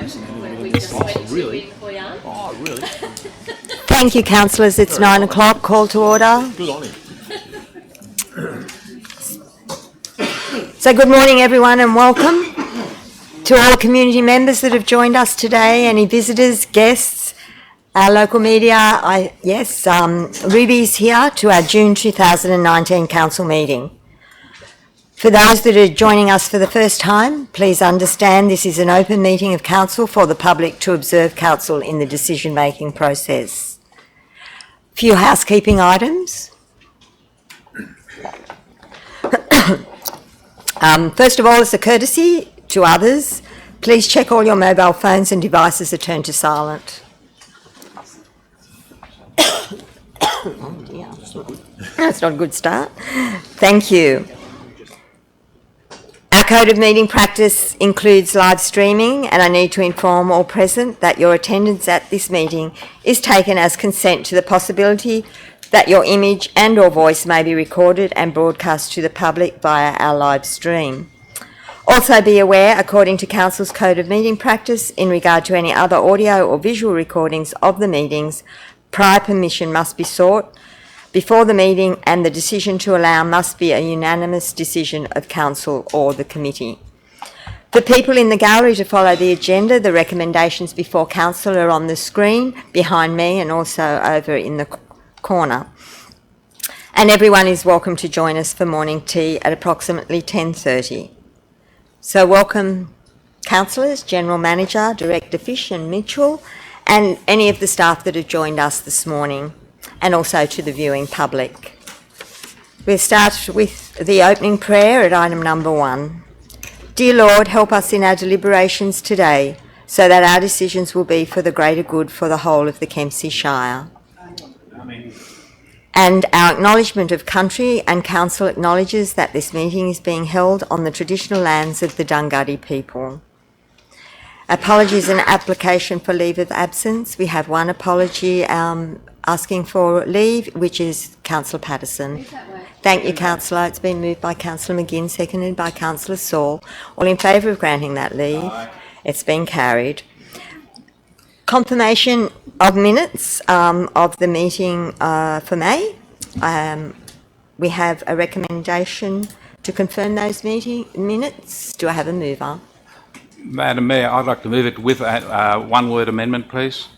where we just went to in Hoi An. Oh, really? Thank you, councillors. It's 9 o'clock. Call to order. Good on him. So good morning, everyone, and welcome to all community members that have joined us today, any visitors, guests, our local media. Ruby's here to our June 2019 council meeting. For those that are joining us for the first time, please understand this is an open meeting of council for the public to observe council in the decision-making process. Few housekeeping items. First of all, as a courtesy to others, please check all your mobile phones and devices are turned to silent. Oh dear, that's not a good start. Thank you. Our code of meeting practice includes live streaming, and I need to inform all present that your attendance at this meeting is taken as consent to the possibility that your image and or voice may be recorded and broadcast to the public via our live stream. Also be aware, according to Council's Code of Meeting Practice, in regard to any other audio or visual recordings of the meetings, prior permission must be sought before the meeting, and the decision to allow must be a unanimous decision of Council or the committee. For people in the gallery to follow the agenda, the recommendations before Council are on the screen behind me and also over in the corner. And everyone is welcome to join us for morning tea at approximately 10:30. So welcome councillors, General Manager, Director Fish and Mitchell, and any of the staff that have joined us this morning, and also to the viewing public. We'll start with the opening prayer at item number 1. Dear Lord, help us in our deliberations today so that our decisions will be for the greater good for the whole of the Kempsey Shire. Amen. And our acknowledgement of country, and council acknowledges that this meeting is being held on the traditional lands of the Dunghutti people. Apologies and application for leave of absence. We have one apology asking for leave, which is Councillor Patterson. Thank you, Councillor. It's been moved by Councillor McGinn, seconded by Councillor Saul. All in favour of granting that leave? Aye. It's been carried. Confirmation of minutes of the meeting for May. We have a recommendation to confirm those meeting minutes. Do I have a mover? Madam Mayor, I'd like to move it with a one-word amendment, please.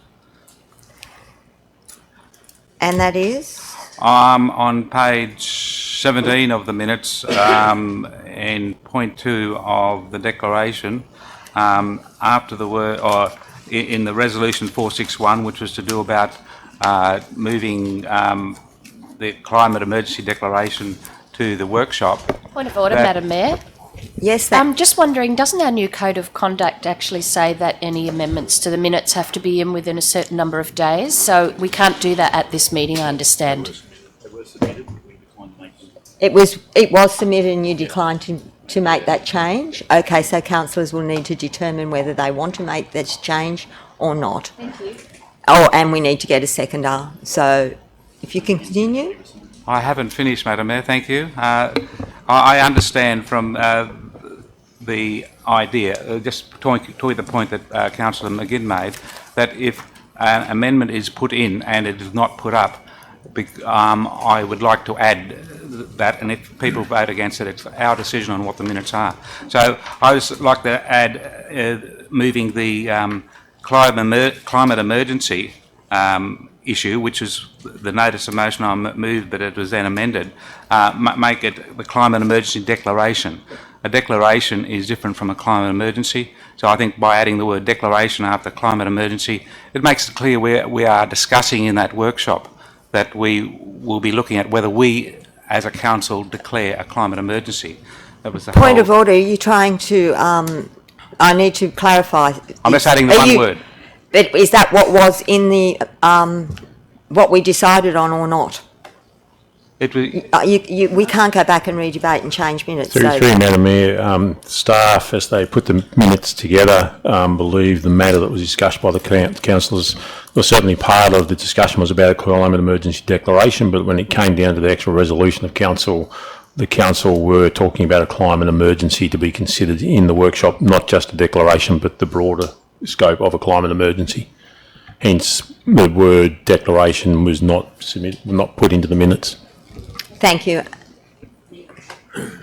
And that is? On page 17 of the minutes, in point 2 of the declaration, after the word, or in the resolution 461, which was to do about moving the climate emergency declaration to the workshop. Point of order, Madam Mayor. Yes, I'm just wondering, doesn't our new code of conduct actually say that any amendments to the minutes have to be in within a certain number of days? So we can't do that at this meeting, I understand. It was submitted and you declined to make that change. Okay, so councillors will need to determine whether they want to make this change or not. Thank you. Oh, and we need to get a seconder. So if you can continue. I haven't finished, Madam Mayor, thank you. I understand from the idea, just to the point that Councillor McGinn made, that if an amendment is put in and it is not put up, I would like to add that, and if people vote against it, it's our decision on what the minutes are. So I would like to add moving the climate emergency issue, which is the notice of motion I moved, but it was then amended, make it the climate emergency declaration. A declaration is different from a climate emergency, so I think by adding the word declaration after climate emergency, it makes it clear we are discussing in that workshop that we will be looking at whether we as a council declare a climate emergency. That was the point of order. Are you trying to I need to clarify. I'm just adding the one word. But is that what was in the what we decided on or not? It was, we can't go back and re-debate and change minutes. Through Madam Mayor, staff, as they put the minutes together, believe the matter that was discussed by the councillors was certainly part of the discussion was about a climate emergency declaration, but when it came down to the actual resolution of council, the council were talking about a climate emergency to be considered in the workshop, not just a declaration, but the broader scope of a climate emergency. Hence, the word declaration was not put into the minutes. Thank you.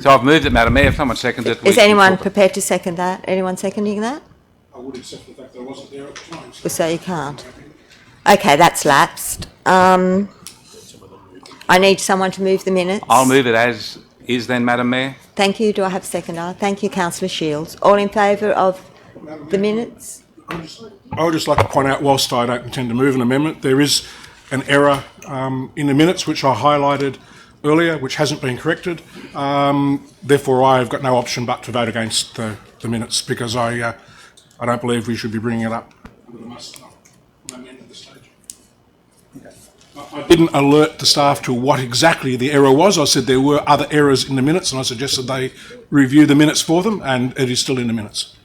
So I've moved it, Madam Mayor. If someone seconds it... Is anyone prepared to second that? Anyone seconding that? I would accept the fact that I wasn't there at the time. So you can't. Okay, that's lapsed. I need someone to move the minutes. I'll move it as is then, Madam Mayor. Thank you. Do I have a seconder? Thank you, Councillor Shields. All in favour of the minutes? I would just like to point out, whilst I don't intend to move an amendment, there is an error in the minutes which I highlighted earlier, which hasn't been corrected. Therefore, I've got no option but to vote against the minutes, because I don't believe we should be bringing it up. I didn't alert the staff to what exactly the error was. I said there were other errors in the minutes, and I suggested they review the minutes for them, and it is still in the minutes.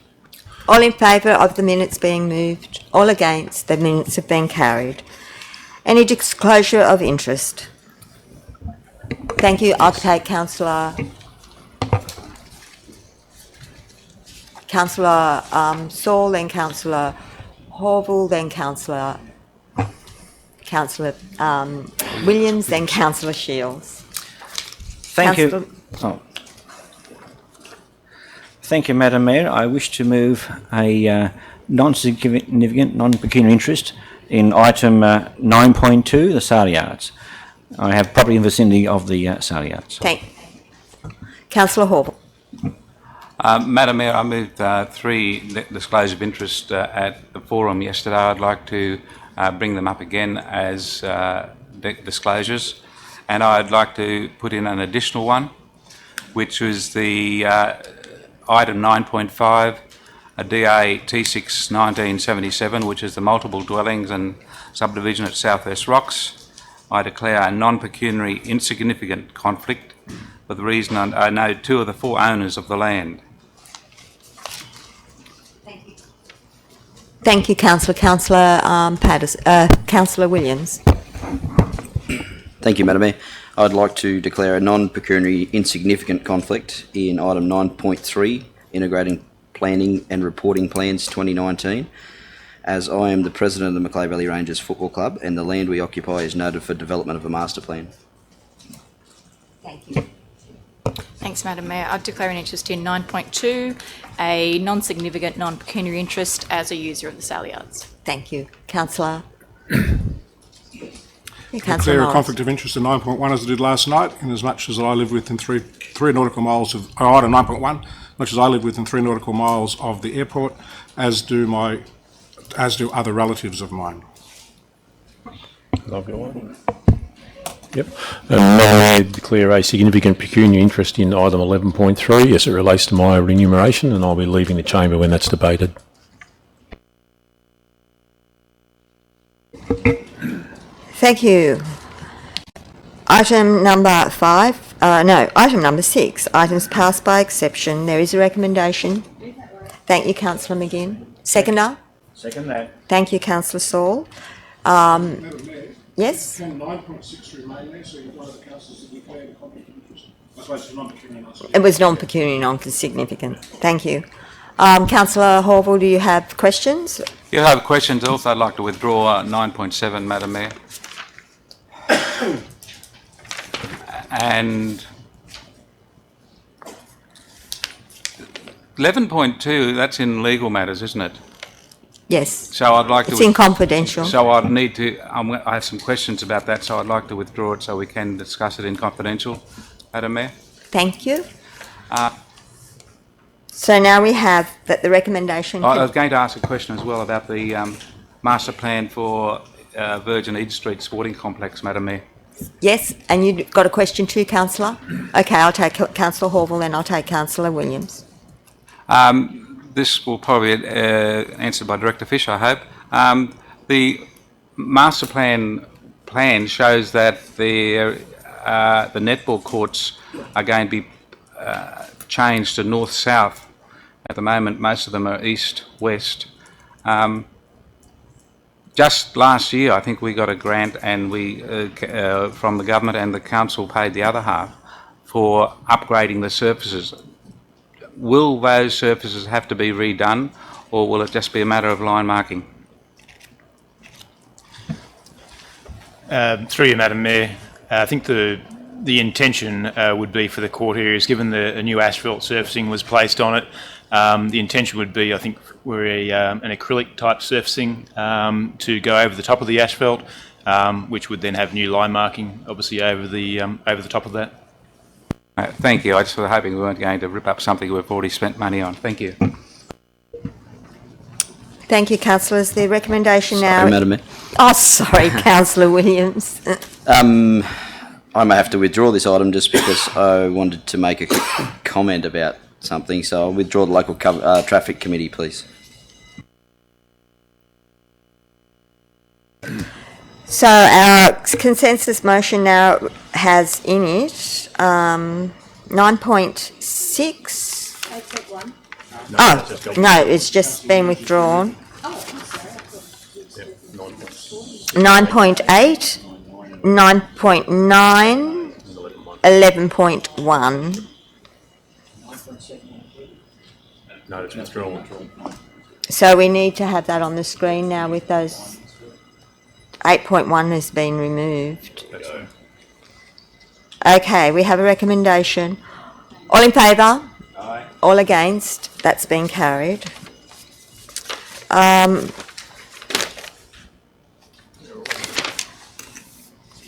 All in favour of the minutes being moved? All against? The minutes have been carried. Any disclosure of interest? Thank you. I'll take Councillor Saul, then Councillor Horval, then Councillor Williams, then Councillor Shields. Thank you. Thank you, Madam Mayor. I wish to move a non-significant, non-pecuniary interest in item 9.2, the Saleyards. I have property in the vicinity of the Saleyards. Councillor Horval. Madam Mayor, I moved 3 disclosure of interest at the forum yesterday. I'd like to bring them up again as disclosures, and I'd like to put in an additional one, which was the item 9.5, a DA T6 1977, which is the multiple dwellings and subdivision at Southwest Rocks. I declare a non-pecuniary insignificant conflict for the reason I know 2 of the 4 owners of the land. Thank you, Councillor. Councillor Williams. Thank you, Madam Mayor. I'd like to declare a non-pecuniary insignificant conflict in item 9.3, integrating planning and reporting plans 2019, as I am the president of the Macleay Valley Rangers Football Club and the land we occupy is noted for development of a master plan. Thank you. Thanks, Madam Mayor. I declare an interest in 9.2, a non-significant, non-pecuniary interest as a user of the Saleyards. Thank you. Councillor. Declare a conflict of interest in 9.1 as I did last night, in as much as I live within three nautical miles of item 9.1, much as I live within 3 nautical miles of the airport, as do other relatives of mine. Yep. And I declare a significant pecuniary interest in item 11.3 as it relates to my remuneration, and I'll be leaving the chamber when that's debated. Thank you. Item number 6. Items passed by exception. There is a recommendation. Thank you, Councillor McGinn. Seconder? Second that. Thank you, Councillor Saul. Yes? Can 9.6 remain there, so one of the councillors that declared a conflict of interest? I suppose it's non-pecuniary. It was non-pecuniary, non-significant. Thank you. Councillor Horval, do you have questions? Yeah, I have questions. Also, I'd like to withdraw 9.7, Madam Mayor. And 11.2, that's in legal matters, isn't it? Yes. So I'd like It's in confidential. So I'd need to, I have some questions about that, so I'd like to withdraw it so we can discuss it in confidential, Madam Mayor. Thank you. So now we have that the recommendation... I was going to ask a question as well about the master plan for Verge and Eden Street Sporting Complex, Madam Mayor. Yes, and you got a question too, Councillor? Okay, I'll take Councillor Horval, then I'll take Councillor Williams. This will probably be answered by Director Fisher, I hope. The master plan shows that the netball courts are going to be changed to north-south. At the moment, most of them are east-west. Just last year, I think we got a grant and we from the government, and the council paid the other half for upgrading the surfaces. will those surfaces have to be redone, or will it just be a matter of line marking? Through you, Madam Mayor, I think the intention would be for the court areas, given the new asphalt surfacing was placed on it, the intention would be, I think, were an acrylic type surfacing to go over the top of the asphalt, which would then have new line marking, obviously over the top of that. Thank you. I just was hoping we weren't going to rip up something we've already spent money on. Thank you. Thank you, councillors. The recommendation now... Sorry, Madam Mayor. Oh, sorry, Councillor Williams. I may have to withdraw this item just because I wanted to make a quick comment about something, so I'll withdraw the local traffic committee, please. So our consensus motion now has in it 9.6. Oh, no, it's just been withdrawn. 9.8, 9.9, 11.1. No, it's withdrawn. So we need to have that on the screen now with those. 8.1 has been removed. Okay, we have a recommendation. All in favour? Aye. All against? That's been carried. Item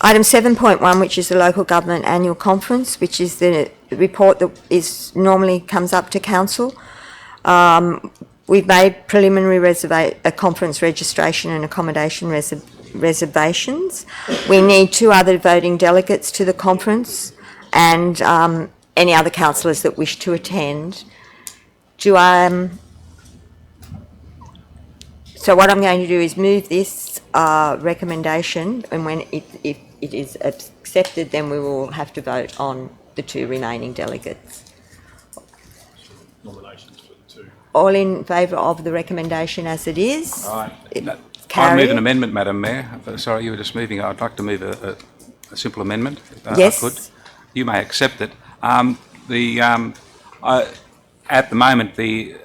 7.1, which is the local government annual conference, which is the report that normally comes up to council. We've made preliminary conference registration and accommodation reservations. We need 2 other voting delegates to the conference and any other councillors that wish to attend. So what I'm going to do is move this recommendation, and when if it is accepted, then we will have to vote on the 2 remaining delegates. Nominations for the 2. All in favour of the recommendation as it is? Aye. Carried. I move an amendment, Madam Mayor. Sorry, you were just moving. I'd like to move a simple amendment, if yes. I could. You may accept it. At the moment, the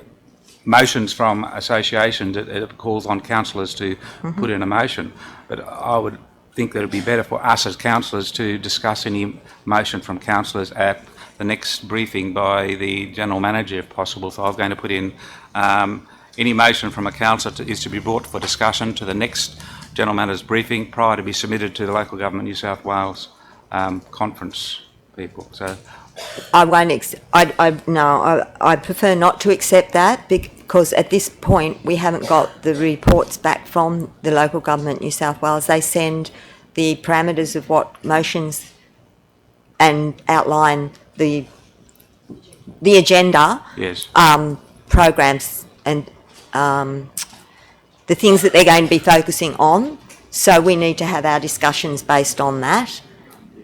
motions from associations, it calls on councillors to put in a motion, but I would think that it would be better for us as councillors to discuss any motion from councillors at the next briefing by the General Manager, if possible. So I was going to put in any motion from a councillor is to be brought for discussion to the next General Manager's briefing prior to be submitted to the Local Government New South Wales conference people. So I won't. I prefer not to accept that because at this point we haven't got the reports back from the Local Government New South Wales. They send the parameters of what motions and outline the agenda. yes, Programs and the things that they're going to be focusing on. So we need to have our discussions based on that,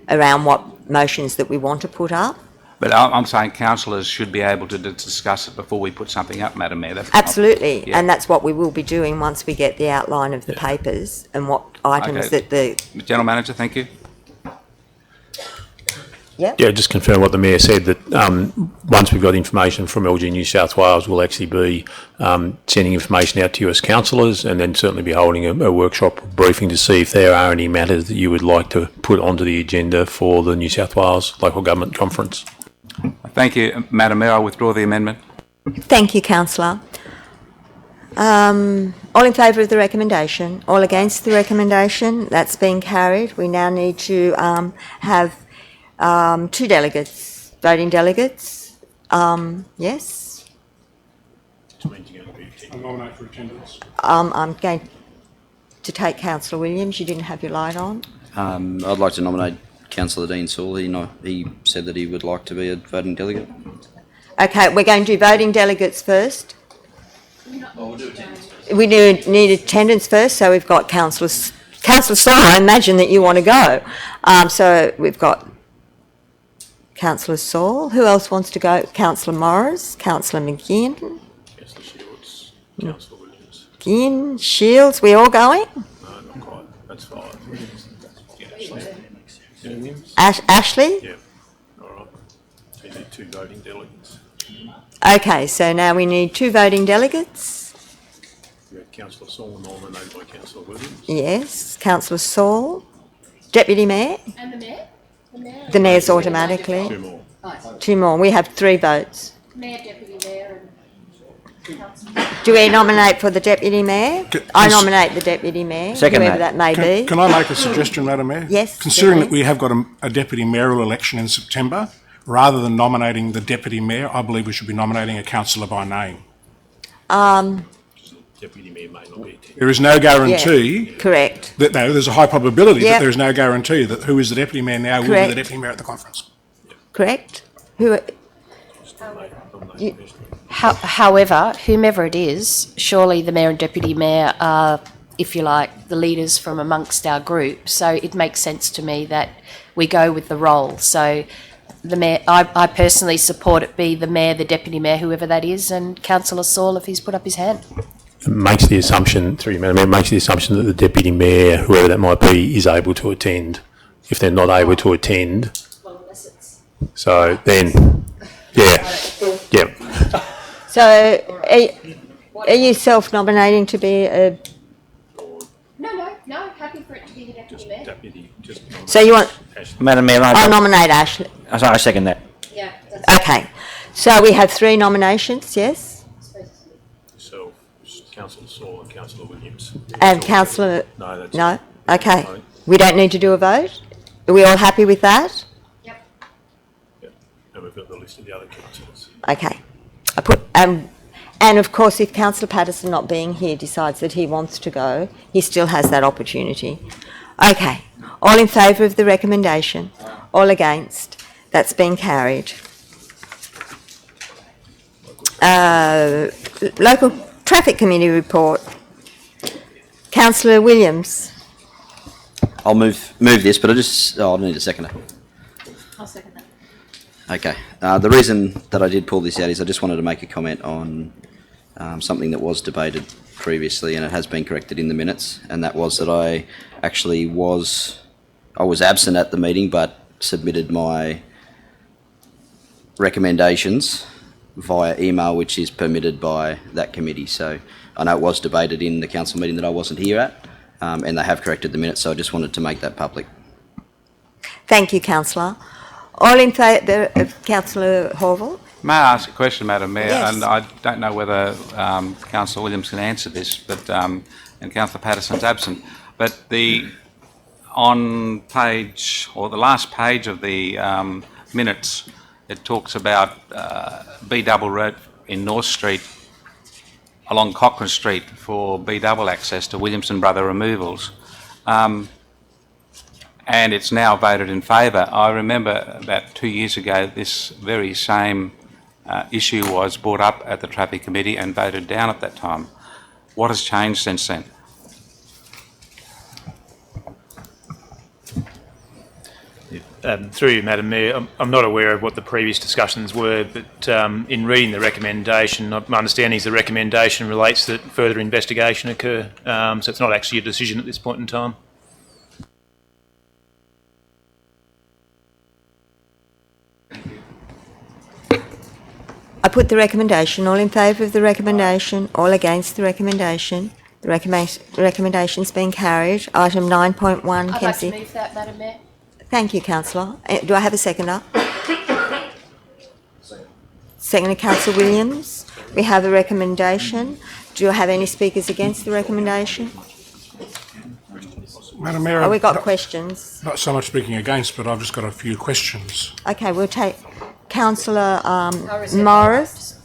around what motions that we want to put up. but I'm saying councillors should be able to discuss it before we put something up, Madam Mayor. That's Absolutely, yeah. and that's what we will be doing once we get the outline of the papers and what items Okay. that the... General Manager, thank you. Yeah. Yeah, just confirm what the Mayor said, that once we've got information from LG New South Wales, we'll actually be sending information out to you as councillors, and then certainly be holding a workshop briefing to see if there are any matters that you would like to put onto the agenda for the New South Wales Local Government Conference. Thank you, Madam Mayor. I withdraw the amendment. Thank you, councillor. All in favour of the recommendation? All against the recommendation? That's been carried. We now need to have 2 delegates, voting delegates. Yes? I nominate for attendance. I'm going to take Councillor Williams. You didn't have your light on. I'd like to nominate Councillor Dean Saul. He said that he would like to be a voting delegate. Okay, we're going to do voting delegates first. We need attendance first, so we've got Councillor Saul. I imagine that you want to go. So we've got Councillor Saul. Who else wants to go? Councillor Morris, Councillor McGinn, Councillor Shields, Councillor Williams. McGinn, Shields. We all going? No, not quite. That's 5. Ashley? Yeah. All right. So you need 2 voting delegates. Okay, so now we need 2 voting delegates. Councillor Saul nominated by Councillor Williams. Yes, Councillor Saul. Deputy Mayor? And the mayor? The Mayor's automatically. 2 more. 2 more. We have 3 votes. Mayor, deputy mayor, and Do we nominate for the Deputy Mayor? I nominate the Deputy Mayor, Second whoever that. that may be. Can I make a suggestion, Madam Mayor? Yes, Considering that certainly. we have got a deputy mayoral election in September, rather than nominating the deputy mayor, I believe we should be nominating a councillor by name. Deputy Mayor may not be attending. There is no guarantee Correct. that, no, there's a high probability Yep. that there is no guarantee that who is the deputy mayor now will be Correct. the deputy mayor at the conference. Correct? Who? however, whomever it is, surely the mayor and deputy mayor are, if you like, the leaders from amongst our group. So it makes sense to me that we go with the role. So the mayor, I personally support it be the mayor, the deputy mayor, whoever that is, and Councillor Saul if he's put up his hand. It makes the assumption, through you, Madam Mayor, makes the assumption that the Deputy Mayor, whoever that might be, is able to attend. If they're not able to attend, so then, yeah. So are you self-nominating to be a... No, happy for it to be the deputy mayor. Deputy, just So you want... Madam Mayor, I'll nominate Ashley. I second that. Yeah. Okay. So we have 3 nominations, yes? yourself, Councillor Saul and Councillor Williams. And Councillor... No, that's... No? Okay. No. We don't need to do a vote? Are we all happy with that? Yeah. And we've got the list of the other councillors. Okay. I put... and of course, if Councillor Patterson not being here decides that he wants to go, he still has that opportunity. Okay. All in favour of the recommendation? All against? That's been carried. Local Traffic Committee report. Councillor Williams. I'll move this, but I need a seconder. I'll second that. Okay. The reason that I did pull this out is I just wanted to make a comment on something that was debated previously, and it has been corrected in the minutes, and that was that I was absent at the meeting, but submitted my recommendations via email, which is permitted by that committee. So I know it was debated in the council meeting that I wasn't here at, and they have corrected the minutes, so I just wanted to make that public. Thank you, Councillor. All in favour of Councillor Horval? May I ask a question, Madam Mayor? Yes. And I don't know whether Councillor Williams can answer this, but and Councillor Patterson's absent. But on page, or the last page of the minutes, it talks about B double road in North Street along Cochrane Street for B double access to Williamson Brother Removals. And it's now voted in favour. I remember that 2 years ago this very same issue was brought up at the Traffic Committee and voted down at that time. What has changed since then? Through you, Madam Mayor, I'm not aware of what the previous discussions were, but in reading the recommendation, my understanding is the recommendation relates that further investigation occur, so it's not actually a decision at this point in time. I put the recommendation. All in favour of the recommendation? All against the recommendation? The recommendation's been carried. Item 9.1, I'd like to Kempsey. move that, Madam Mayor. Thank you, Councillor. Do I have a seconder? Seconder, Councillor Williams. We have a recommendation. Do you have any speakers against the recommendation? Madam Mayor, Oh, we got questions. not so much speaking against, but I've just got a few questions. Okay, we'll take Councillor Morris.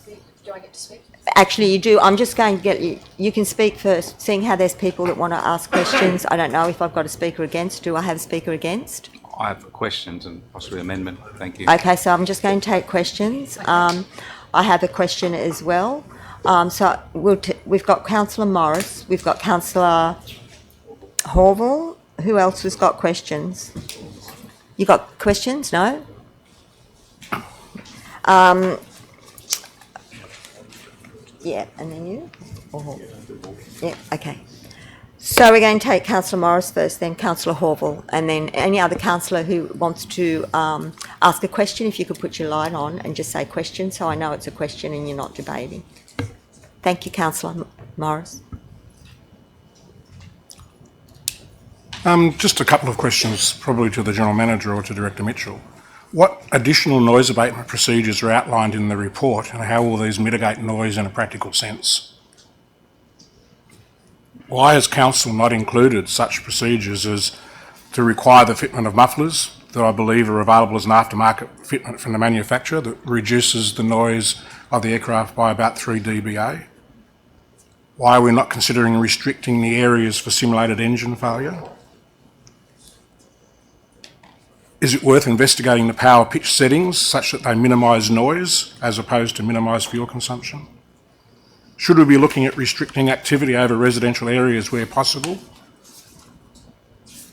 Do I get to speak? Actually, you do. I'm just going to get you. You can speak first, seeing how there's people that want to ask questions. I don't know if I've got a speaker against. Do I have a speaker against? I have questions and possibly amendment. Thank you. Okay, so I'm just going to take questions. I have a question as well. So we've got Councillor Morris. We've got Councillor Horval. Who else has got questions? You got questions? No? Yeah, and then you? Yeah, okay. So we're going to take Councillor Morris first, then Councillor Horval, and then any other councillor who wants to ask a question, if you could put your light on and just say question, so I know it's a question and you're not debating. Thank you, Councillor Morris. Just a couple of questions, probably to the General Manager or to Director Mitchell. What additional noise abatement procedures are outlined in the report, and how will these mitigate noise in a practical sense? Why has Council not included such procedures as to require the fitment of mufflers that I believe are available as an aftermarket fitment from the manufacturer that reduces the noise of the aircraft by about 3 dBA? Why are we not considering restricting the areas for simulated engine failure? Is it worth investigating the power pitch settings such that they minimise noise as opposed to minimise fuel consumption? Should we be looking at restricting activity over residential areas where possible?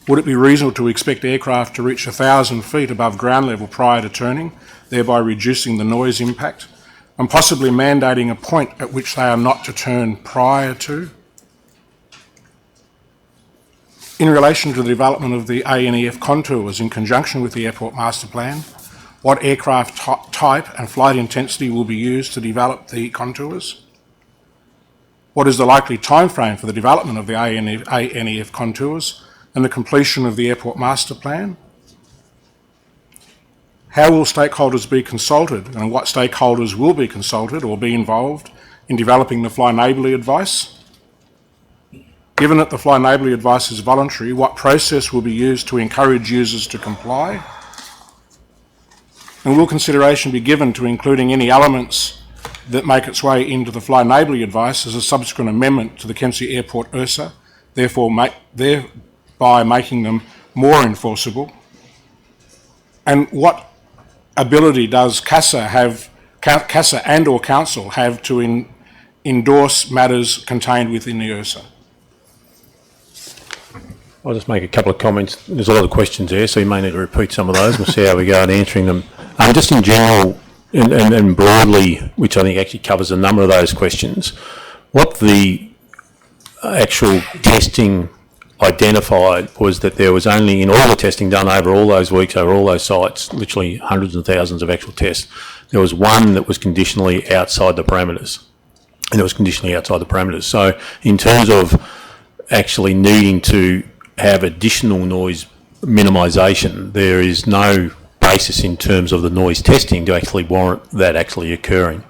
Would it be reasonable to expect aircraft to reach 1,000 feet above ground level prior to turning, thereby reducing the noise impact, and possibly mandating a point at which they are not to turn prior to? In relation to the development of the ANEF contours in conjunction with the Airport Masterplan, what aircraft type and flight intensity will be used to develop the contours? What is the likely timeframe for the development of the ANEF contours and the completion of the Airport Masterplan? How will stakeholders be consulted, and what stakeholders will be consulted or be involved in developing the Fly Neighbourly advice? Given that the Fly Neighbourly advice is voluntary, what process will be used to encourage users to comply? And will consideration be given to including any elements that make its way into the Fly Neighbourly advice as a subsequent amendment to the Kempsey Airport URSA, thereby making them more enforceable? And what ability does CASA and or Council have to endorse matters contained within the URSA? I'll just make a couple of comments. There's a lot of questions there, so you may need to repeat some of those. We'll see how we go at answering them. Just in general, and broadly, which I think actually covers a number of those questions, what the actual testing identified was that there was only, in all the testing done over all those weeks, over all those sites, literally hundreds and thousands of actual tests, there was one that was conditionally outside the parameters. And it was conditionally outside the parameters. So in terms of actually needing to have additional noise minimisation, there is no basis in terms of the noise testing to actually warrant that actually occurring.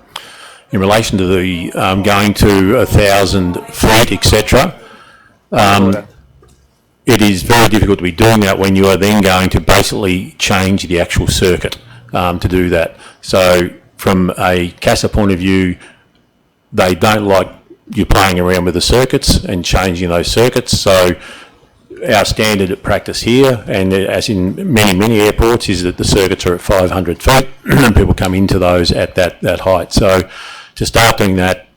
In relation to the going to 1,000 feet, etc., it is very difficult to be doing that when you are then going to basically change the actual circuit to do that. So from a CASA point of view, they don't like you playing around with the circuits and changing those circuits. So our standard at practice here, and as in many airports, is that the circuits are at 500 feet and people come into those at that height. So to start doing that,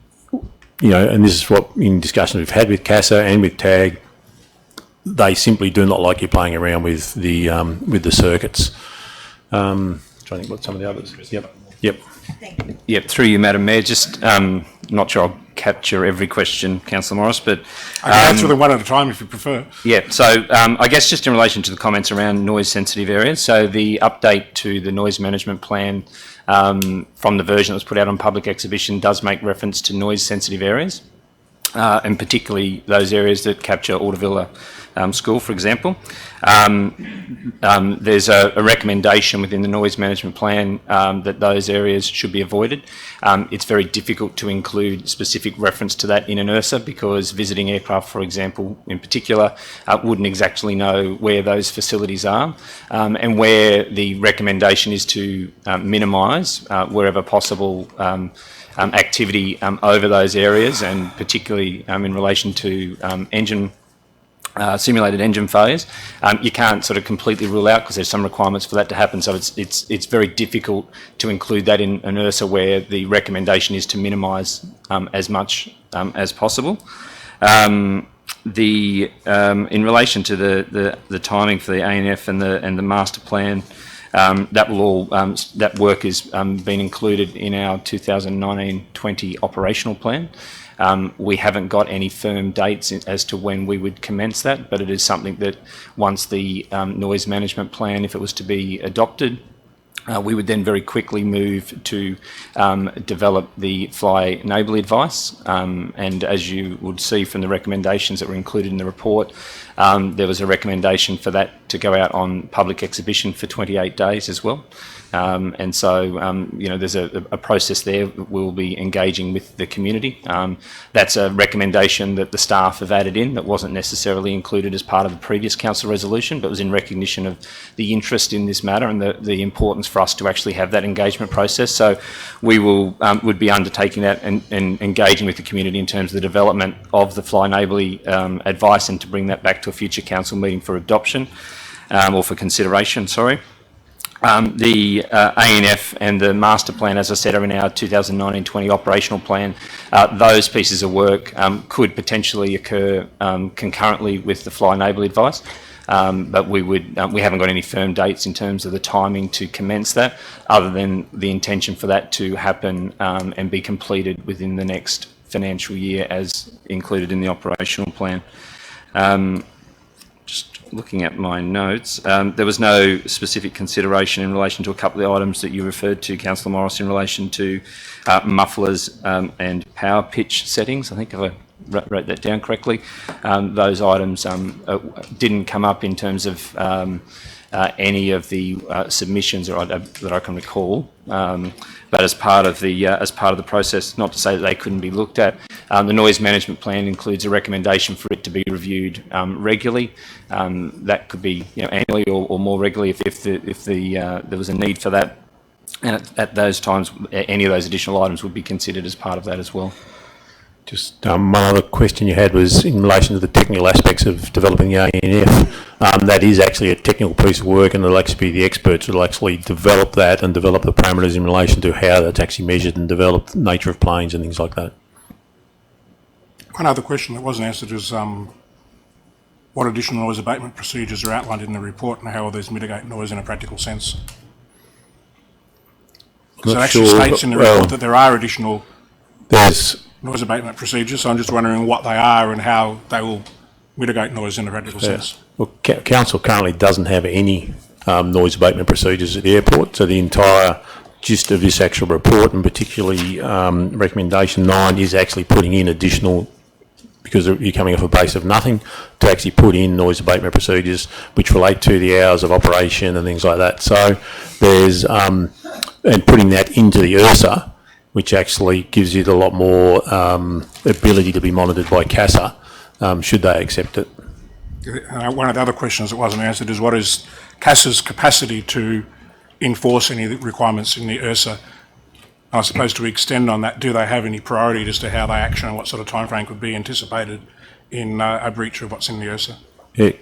you know, and this is what in discussions we've had with CASA and with TAG, they simply do not like you playing around with the circuits. Trying to think what some of the others. Yep. Yep, through you, Madam Mayor. Just not sure I'll capture every question, Councillor Morris, but I can answer them one at a time if you prefer. Yeah, so I guess just in relation to the comments around noise-sensitive areas, so the update to the noise management plan from the version that was put out on public exhibition does make reference to noise-sensitive areas, and particularly those areas that capture Ordervilla School, for example. There's a recommendation within the noise management plan that those areas should be avoided. It's very difficult to include specific reference to that in an URSA because visiting aircraft, for example, in particular, wouldn't exactly know where those facilities are, and where the recommendation is to minimise, wherever possible, activity over those areas, and particularly in relation to simulated engine failures. You can't sort of completely rule out because there's some requirements for that to happen. So it's very difficult to include that in an URSA where the recommendation is to minimise as much as possible. In relation to the timing for the ANF and the master plan, That will all that work has been included in our 2019-20 operational plan. We haven't got any firm dates as to when we would commence that, but it is something that once the noise management plan, if it was to be adopted, we would then very quickly move to develop the fly Neighbourly advice. And as you would see from the recommendations that were included in the report, there was a recommendation for that to go out on public exhibition for 28 days as well. And so, you know, there's a process there. We'll be engaging with the community. That's a recommendation that the staff have added in that wasn't necessarily included as part of the previous council resolution, but was in recognition of the interest in this matter and the importance for us to actually have that engagement process. So we would be undertaking that and engaging with the community in terms of the development of the Fly Neighbourly advice and to bring that back to a future council meeting for adoption or for consideration, sorry. The ANF and the Masterplan, as I said, are in our 2019-20 operational plan. Those pieces of work could potentially occur concurrently with the Fly Neighbourly advice, but we haven't got any firm dates in terms of the timing to commence that, other than the intention for that to happen and be completed within the next financial year as included in the operational plan. Looking at my notes, there was no specific consideration in relation to a couple of items that you referred to, Councillor Morris, in relation to mufflers and power pitch settings. I think if I wrote that down correctly, those items didn't come up in terms of any of the submissions that I can recall. But as part of the process, not to say that they couldn't be looked at, the noise management plan includes a recommendation for it to be reviewed regularly. That could be, you know, annually or more regularly if there was a need for that. And at those times, any of those additional items would be considered as part of that as well. Just one other question you had was in relation to the technical aspects of developing the ANF. That is actually a technical piece of work, and it'll actually be the experts who will actually develop that and develop the parameters in relation to how that's actually measured and develop the nature of planes and things like that. One other question that wasn't answered is what additional noise abatement procedures are outlined in the report and how will these mitigate noise in a practical sense? Because it actually states in the report that there are additional noise abatement procedures, so I'm just wondering what they are and how they will mitigate noise in a practical sense. Well, Council currently doesn't have any noise abatement procedures at the airport, so the entire gist of this actual report, and particularly recommendation 9, is actually putting in additional, because you're coming off a base of nothing, to actually put in noise abatement procedures which relate to the hours of operation and things like that. So there's, and putting that into the URSA, which actually gives you a lot more ability to be monitored by CASA, should they accept it. One of the other questions that wasn't answered is what is CASA's capacity to enforce any requirements in the URSA? I suppose to extend on that, do they have any priority as to how they action and what sort of timeframe could be anticipated in a breach of what's in the URSA? Yeah.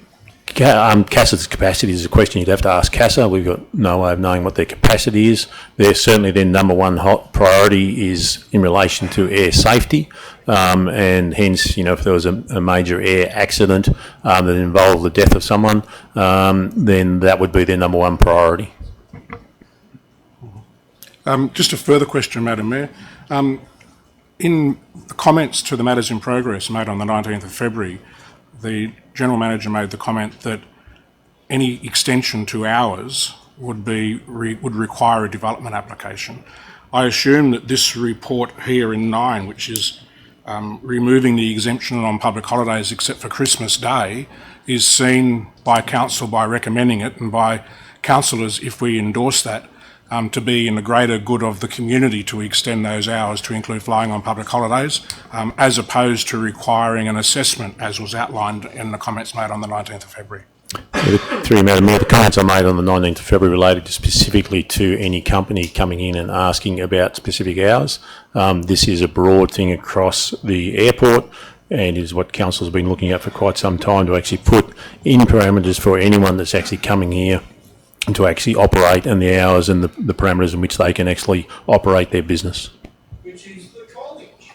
CASA's capacity is a question you'd have to ask CASA. We've got no way of knowing what their capacity is. They're certainly their number one priority is in relation to air safety, and hence, you know, if there was a major air accident that involved the death of someone, then that would be their number one priority. Just a further question, Madam Mayor. In the comments to the matters in progress made on the 19th of February, the General Manager made the comment that any extension to hours would require a development application. I assume that this report here in 9, which is removing the exemption on public holidays except for Christmas Day, is seen by Council, by recommending it, and by councillors, if we endorse that, to be in the greater good of the community to extend those hours to include flying on public holidays, as opposed to requiring an assessment, as was outlined in the comments made on the 19th of February. Through you, Madam Mayor, the comments I made on the 19th of February related specifically to any company coming in and asking about specific hours. This is a broad thing across the airport, and is what Council has been looking at for quite some time, to actually put in parameters for anyone that's actually coming here and to actually operate, and the hours and the parameters in which they can actually operate their business. Which is the college.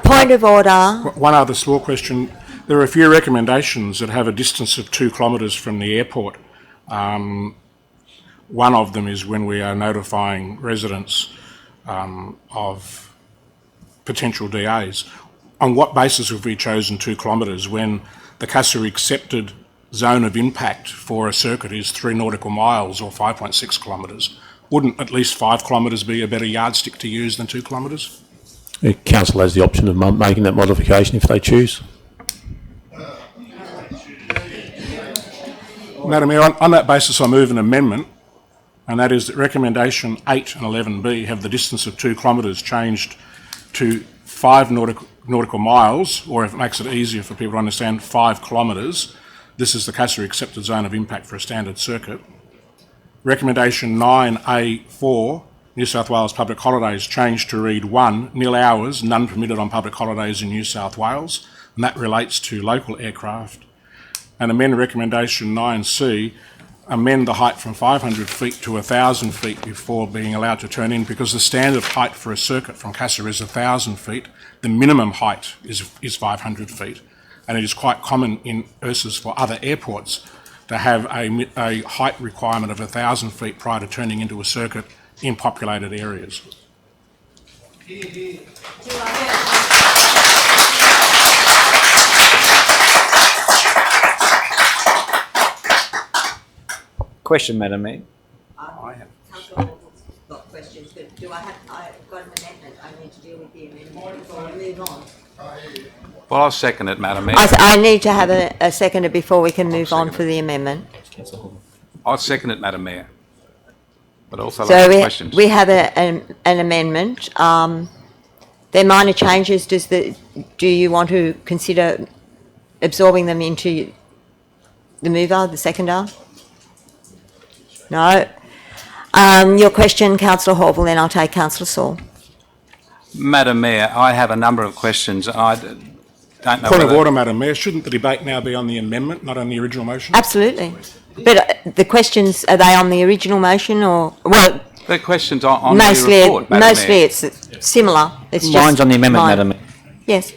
Point of order. One other small question. There are a few recommendations that have a distance of 2 kilometres from the airport, One of them is when we are notifying residents of potential DAs. On what basis have we chosen 2 kilometres when the Casa accepted zone of impact for a circuit is 3 nautical miles or 5.6 kilometres? Wouldn't at least 5 kilometres be a better yardstick to use than 2 kilometres? The council has the option of making that modification if they choose. Madam Mayor, on that basis I move an amendment, and that is that recommendation 8 and 11B have the distance of 2 kilometres changed to 5 nautical miles, or if it makes it easier for people to understand, 5 kilometres. This is the Casa accepted zone of impact for a standard circuit. Recommendation 9A4, New South Wales public holidays, changed to read 1, nil hours, none permitted on public holidays in New South Wales, and that relates to local aircraft. And amend recommendation 9C, amend the height from 500 feet to 1,000 feet before being allowed to turn in, because the standard height for a circuit from Casa is 1,000 feet. The minimum height is 500 feet. And it is quite common in URSAs for other airports to have a height requirement of 1,000 feet prior to turning into a circuit in populated areas. Question, Madam Mayor. Councillor got questions, but I've got an amendment. I need to deal with the amendment before we move on. Well, I'll second it, Madam Mayor. I need to have a seconder before we can move on for the amendment. I'll second it, Madam Mayor. But also So questions. we have an amendment. They're minor changes. Do you want to consider absorbing them into the mover, the seconder? No. Your question, Councillor Horville, then I'll take Councillor Saul. Madam Mayor, I have a number of questions. I don't know Point of whether- order, Madam Mayor. Shouldn't the debate now be on the amendment, not on the original motion? Absolutely. But the questions, are they on the original motion or, well, The questions are on mostly, the report, Madam mostly Mayor. it's similar. It's just Mine's on the amendment, mine. Madam Mayor. Yes.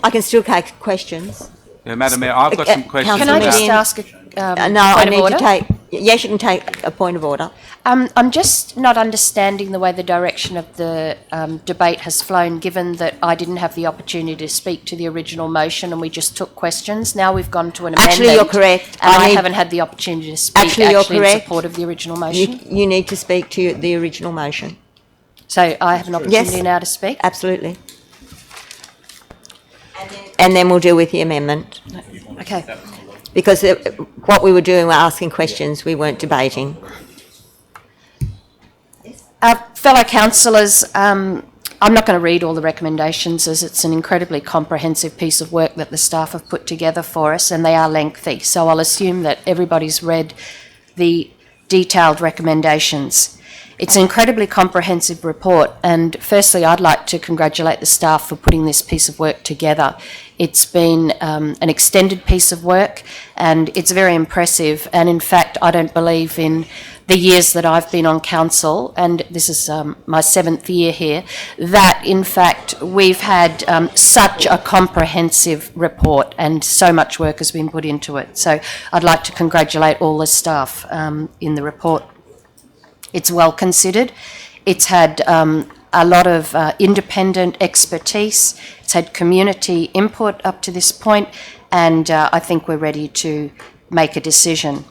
I can still take questions. Yeah, Madam Mayor, I've got some questions. Can I Councillor just Median. ask a No, I point of need order? to take, yes, you can take a point of order. I'm just not understanding the way the direction of the debate has flown, given that I didn't have the opportunity to speak to the original motion and we just took questions. Now we've gone to an amendment. Actually, you're correct. And I need- haven't had the opportunity to speak Actually, you're in correct. support of the original motion. You need to speak to the original motion. So I have an opportunity Yes. now to speak? Absolutely. And then we'll deal with the amendment. Okay. Because what we were doing, we're asking questions, we weren't debating. Fellow councillors, I'm not going to read all the recommendations as it's an incredibly comprehensive piece of work that the staff have put together for us, and they are lengthy. So I'll assume that everybody's read the detailed recommendations. It's an incredibly comprehensive report, and firstly I'd like to congratulate the staff for putting this piece of work together. It's been an extended piece of work and it's very impressive, and in fact I don't believe in the years that I've been on council, and this is my 7th year here, that in fact we've had such a comprehensive report and so much work has been put into it. So I'd like to congratulate all the staff in the report. It's well considered. It's had a lot of independent expertise. It's had community input up to this point, and I think we're ready to make a decision.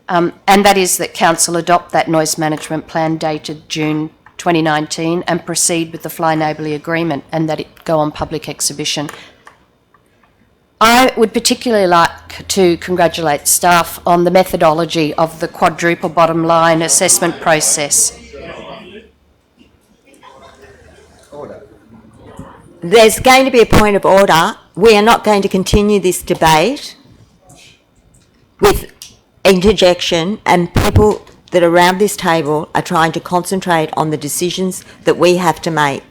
And that is that Council adopt that noise management plan dated June 2019 and proceed with the Fly Neighbourly agreement, and that it go on public exhibition. I would particularly like to congratulate staff on the methodology of the quadruple bottom line assessment process. There's going to be a point of order. We are not going to continue this debate with interjection, and people that are around this table are trying to concentrate on the decisions that we have to make.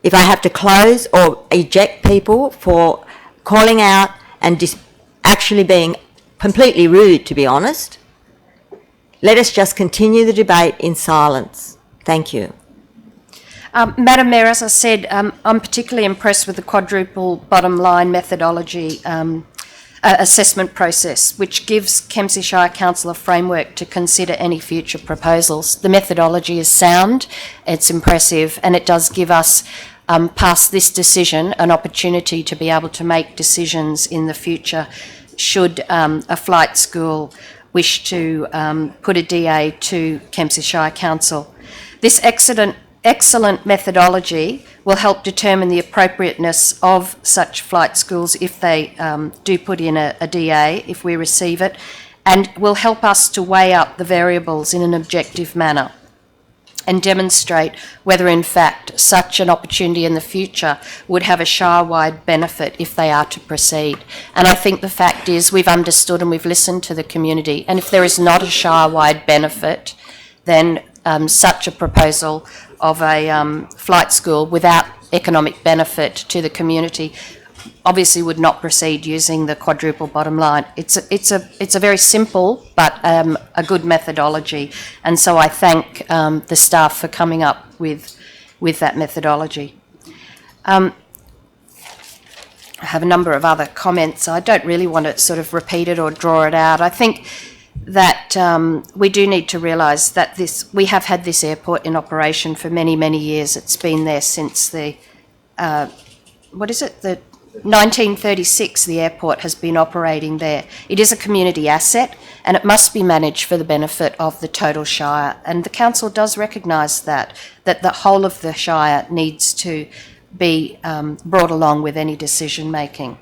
If I have to close or eject people for calling out and actually being completely rude, to be honest, let us just continue the debate in silence. Thank you. Madam Mayor, as I said, I'm particularly impressed with the quadruple bottom line methodology assessment process, which gives Kempsey Shire Council a framework to consider any future proposals. The methodology is sound, it's impressive, and it does give us, past this decision, an opportunity to be able to make decisions in the future should a flight school wish to put a DA to Kempsey Shire Council. This excellent methodology will help determine the appropriateness of such flight schools if they do put in a DA, if we receive it, and will help us to weigh up the variables in an objective manner and demonstrate whether in fact such an opportunity in the future would have a Shire-wide benefit if they are to proceed. And I think the fact is we've understood and we've listened to the community, and if there is not a Shire-wide benefit, then such a proposal of a flight school without economic benefit to the community obviously would not proceed using the quadruple bottom line. It's a very simple but a good methodology, and so I thank the staff for coming up with that methodology. I have a number of other comments. I don't really want to sort of repeat it or draw it out. I think that we do need to realise that we have had this airport in operation for many, many years. It's been there since the 1936, the airport has been operating there. It is a community asset and it must be managed for the benefit of the total Shire, and the council does recognise that the whole of the Shire needs to be brought along with any decision making.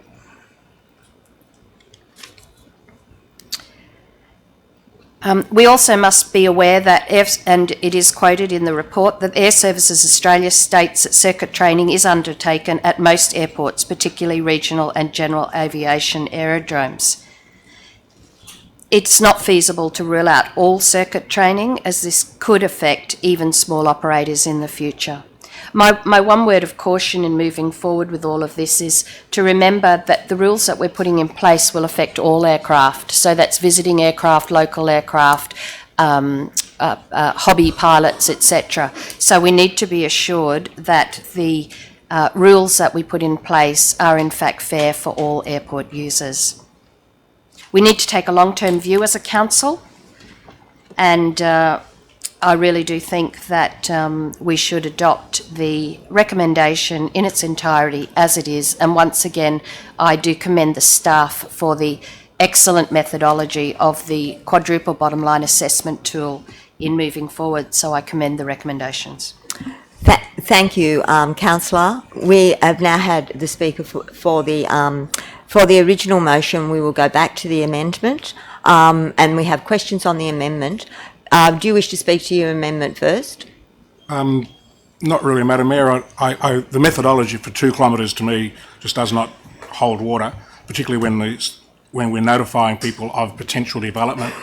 We also must be aware that, and it is quoted in the report, that Air Services Australia states that circuit training is undertaken at most airports, particularly regional and general aviation aerodromes. It's not feasible to rule out all circuit training, as this could affect even small operators in the future. My one word of caution in moving forward with all of this is to remember that the rules that we're putting in place will affect all aircraft. So that's visiting aircraft, local aircraft, hobby pilots, etc. So we need to be assured that the rules that we put in place are in fact fair for all airport users. We need to take a long-term view as a council, and I really do think that we should adopt the recommendation in its entirety as it is. And once again, I do commend the staff for the excellent methodology of the quadruple bottom line assessment tool in moving forward. So I commend the recommendations. Thank you, Councillor. We have now had the speaker for the original motion. We will go back to the amendment, and we have questions on the amendment. Do you wish to speak to your amendment first? Not really, Madam Mayor. The methodology for 2 kilometres to me just does not hold water, particularly when we're notifying people of potential development.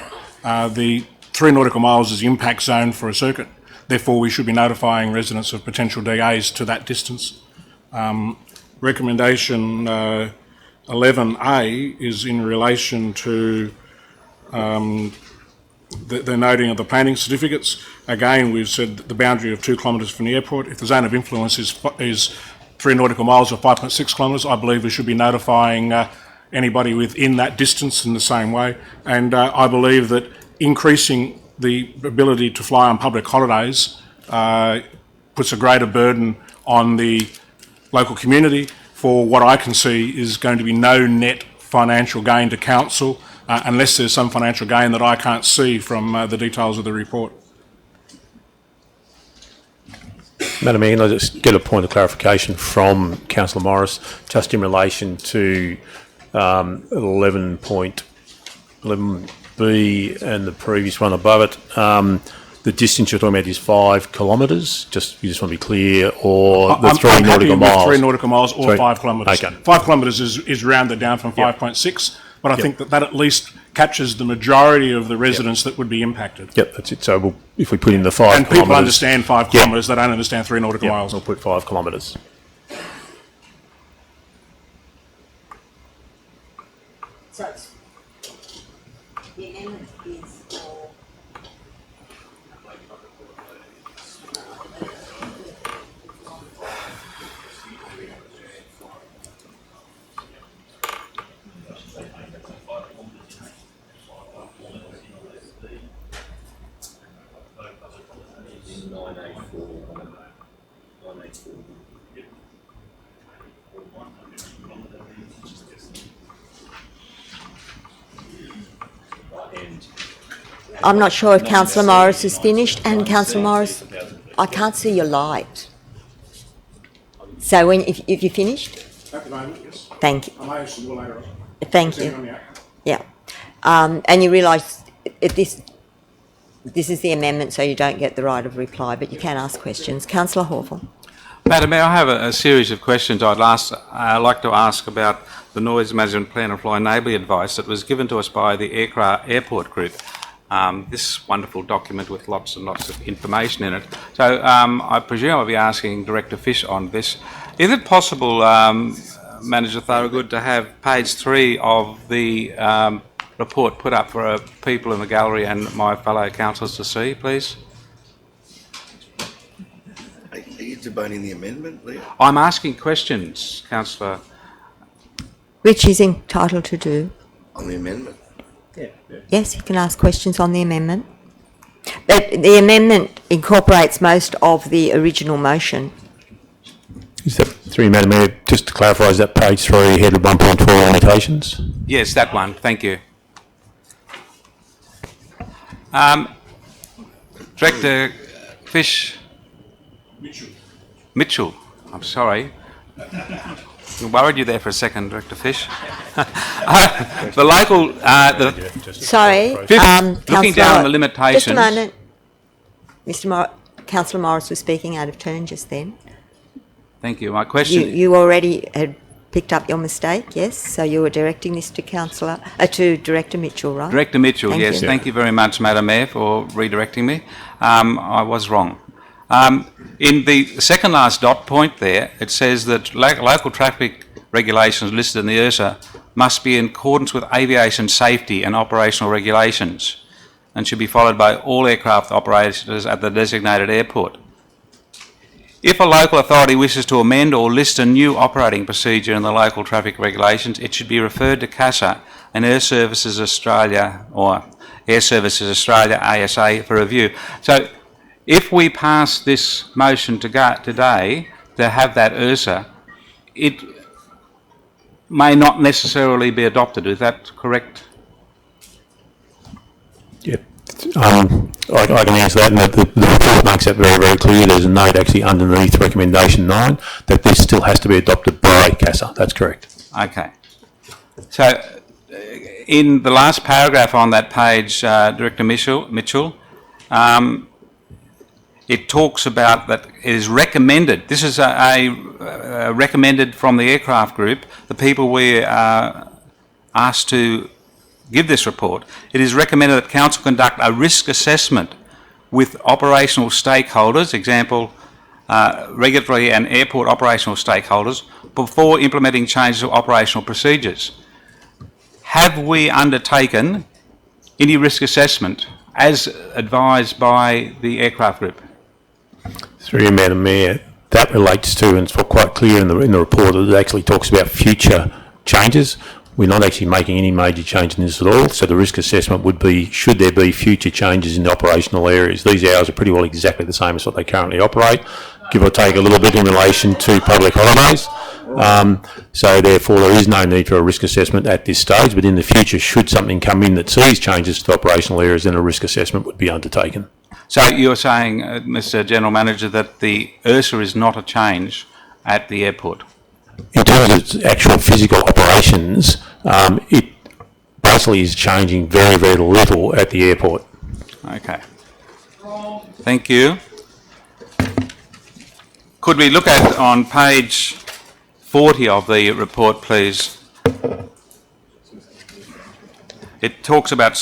The 3 nautical miles is the impact zone for a circuit. Therefore, we should be notifying residents of potential DAs to that distance. Recommendation 11A is in relation to the noting of the planning certificates. Again, we've said that the boundary of 2 kilometres from the airport. If the zone of influence is 3 nautical miles or 5.6 kilometres, I believe we should be notifying anybody within that distance in the same way. And I believe that increasing the ability to fly on public holidays puts a greater burden on the local community for what I can see is going to be no net financial gain to council, unless there's some financial gain that I can't see from the details of the report. Madam Mayor, can I just get a point of clarification from Councillor Morris, just in relation to 11.11B and the previous one above it. The distance you're talking about is 5 kilometres, you just want to be clear, or the 3 nautical miles? 3 nautical miles or 5 kilometres. Okay. 5 kilometres is rounded down from 5.6, but I think that at least captures the majority of the residents that would be impacted. Yep, that's it. So if we put in the 5 kilometres... And people understand 5 kilometres, they don't understand 3 nautical miles. We'll put 5 kilometres. So the amendment is for... 984. 984. I'm not sure if Councillor Morris is finished, and Councillor Morris, I can't see your light. So if you're finished? At the moment, yes. Thank you. I may have some more later on. Thank Depending on you. the act. Yeah. And you realise this is the amendment, so you don't get the right of reply, but you can ask questions. Councillor Hawthorne. Madam Mayor, I have a series of questions I'd like to ask about the Noise Management Plan and Fly Neighbourly advice that was given to us by the Airport Group. This wonderful document with lots and lots of information in it. So I presume I'll be asking Director Fish on this. Is it possible, Manager Thorogood, to have page 3 of the report put up for people in the gallery and my fellow councillors to see, please? Are you debating the amendment, Leo? I'm asking questions, Councillor. Which he's entitled to do. On the amendment? Yes, he can ask questions on the amendment. But the amendment incorporates most of the original motion. Is that 3, Madam Mayor? Just to clarify, is that page 3, headed 1.4 limitations? Yes, that one. Thank you. Director Fish. Mitchell. I'm sorry. I worried you there for a second, Director Fish. The local... Sorry, looking down the limitations... Just a moment. Councillor Morris was speaking out of turn just then. Thank you. My question... You already had picked up your mistake, yes? So you were directing this to to Director Mitchell, right? Director Mitchell, Thank yes. you. Thank you very much, Madam Mayor, for redirecting me. I was wrong. In the second last dot point there, it says that local traffic regulations listed in the URSA must be in accordance with aviation safety and operational regulations and should be followed by all aircraft operators at the designated airport. If a local authority wishes to amend or list a new operating procedure in the local traffic regulations, it should be referred to CASA and Air Services Australia or Air Services Australia ASA for review. So if we pass this motion today to have that URSA, it may not necessarily be adopted. Is that correct? Yep. I can answer that, and the report makes that very, very clear. There's a note actually underneath recommendation 9 that this still has to be adopted by CASA. That's correct. Okay. So in the last paragraph on that page, Director Mitchell, it talks about that it is recommended. This is a recommended from the aircraft group, the people we asked to give this report. It is recommended that Council conduct a risk assessment with operational stakeholders, example, regulatory and airport operational stakeholders, before implementing changes to operational procedures. Have we undertaken any risk assessment as advised by the aircraft group? Through you, Madam Mayor, that relates to, and it's quite clear in the report, that it actually talks about future changes. We're not actually making any major change in this at all, so the risk assessment would be, should there be future changes in the operational areas? These hours are pretty well exactly the same as what they currently operate, give or take a little bit in relation to public holidays. So therefore there is no need for a risk assessment at this stage, but in the future, should something come in that sees changes to the operational areas, then a risk assessment would be undertaken. So you're saying, Mr. General Manager, that the URSA is not a change at the airport? In terms of its actual physical operations, it basically is changing very, very little at the airport. Okay. Thank you. Could we look at on page 40 of the report, please? It talks about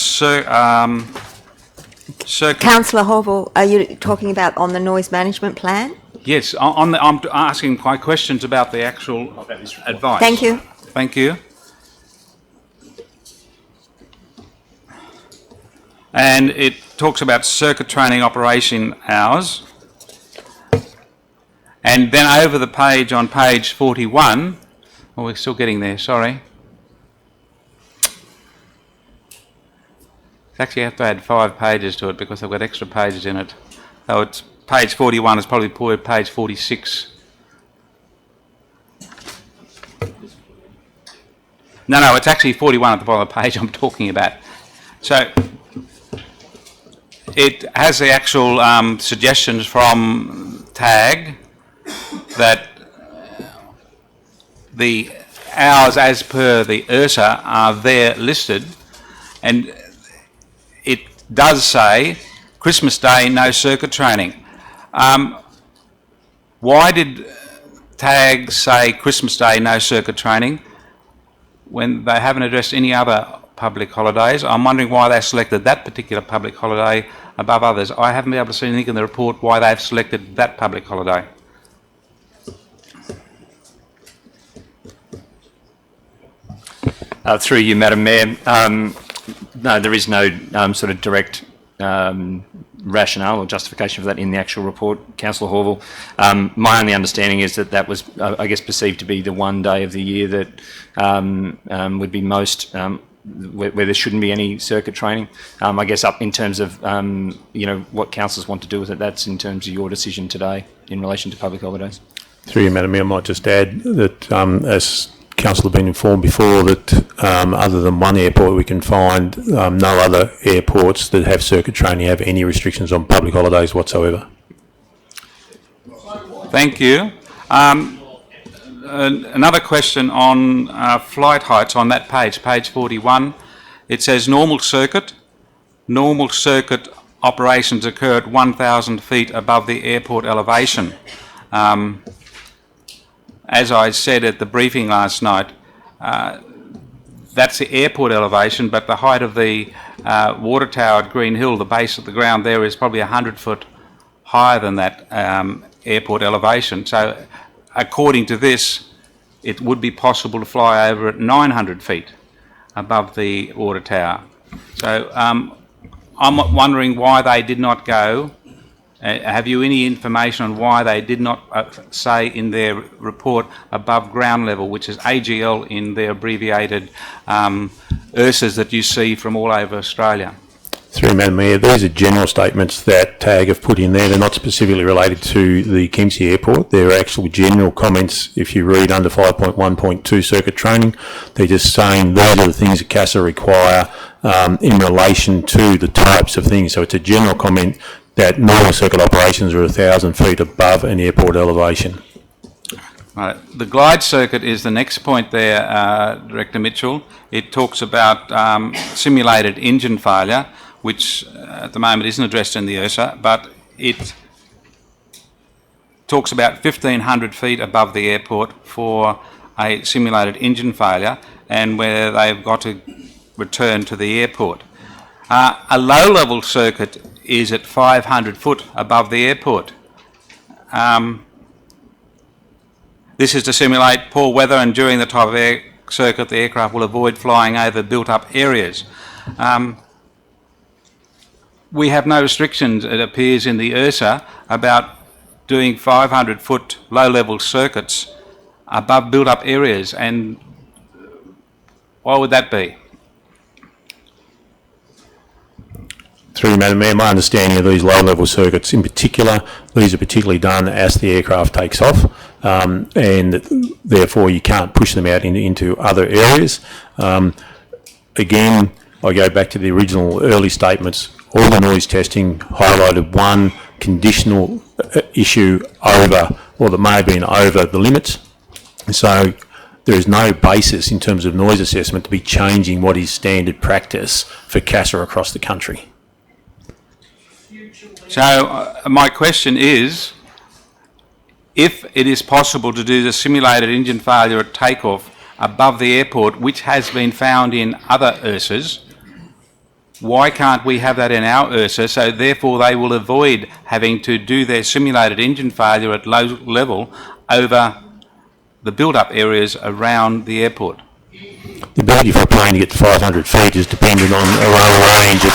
Councillor Hovell, are you talking about on the noise management plan? Yes, I'm asking quite questions about the actual advice. Thank you. Thank you. And it talks about circuit training operation hours. And then over the page, on page 41, well, we're still getting there, sorry. Actually, I have to add 5 pages to it because I've got extra pages in it. So it's page 41 is probably page 46. No, it's actually 41 at the bottom of the page I'm talking about. So it has the actual suggestions from TAG that the hours as per the URSA are there listed, and it does say Christmas Day no circuit training. Why did TAG say Christmas Day no circuit training when they haven't addressed any other public holidays? I'm wondering why they selected that particular public holiday above others. I haven't been able to see anything in the report why they've selected that public holiday. Through you, Madam Mayor, no, there is no sort of direct rationale or justification for that in the actual report, Councillor Horville. My only understanding is that that was, I guess, perceived to be the one day of the year that would be most, where there shouldn't be any circuit training. I guess up in terms of, what councillors want to do with it, that's in terms of your decision today in relation to public holidays. Through you, Madam Mayor, I might just add that as Council have been informed before that other than one airport we can find no other airports that have circuit training have any restrictions on public holidays whatsoever. Thank you. Another question on flight heights on that page 41. It says normal circuit operations occur at 1,000 feet above the airport elevation. As I said at the briefing last night, that's the airport elevation, but the height of the water tower at Green Hill, the base of the ground there, is probably 100 foot higher than that airport elevation. So according to this, it would be possible to fly over at 900 feet above the water tower. So I'm wondering why they did not go. Have you any information on why they did not say in their report above ground level, which is AGL in their abbreviated URSAs that you see from all over Australia? Through Madam Mayor, these are general statements that TAG have put in there. They're not specifically related to the Kempsey Airport. They're actual general comments. If you read under 5.1.2 circuit training, they're just saying those are the things that CASA require in relation to the types of things. So it's a general comment that normal circuit operations are 1,000 feet above an airport elevation. Right. The glide circuit is the next point there, Director Mitchell. It talks about simulated engine failure, which at the moment isn't addressed in the URSA, but it talks about 1,500 feet above the airport for a simulated engine failure and where they've got to return to the airport. A low-level circuit is at 500 foot above the airport. This is to simulate poor weather, and during the type of air circuit, the aircraft will avoid flying over built-up areas. We have no restrictions, it appears, in the URSA about doing 500-foot low-level circuits above built-up areas, and why would that be? Through you, Madam Mayor, my understanding of these low-level circuits in particular, these are particularly done as the aircraft takes off, and therefore you can't push them out into other areas. Again, I go back to the original early statements. All the noise testing highlighted one conditional issue over, or that may have been over the limits. So there is no basis in terms of noise assessment to be changing what is standard practice for CASA across the country. So my question is, if it is possible to do the simulated engine failure at takeoff above the airport, which has been found in other URSAs, why can't we have that in our URSA, so therefore they will avoid having to do their simulated engine failure at low level over the built-up areas around the airport? The ability for a plane to get to 500 feet is dependent on a whole range of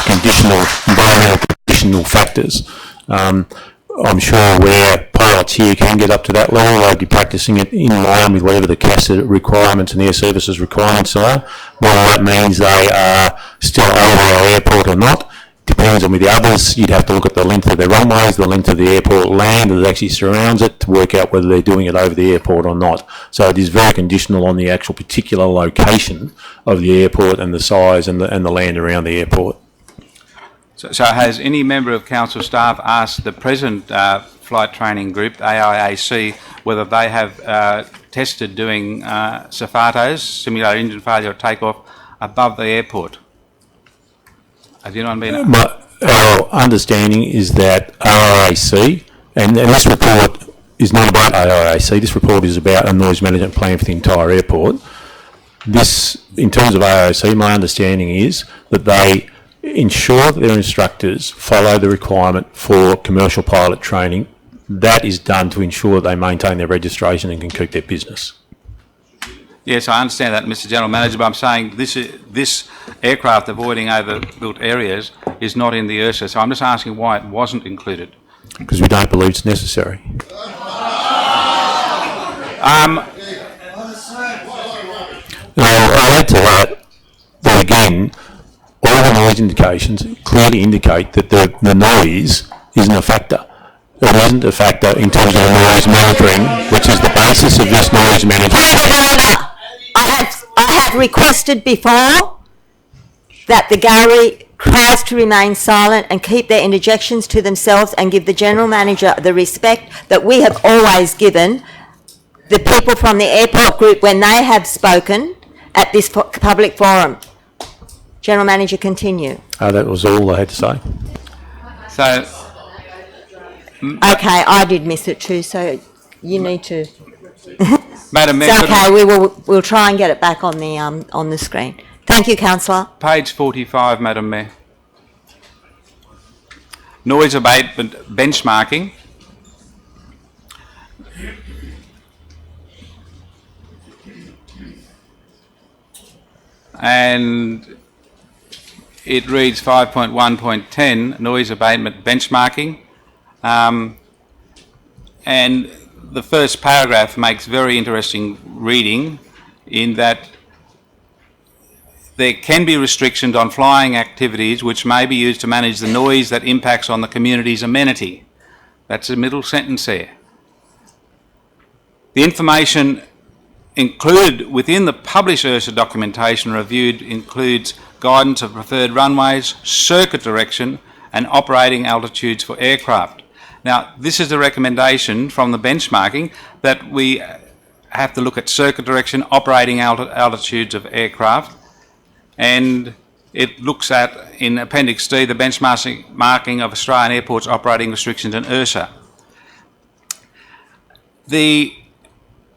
environmental conditional factors. I'm sure where pilots here can get up to that level, they'll be practising it in line with whatever the CASA requirements and air services requirements are. Whether that means they are still over our airport or not Depends on with the others. You'd have to look at the length of their runways, the length of the airport land that actually surrounds it to work out whether they're doing it over the airport or not. So it is very conditional on the actual particular location of the airport and the size and the land around the airport. So has any member of council staff asked the present flight training group, AIAC, whether they have tested doing SAFATOs, simulated engine failure or takeoff, above the airport? Have you not been? Our understanding is that AIAC, and this report is not about AIAC, this report is about a noise management plan for the entire airport. This, in terms of AIAC, my understanding is that they ensure that their instructors follow the requirement for commercial pilot training. That is done to ensure that they maintain their registration and can keep their business. Yes, I understand that, Mr. General Manager, but I'm saying this aircraft avoiding overbuilt areas is not in the URSA, so I'm just asking why it wasn't included. Because we don't believe it's necessary. I'll add to that again, all the noise indications clearly indicate that the noise isn't a factor. It isn't a factor in terms of noise monitoring, which is the basis of this noise management. I have requested before that the gallery tries to remain silent and keep their interjections to themselves and give the General Manager the respect that we have always given the people from the airport group when they have spoken at this public forum. General Manager, continue. That was all I had to say. So, okay, I did miss it too, so you need to. Madam Mayor, it's okay. We'll try and get it back on the screen. Thank you, Councillor. Page 45, Madam Mayor. Noise abatement benchmarking. And it reads 5.1.10, noise abatement benchmarking. And the first paragraph makes very interesting reading in that there can be restrictions on flying activities which may be used to manage the noise that impacts on the community's amenity. That's the middle sentence there. The information included within the published URSA documentation reviewed includes guidance of preferred runways, circuit direction and operating altitudes for aircraft. Now, this is a recommendation from the benchmarking that we have to look at circuit direction, operating altitudes of aircraft, and it looks at, in Appendix D, the benchmarking of Australian airports operating restrictions in URSA. The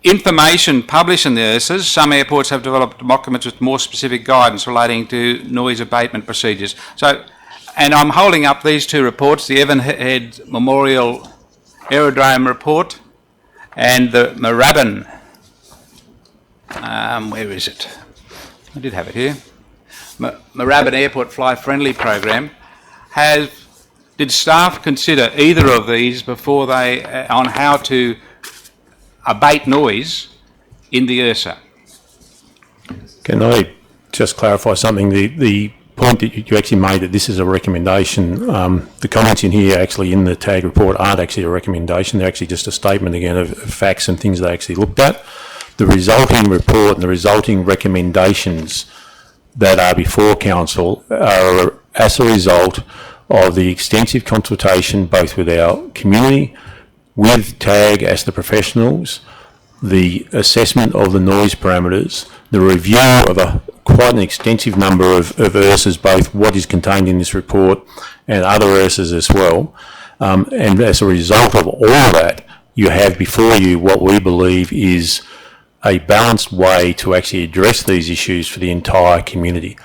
information published in the URSAs, some airports have developed documents with more specific guidance relating to noise abatement procedures. So, and I'm holding up these two reports, the Evan Head Memorial Aerodrome report and the Moorabbin, where is it? I did have it here. Moorabbin Airport Fly Friendly Program. Did staff consider either of these before they, on how to abate noise in the URSA? Can I just clarify something? The point that you actually made that this is a recommendation, the comments in here actually in the TAG report aren't actually a recommendation, they're actually just a statement again of facts and things they actually looked at. The resulting report and the resulting recommendations that are before Council are as a result of the extensive consultation both with our community, with TAG as the professionals, the assessment of the noise parameters, the review of quite an extensive number of URSAs, both what is contained in this report and other URSAs as well. And as a result of all of that, you have before you what we believe is a balanced way to actually address these issues for the entire community.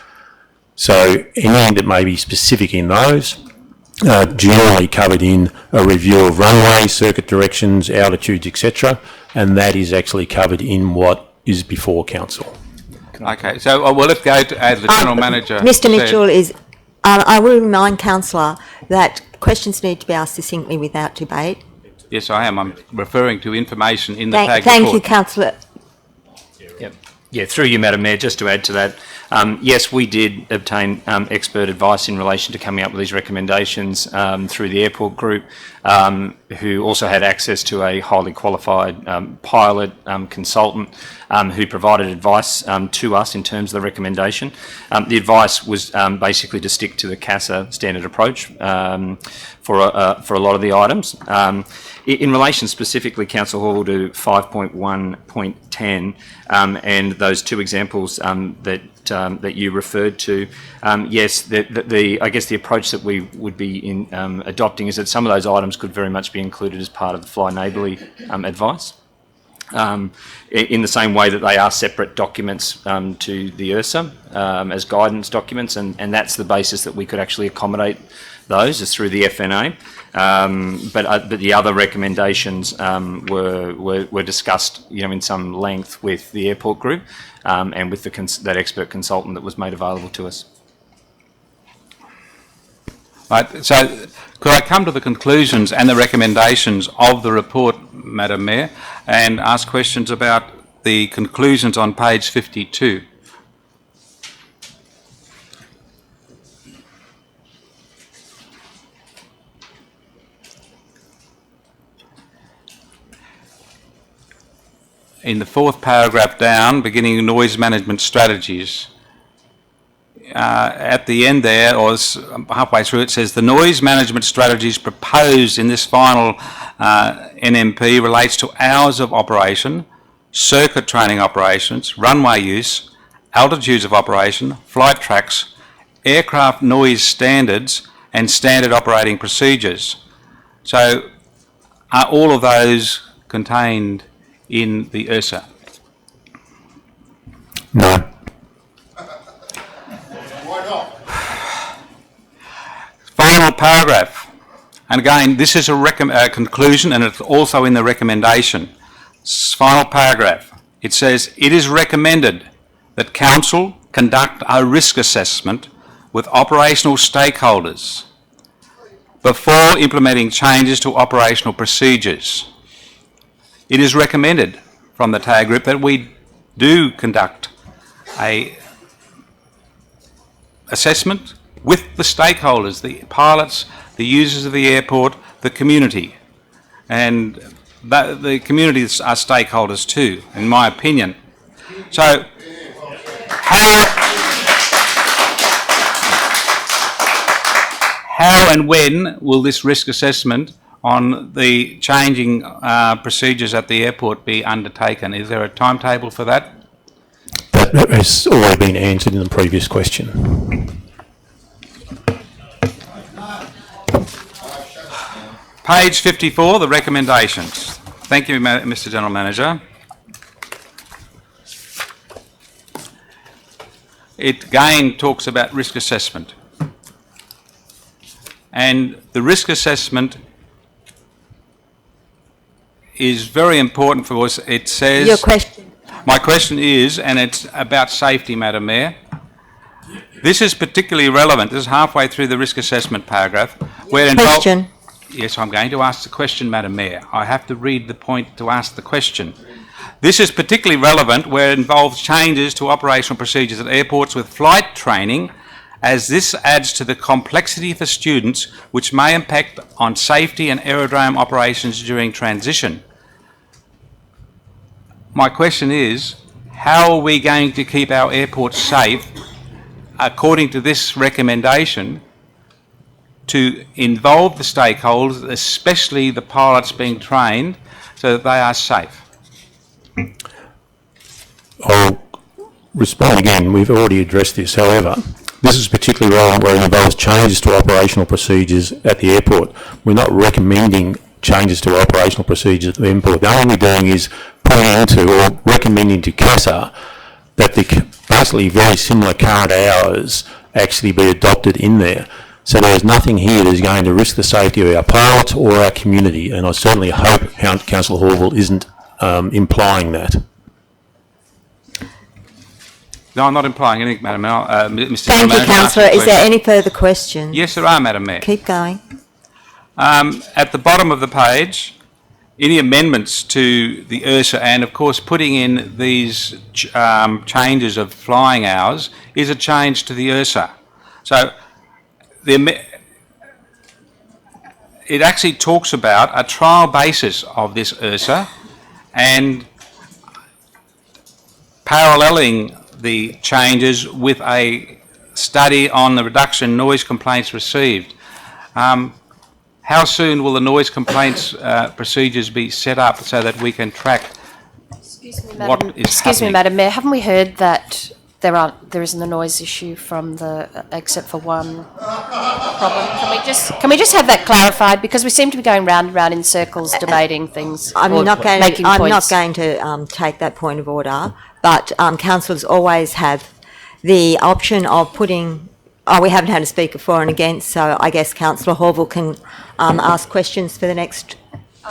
So anything that may be specific in those, generally covered in a review of runways, circuit directions, altitudes, etc., and that is actually covered in what is before Council. Okay, so well, let's go to, as the General Manager Mr Mitchell is, I will remind Councillor that questions need to be asked succinctly without debate. Yes, I am. I'm referring to information in the TAG report. Thank you, Councillor. Yep. Yeah, through you, Madam Mayor, just to add to that, yes, we did obtain expert advice in relation to coming up with these recommendations through the airport group, who also had access to a highly qualified pilot consultant who provided advice to us in terms of the recommendation. The advice was basically to stick to the CASA standard approach for a lot of the items. In relation specifically, Councillor Hall, to 5.1.10 and those two examples that you referred to, yes, I guess the approach that we would be adopting is that some of those items could very much be included as part of the Fly Neighbourly advice. In the same way that they are separate documents to the URSA as guidance documents, and that's the basis that we could actually accommodate those, is through the FNA. But the other recommendations were discussed, in some length with the airport group and with that expert consultant that was made available to us. Right, so could I come to the conclusions and the recommendations of the report, Madam Mayor, and ask questions about the conclusions on page 52? In the fourth paragraph down, beginning noise management strategies, at the end there, or halfway through, it says the noise management strategies proposed in this final NMP relates to hours of operation, circuit training operations, runway use, altitudes of operation, flight tracks, aircraft noise standards, and standard operating procedures. So are all of those contained in the URSA? No. Final paragraph, and again, this is a conclusion, and it's also in the recommendation. Final paragraph, it says, it is recommended that Council conduct a risk assessment with operational stakeholders before implementing changes to operational procedures. It is recommended from the TAG group that we do conduct a assessment with the stakeholders, the pilots, the users of the airport, the community. And the communities are stakeholders too, in my opinion. So, how and when will this risk assessment on the changing procedures at the airport be undertaken? Is there a timetable for that? That has already been answered in the previous question. Page 54, the recommendations. Thank you, Mr. General Manager. It again talks about risk assessment. And the risk assessment is very important for us. It says... Your question. My question is, and it's about safety, Madam Mayor. This is particularly relevant. This is halfway through the risk assessment paragraph. Where Question. Yes, I'm going to ask the question, Madam Mayor. I have to read the point to ask the question. This is particularly relevant where it involves changes to operational procedures at airports with flight training, as this adds to the complexity for students which may impact on safety and aerodrome operations during transition. My question is, how are we going to keep our airports safe according to this recommendation to involve the stakeholders, especially the pilots being trained, so that they are safe? I'll respond again. We've already addressed this. However, this is particularly relevant where it involves changes to operational procedures at the airport. We're not recommending changes to operational procedures at the airport. The only thing we're doing is putting into or recommending to CASA that the basically very similar current hours actually be adopted in there. So there's nothing here that is going to risk the safety of our pilots or our community, and I certainly hope Councillor Horville isn't implying that. No, I'm not implying anything, Madam Mayor. Mr. Thank you, Councillor. Is there any further questions? Yes, there are, Madam Mayor. Keep going. At the bottom of the page, any amendments to the URSA, and of course putting in these changes of flying hours is a change to the URSA. So it actually talks about a trial basis of this URSA and paralleling the changes with a study on the reduction in noise complaints received. How soon will the noise complaints procedures be set up so that we can track what is happening? Madam Mayor, haven't we heard that there isn't a noise issue from except for one problem? Can we just have that clarified, because we seem to be going round and round in circles debating things. I'm not going to take that point of order, but councillors always have the option of putting. We haven't had a speaker for and against, so I guess Councillor Horville can ask questions for the next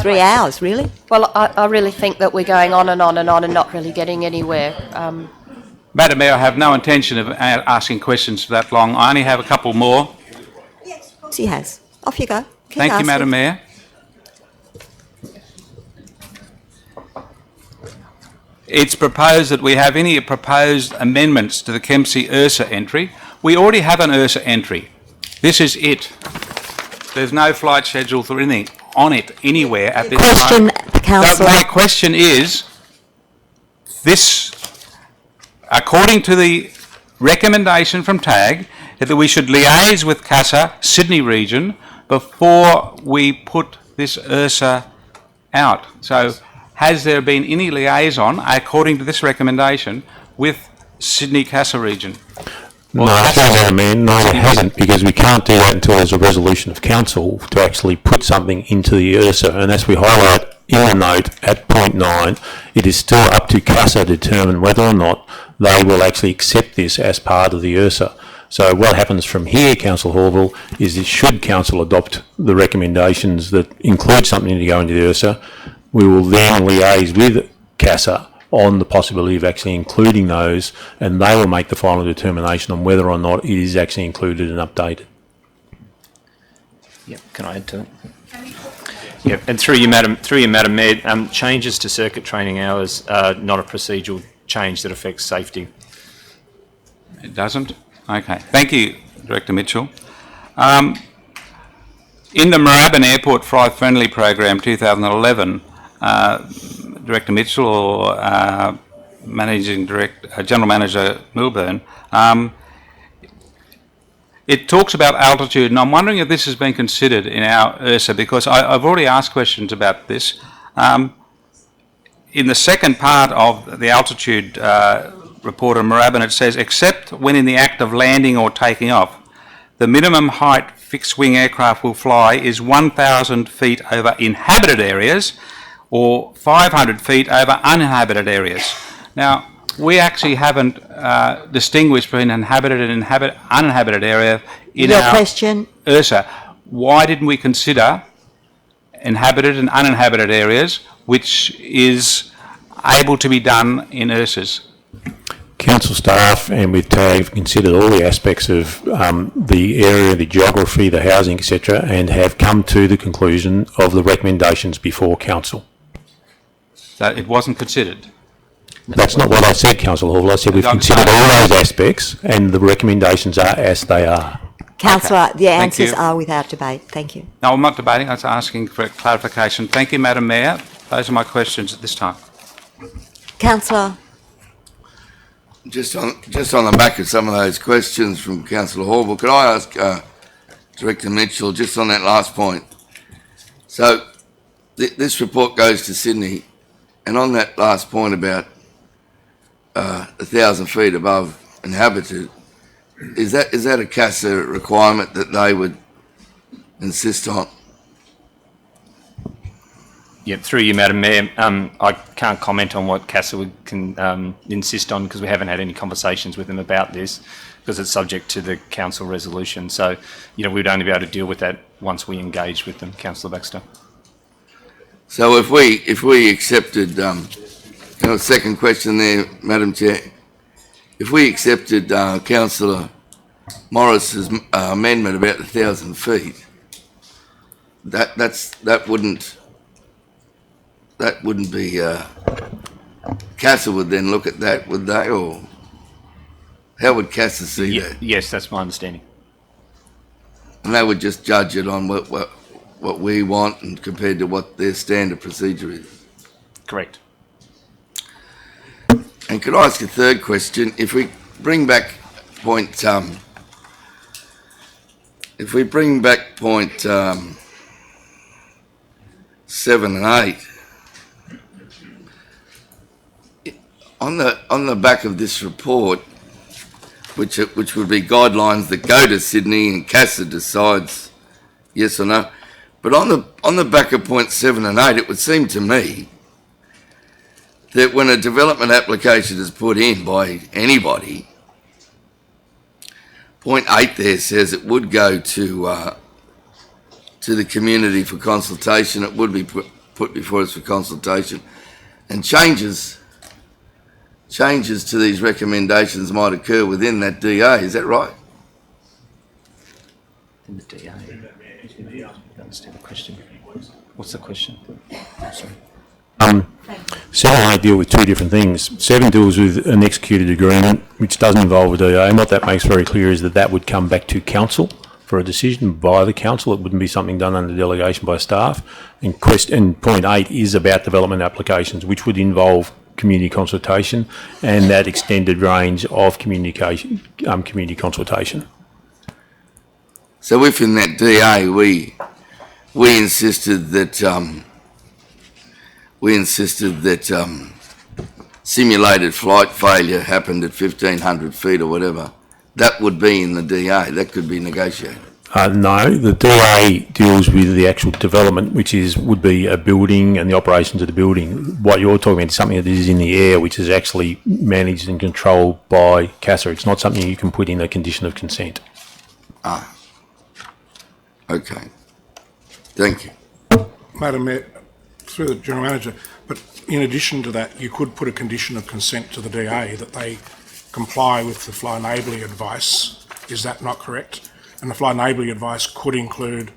3 hours, really. Well, I really think that we're going on and on and on and not really getting anywhere. Madam Mayor, I have no intention of asking questions for that long. I only have a couple more. Yes, of course he has. Off you go. Thank you, Madam Mayor. It's proposed that we have any proposed amendments to the Kempsey URSA entry. We already have an URSA entry. This is it. There's no flight schedule or anything on it anywhere at this time. Councillor. My question is, this, according to the recommendation from TAG, that we should liaise with CASA, Sydney region, before we put this URSA out. So has there been any liaison, according to this recommendation, with Sydney CASA region? No, Madam Mayor, no, it hasn't, because we can't do that until there's a resolution of council to actually put something into the URSA, and as we highlight in the note at point 9, it is still up to CASA to determine whether or not they will actually accept this as part of the URSA. So what happens from here, Councillor Horville, is that should council adopt the recommendations that include something to go into the URSA, we will then liaise with CASA on the possibility of actually including those, and they will make the final determination on whether or not it is actually included and updated. Yep, can I add to it? Yep, and through you, Madam Mayor, changes to circuit training hours are not a procedural change that affects safety. It doesn't? Okay. Thank you, Director Mitchell. In the Moorabbin Airport Fly Friendly Program 2011, Director Mitchell or General Manager Milburn, it talks about altitude, and I'm wondering if this has been considered in our URSA, because I've already asked questions about this. In the second part of the altitude report on Moorabbin, it says, except when in the act of landing or taking off, the minimum height fixed-wing aircraft will fly is 1,000 feet over inhabited areas or 500 feet over uninhabited areas. Now, we actually haven't distinguished between inhabited and uninhabited area in our question? URSA. Why didn't we consider inhabited and uninhabited areas, which is able to be done in URSAs? Council staff and with TAG have considered all the aspects of the area, the geography, the housing, etc., and have come to the conclusion of the recommendations before council. So it wasn't considered? That's not what I said, Councillor Hall. I said we've considered all those aspects and the recommendations are as they are. Councillor, Okay. the answers you. are without debate. Thank you. No, I'm not debating. I was asking for clarification. Thank you, Madam Mayor. Those are my questions at this time. Councillor. Just on the back of some of those questions from Councillor Horville, could I ask Director Mitchell just on that last point? So this report goes to Sydney, and on that last point about 1,000 feet above inhabited, is that a CASA requirement that they would insist on? Yep, through you, Madam Mayor. I can't comment on what CASA can insist on, because we haven't had any conversations with them about this, because it's subject to the council resolution. So, we'd only be able to deal with that once we engage with them, Councillor Baxter. So if we accepted, second question there, Madam Chair, if we accepted Councillor Morris's amendment about 1,000 feet, that wouldn't that wouldn't be, CASA would then look at that, would they, or how would CASA see that? Yes, that's my understanding. And they would just judge it on what we want and compared to what their standard procedure is. Correct. And could I ask a third question? If we bring back point 7 and 8, on the back of this report, which would be guidelines that go to Sydney and CASA decides yes or no. But on the back of point 7 and 8, it would seem to me that when a development application is put in by anybody, point 8 there says it would go to the community for consultation. It would be put before us for consultation, and changes to these recommendations might occur within that DA. Is that right? In the DA. I understand the question. What's the question? Sorry. 7 and 8 deal with two different things. 7 deals with an executed agreement, which doesn't involve a DA, and what that makes very clear is that would come back to council for a decision by the council. It wouldn't be something done under delegation by staff. And point 8 is about development applications, which would involve community consultation and that extended range of communication, community consultation. So if in that DA we insisted that simulated flight failure happened at 1,500 feet or whatever, that would be in the DA. That could be negotiated. No, the DA deals with the actual development, which would be a building and the operations of the building. What you're talking about is something that is in the air, which is actually managed and controlled by CASA. It's not something you can put in a condition of consent. Ah, okay. Thank you. Madam Mayor, through the General Manager, but in addition to that, you could put a condition of consent to the DA that they comply with the Fly Neighbourly advice. Is that not correct? And the Fly Neighbourly advice could include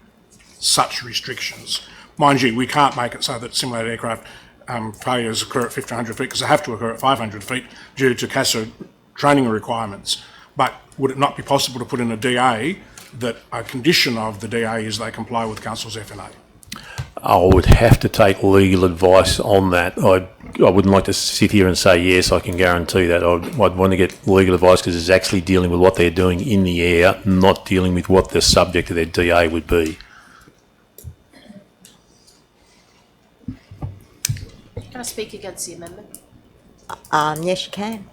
such restrictions. Mind you, we can't make it so that simulated aircraft failures occur at 1,500 feet because they have to occur at 500 feet due to CASA training requirements. But would it not be possible to put in a DA that a condition of the DA is they comply with Council's FNA? I would have to take legal advice on that. I wouldn't like to sit here and say yes, I can guarantee that. I'd want to get legal advice because it's actually dealing with what they're doing in the air, not dealing with what the subject of their DA would be. Can I speak against the amendment? Yes, you can.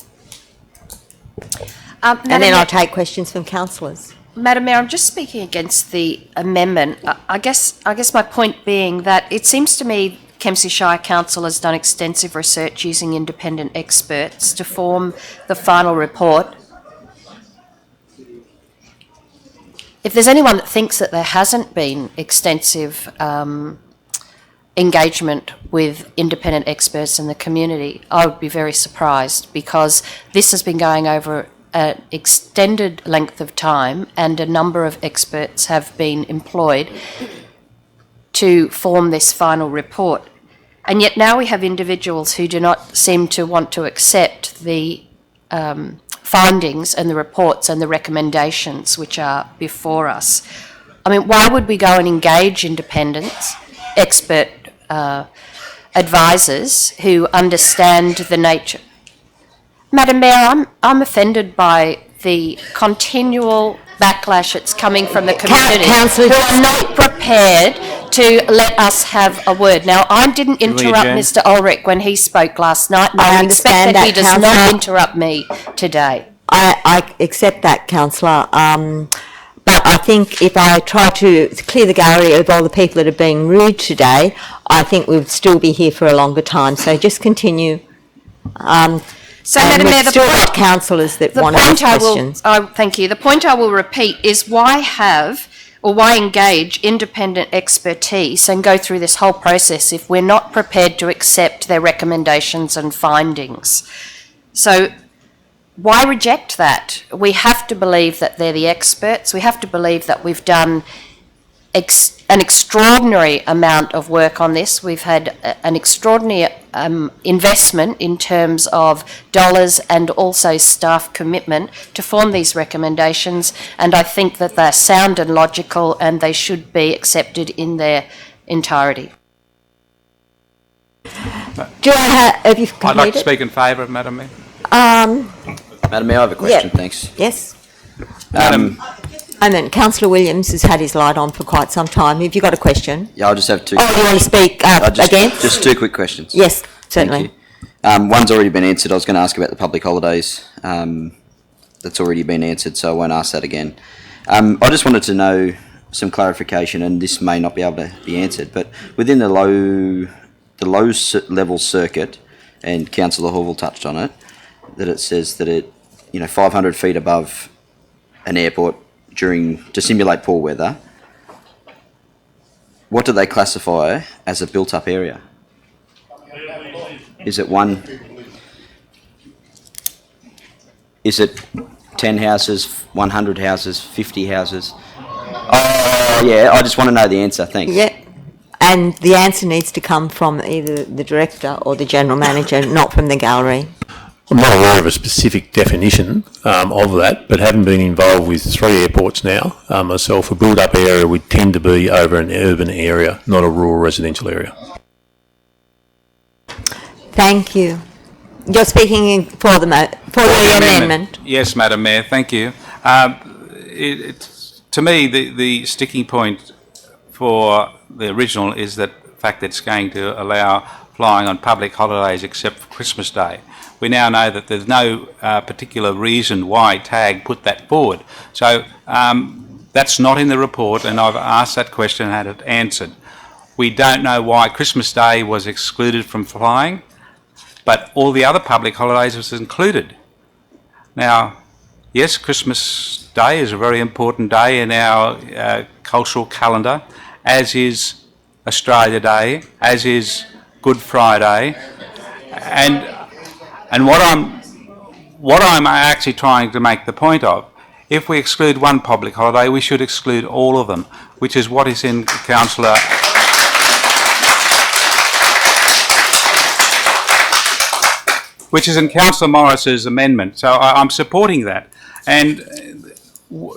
And then I'll take questions from councillors. Madam Mayor, I'm just speaking against the amendment. I guess my point being that it seems to me Kempsey Shire Council has done extensive research using independent experts to form the final report. If there's anyone that thinks that there hasn't been extensive engagement with independent experts in the community, I would be very surprised, because this has been going over an extended length of time and a number of experts have been employed to form this final report. And yet now we have individuals who do not seem to want to accept the findings and the reports and the recommendations which are before us. I mean, why would we go and engage independents, expert advisors who understand the nature? Madam Mayor, I'm offended by the continual backlash that's coming from the community who are not prepared to let us have a word. Now, I didn't interrupt Mr Ulrich when he spoke last night, and I expect that he does not interrupt me today. I accept that, councillor. But I think if I try to clear the gallery of all the people that are being rude today, I think we would still be here for a longer time. So just continue. So, Madam Mayor, the point, councillors that want to ask questions. Thank you. The point I will repeat is why engage independent expertise and go through this whole process if we're not prepared to accept their recommendations and findings? So why reject that? We have to believe that they're the experts. We have to believe that we've done an extraordinary amount of work on this. We've had an extraordinary investment in terms of dollars and also staff commitment to form these recommendations, and I think that they're sound and logical and they should be accepted in their entirety. Have you completed? I'd like to speak in favour of Madam Mayor. Madam Mayor, I have a question, Yeah. thanks. Yes. Um, Councillor Williams has had his light on for quite some time. Have you got a question? yeah, I'll just have two. Oh, you want to speak again? Just two quick questions. Yes, certainly. Thank you. One's already been answered. I was going to ask about the public holidays. That's already been answered, so I won't ask that again. I just wanted to know some clarification, and this may not be able to be answered, but within the low level circuit, and Councillor Horville touched on it, that it says that it, 500 feet above an airport to simulate poor weather. What do they classify as a built-up area? Is it 10 houses, 100 houses, 50 houses? Oh, yeah, I just want to know the answer, thanks. Yeah. And the answer needs to come from either the director or the general manager, not from the gallery. I'm not aware of a specific definition of that, but having been involved with 3 airports now, myself, a build-up area would tend to be over an urban area, not a rural residential area. Thank you. You're speaking for the amendment. Yes, Madam Mayor, thank you. To me, the sticking point for the original is that fact that it's going to allow flying on public holidays except for Christmas Day. We now know that there's no particular reason why TAG put that forward. So that's not in the report, and I've asked that question and had it answered. We don't know why Christmas Day was excluded from flying, but all the other public holidays was included. Now, yes, Christmas Day is a very important day in our cultural calendar, as is Australia Day, as is Good Friday, and what I'm actually trying to make the point of, if we exclude one public holiday, we should exclude all of them, which is what is in Councillor Morris's amendment. So I'm supporting that, and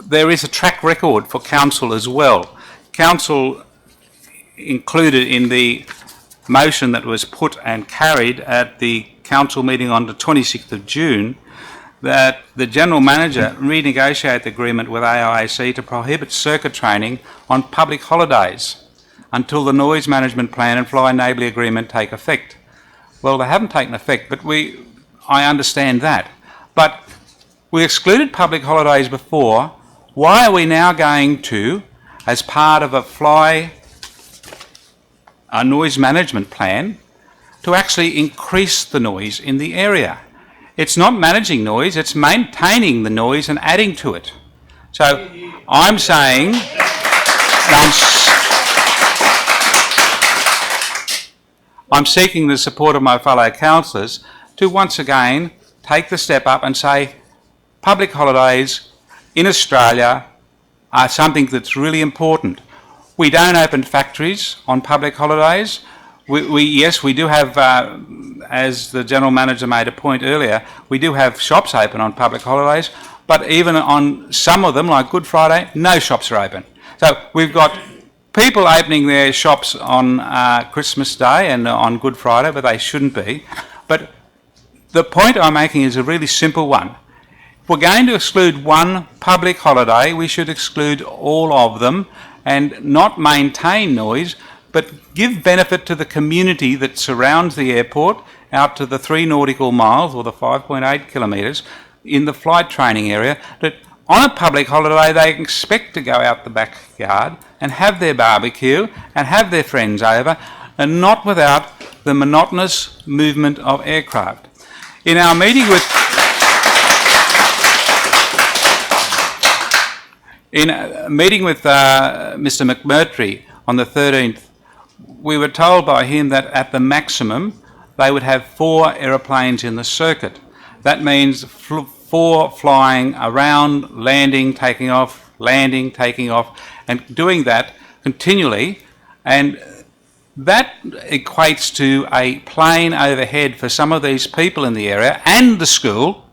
there is a track record for Council as well. Council included in the motion that was put and carried at the Council meeting on the 26th of June that the General Manager renegotiate the agreement with AIAC to prohibit circuit training on public holidays until the Noise Management Plan and Fly Neighbourly Agreement take effect. Well, they haven't taken effect, but I understand that. But we excluded public holidays before. Why are we now going to, as part of a noise management plan, to actually increase the noise in the area? It's not managing noise, it's maintaining the noise and adding to it. So I'm saying, I'm seeking the support of my fellow councillors to once again take the step up and say public holidays in Australia are something that's really important. We don't open factories on public holidays. Yes, we do have, as the General Manager made a point earlier, we do have shops open on public holidays, but even on some of them, like Good Friday, no shops are open. So we've got people opening their shops on Christmas Day and on Good Friday, but they shouldn't be. But the point I'm making is a really simple one. If we're going to exclude one public holiday, we should exclude all of them and not maintain noise, but give benefit to the community that surrounds the airport out to the 3 nautical miles or the 5.8 kilometres in the flight training area, that on a public holiday they expect to go out the backyard and have their barbecue and have their friends over, and not without the monotonous movement of aircraft. In our meeting with Mr McMurtry on the 13th, we were told by him that at the maximum they would have 4 aeroplanes in the circuit. That means 4 flying around, landing, taking off, and doing that continually, and that equates to a plane overhead for some of these people in the area and the school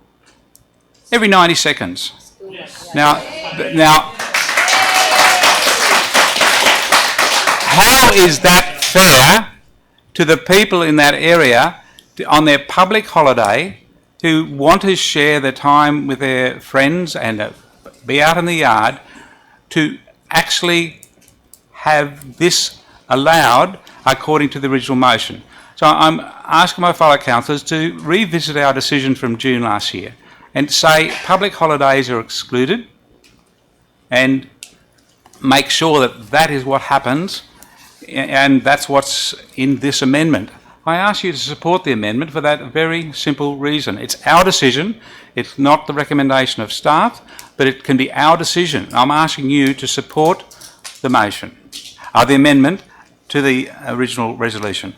every 90 seconds. Now, how is that fair to the people in that area on their public holiday who want to share their time with their friends and be out in the yard, to actually have this allowed according to the original motion? So I'm asking my fellow councillors to revisit our decision from June last year and say public holidays are excluded, and make sure that that is what happens, and that's what's in this amendment. I ask you to support the amendment for that very simple reason. It's our decision. It's not the recommendation of staff, but it can be our decision. I'm asking you to support the motion, the amendment to the original resolution.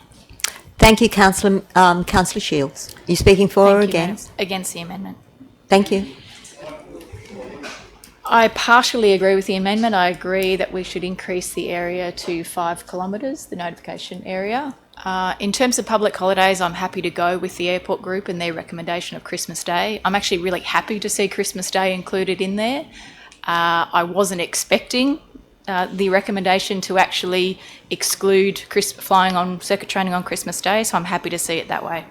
Thank you, Councillor Shields. Are you speaking for or against? Against the amendment. Thank you. I partially agree with the amendment. I agree that we should increase the area to 5 kilometres, the notification area. In terms of public holidays, I'm happy to go with the airport group and their recommendation of Christmas Day. I'm actually really happy to see Christmas Day included in there. I wasn't expecting the recommendation to actually exclude flying on circuit training on Christmas Day, so I'm happy to see it that way.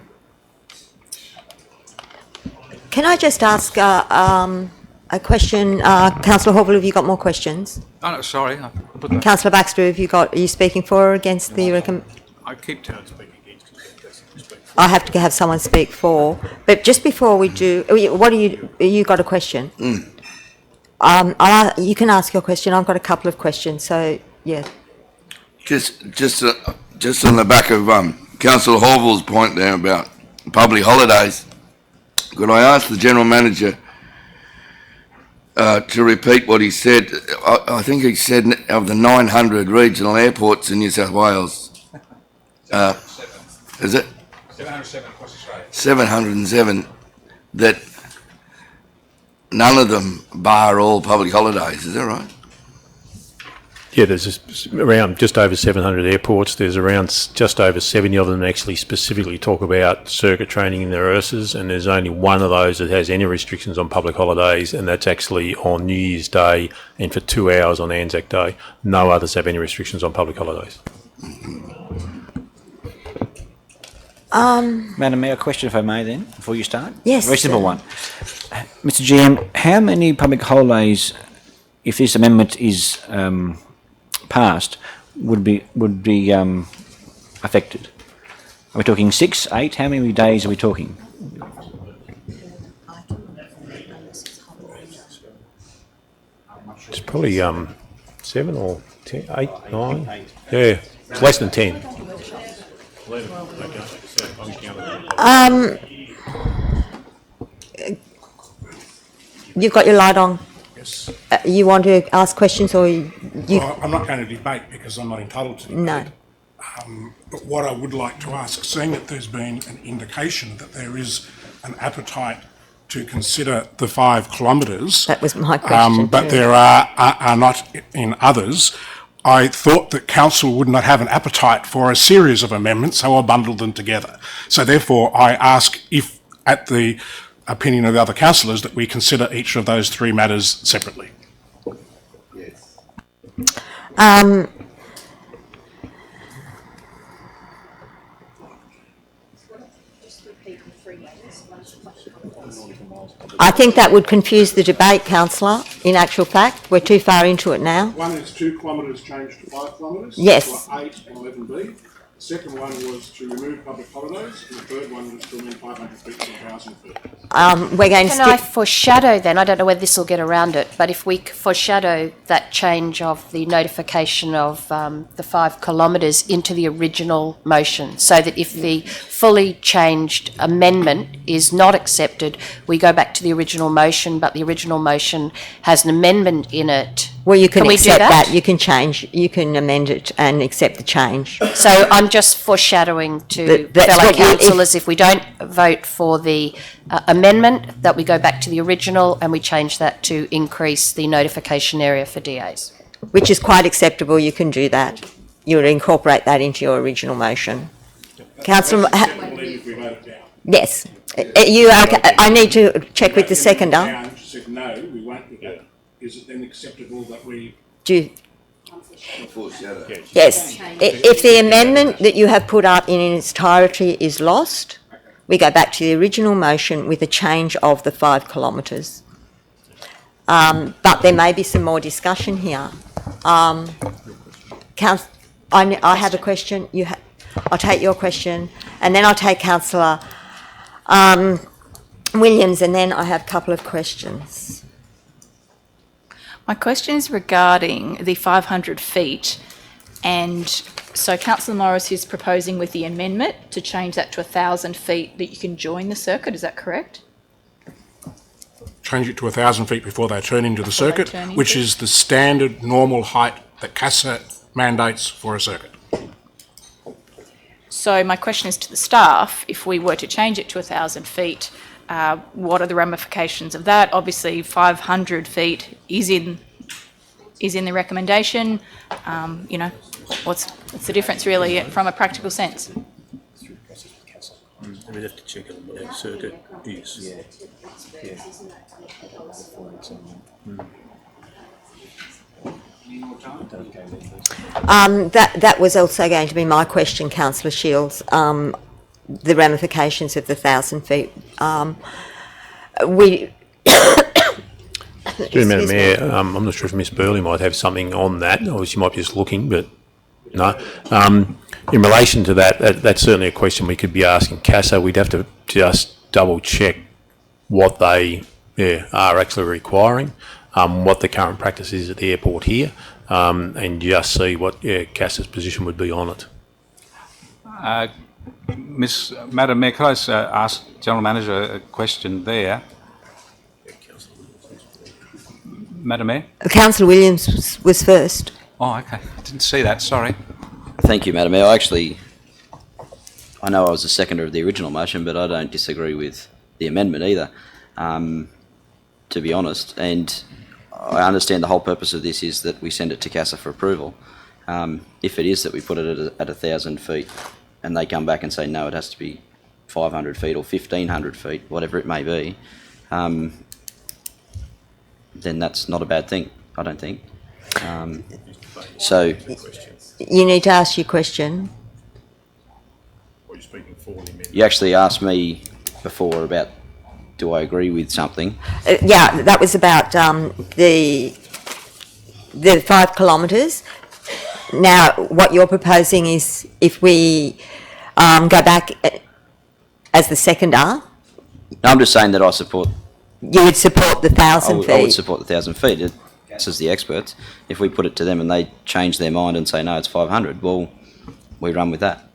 Can I just ask a question? Councillor Horville, have you got more questions? Oh, no, sorry. Councillor Baxter, are you speaking for or against the recommendation? I keep telling you. I have to have someone speak for. But just before we do, you got a question? You can ask your question. I've got a couple of questions, so yeah. Just on the back of Councillor Horville's point there about public holidays, could I ask the General Manager to repeat what he said? I think he said of the 900 regional airports in New South Wales, is it? 707 across Australia. 707, that none of them bar all public holidays, is that right? Yeah, there's around just over 700 airports. There's around just over 70 of them that actually specifically talk about circuit training in their ERSAs, and there's only one of those that has any restrictions on public holidays, and that's actually on New Year's Day and for 2 hours on Anzac Day. No others have any restrictions on public holidays. Madam Mayor, a question if I may then, before you start? Yes. Very simple one. Mr GM, how many public holidays, if this amendment is passed, would be affected? Are we talking 6, 8? How many days are we talking? It's probably 7 or 10, 8, 9. Yeah, it's less than 10. You've got your light on. Yes. You want to ask questions, or you? Well, I'm not going to debate because I'm not entitled to debate. No. But what I would like to ask, seeing that there's been an indication that there is an appetite to consider the 5 kilometres. That was my question. But there are not in others. I thought that council would not have an appetite for a series of amendments, so I bundled them together. So therefore, I ask if, at the opinion of the other councillors, that we consider each of those 3 matters separately. Yes. I think that would confuse the debate, councillor. In actual fact, we're too far into it now. One is 2 kilometres changed to 5 kilometres. Yes. 8 and 11B. The second one was to remove public holidays, and the third one was to amend 500 feet to 1,000 feet. We're going to Can I foreshadow then? I don't know whether this will get around it, but if we foreshadow that change of the notification of the 5 kilometres into the original motion, so that if the fully changed amendment is not accepted, we go back to the original motion, but the original motion has an amendment in it. Well, you can we do accept that. You can change. You can amend it and accept the change. So I'm just foreshadowing to That's fellow what you- councillors, if we don't vote for the amendment, that we go back to the original and we change that to increase the notification area for DAs. which is quite acceptable. You can do that. You would incorporate that into your original motion. Councillor, yes. I need to check with the seconder. She said no, we won't do that. Is it then acceptable that we... Yes. If the amendment that you have put up in its entirety is lost, we go back to the original motion with a change of the 5 kilometres. But there may be some more discussion here. I have a question. I'll take your question, and then I'll take Councillor Williams, and then I have a couple of questions. My question is regarding the 500 feet, and so Councillor Morris is proposing with the amendment to change that to 1,000 feet that you can join the circuit, is that correct? Change it to 1,000 feet before they turn into the circuit, which is the standard normal height that CASA mandates for a circuit. So my question is to the staff, if we were to change it to 1,000 feet, what are the ramifications of that? Obviously 500 feet is in the recommendation. You know, what's the difference really from a practical sense? We'd have to check on what our circuit is. That was also going to be my question, Councillor Shields. The ramifications of the 1,000 feet. Madam Mayor, I'm not sure if Miss Burley might have something on that, or she might be just looking, but no. In relation to that, that's certainly a question we could be asking CASA. We'd have to just double check what they are actually requiring, what the current practice is at the airport here, and just see what CASA's position would be on it. Madam Mayor, could I ask General Manager a question there? Madam Mayor? Councillor Williams was first. Oh, okay. I didn't see that, sorry. Thank you, Madam Mayor. I know I was the seconder of the original motion, but I don't disagree with the amendment either, to be honest. And I understand the whole purpose of this is that we send it to CASA for approval. If it is that we put it at 1,000 feet and they come back and say, no, it has to be 500 feet or 1,500 feet, whatever it may be, then that's not a bad thing, I don't think. So you need to ask your question. You actually asked me before about do I agree with something. Yeah, that was about the 5 kilometres. Now, what you're proposing is if we go back as the seconder. No, I'm just saying that I support. You would support the 1,000 feet. I would support the 1,000 feet. This is the experts. If we put it to them and they change their mind and say no, it's 500, well, we run with that.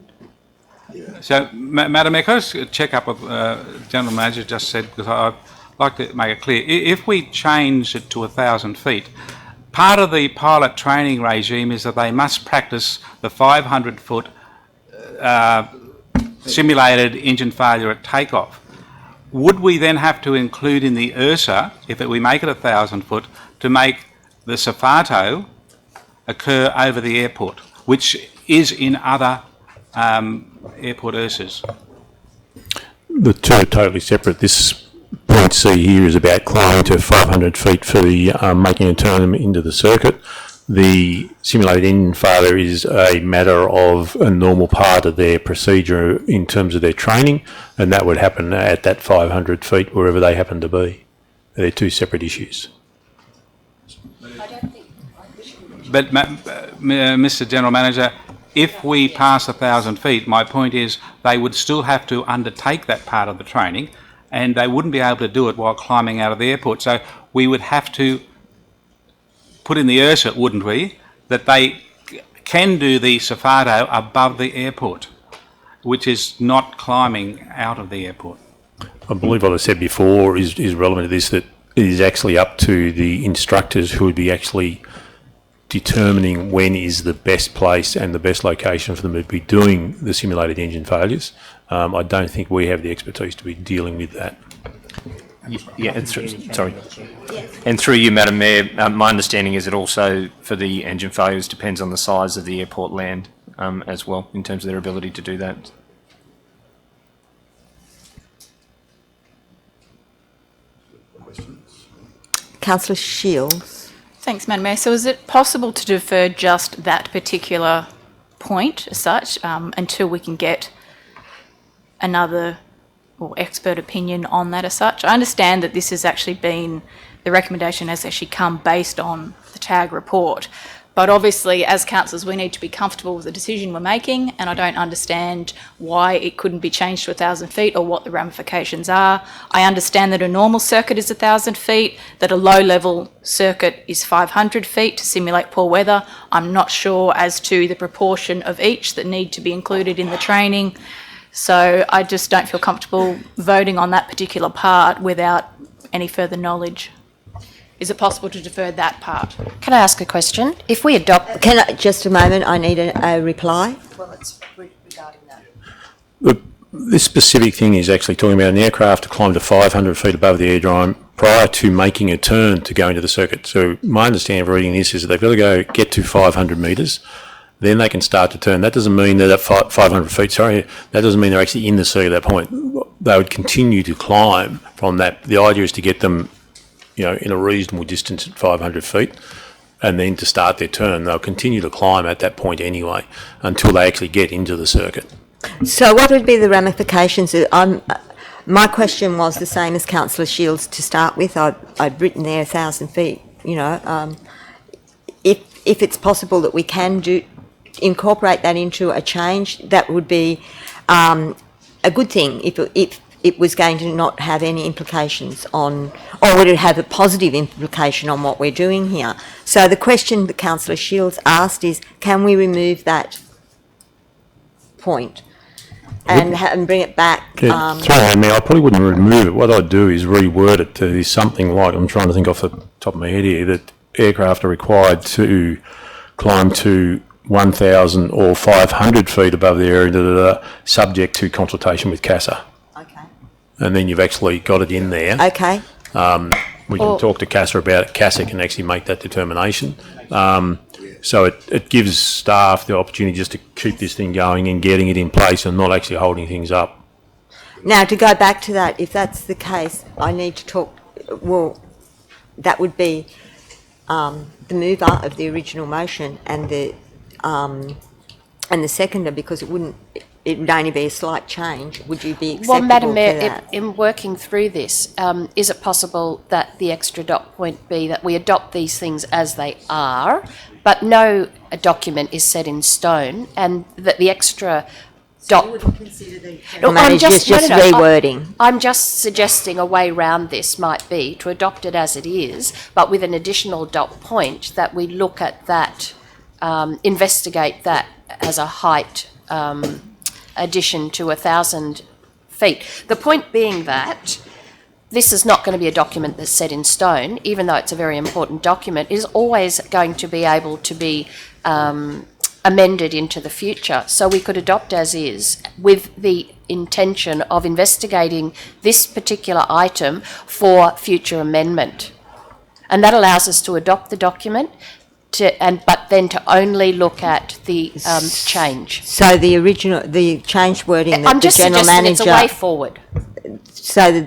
So, Madam Mayor, can I just check up with General Manager just said, because I'd like to make it clear. If we change it to 1,000 feet, part of the pilot training regime is that they must practice the 500-foot simulated engine failure at takeoff. Would we then have to include in the URSA, if we make it 1,000 foot, to make the SAFATO occur over the airport, which is in other airport URSAs? The two are totally separate. This point C here is about climbing to 500 feet for the making a turn into the circuit. The simulated engine failure is a matter of a normal part of their procedure in terms of their training, and that would happen at that 500 feet wherever they happen to be. They're two separate issues. But, Mr. General Manager, if we pass 1,000 feet, my point is they would still have to undertake that part of the training, and they wouldn't be able to do it while climbing out of the airport. So we would have to put in the URSA, wouldn't we, that they can do the SAFATO above the airport, which is not climbing out of the airport. I believe what I said before is relevant to this, that it is actually up to the instructors who would be actually determining when is the best place and the best location for them to be doing the simulated engine failures. I don't think we have the expertise to be dealing with that. Yeah, and sorry. And through you, Madam Mayor, my understanding is it also, for the engine failures, depends on the size of the airport land as well, in terms of their ability to do that. Councillor Shields. Thanks, Madam Mayor. So is it possible to defer just that particular point as such until we can get another or expert opinion on that as such? I understand that this has actually been, the recommendation has actually come based on the TAG report, but obviously as councillors we need to be comfortable with the decision we're making, and I don't understand why it couldn't be changed to 1,000 feet or what the ramifications are. I understand that a normal circuit is 1,000 feet, that a low level circuit is 500 feet to simulate poor weather. I'm not sure as to the proportion of each that need to be included in the training. So I just don't feel comfortable voting on that particular part without any further knowledge. Is it possible to defer that part? Can I ask a question? If we adopt... Can I, just a moment, I need a reply. Well, it's regarding that. Look, this specific thing is actually talking about an aircraft to climb to 500 feet above the aerodrome prior to making a turn to go into the circuit. So my understanding of reading this is that they've got to get to 500 metres, then they can start to turn. That doesn't mean that at 500 feet, that doesn't mean they're actually in the circuit at that point. They would continue to climb from that. The idea is to get them, in a reasonable distance at 500 feet, and then to start their turn. They'll continue to climb at that point anyway until they actually get into the circuit. So what would be the ramifications? My question was the same as Councillor Shields to start with. I'd written there 1,000 feet, If it's possible that we can incorporate that into a change, that would be a good thing if it was going to not have any implications on, or would it have a positive implication on what we're doing here? So the question that Councillor Shields asked is, can we remove that point and bring it back? I probably wouldn't remove it. What I'd do is reword it to something like, I'm trying to think off the top of my head here, that aircraft are required to climb to 1,000 or 500 feet above the area, subject to consultation with CASA. Okay. And then you've actually got it in there. Okay. We can talk to CASA about it. CASA can actually make that determination. So it gives staff the opportunity just to keep this thing going and getting it in place and not actually holding things up. Now, to go back to that, if that's the case, I need to talk, well, that would be the mover of the original motion and the seconder, because it would only be a slight change. Would you be acceptable Well, Madam Mayor, to that? in working through this, is it possible that the extra dot point be that we adopt these things as they are, but no document is set in stone, and that the extra dot... rewording. I'm just suggesting a way round this might be to adopt it as it is, but with an additional dot point that we look at that, investigate that as a height addition to 1,000 feet. The point being that this is not going to be a document that's set in stone, even though it's a very important document. It is always going to be able to be amended into the future. So we could adopt as is with the intention of investigating this particular item for future amendment. And that allows us to adopt the document but then to only look at the change. So the changed wording that I'm just the general suggesting manager... it's a way forward. So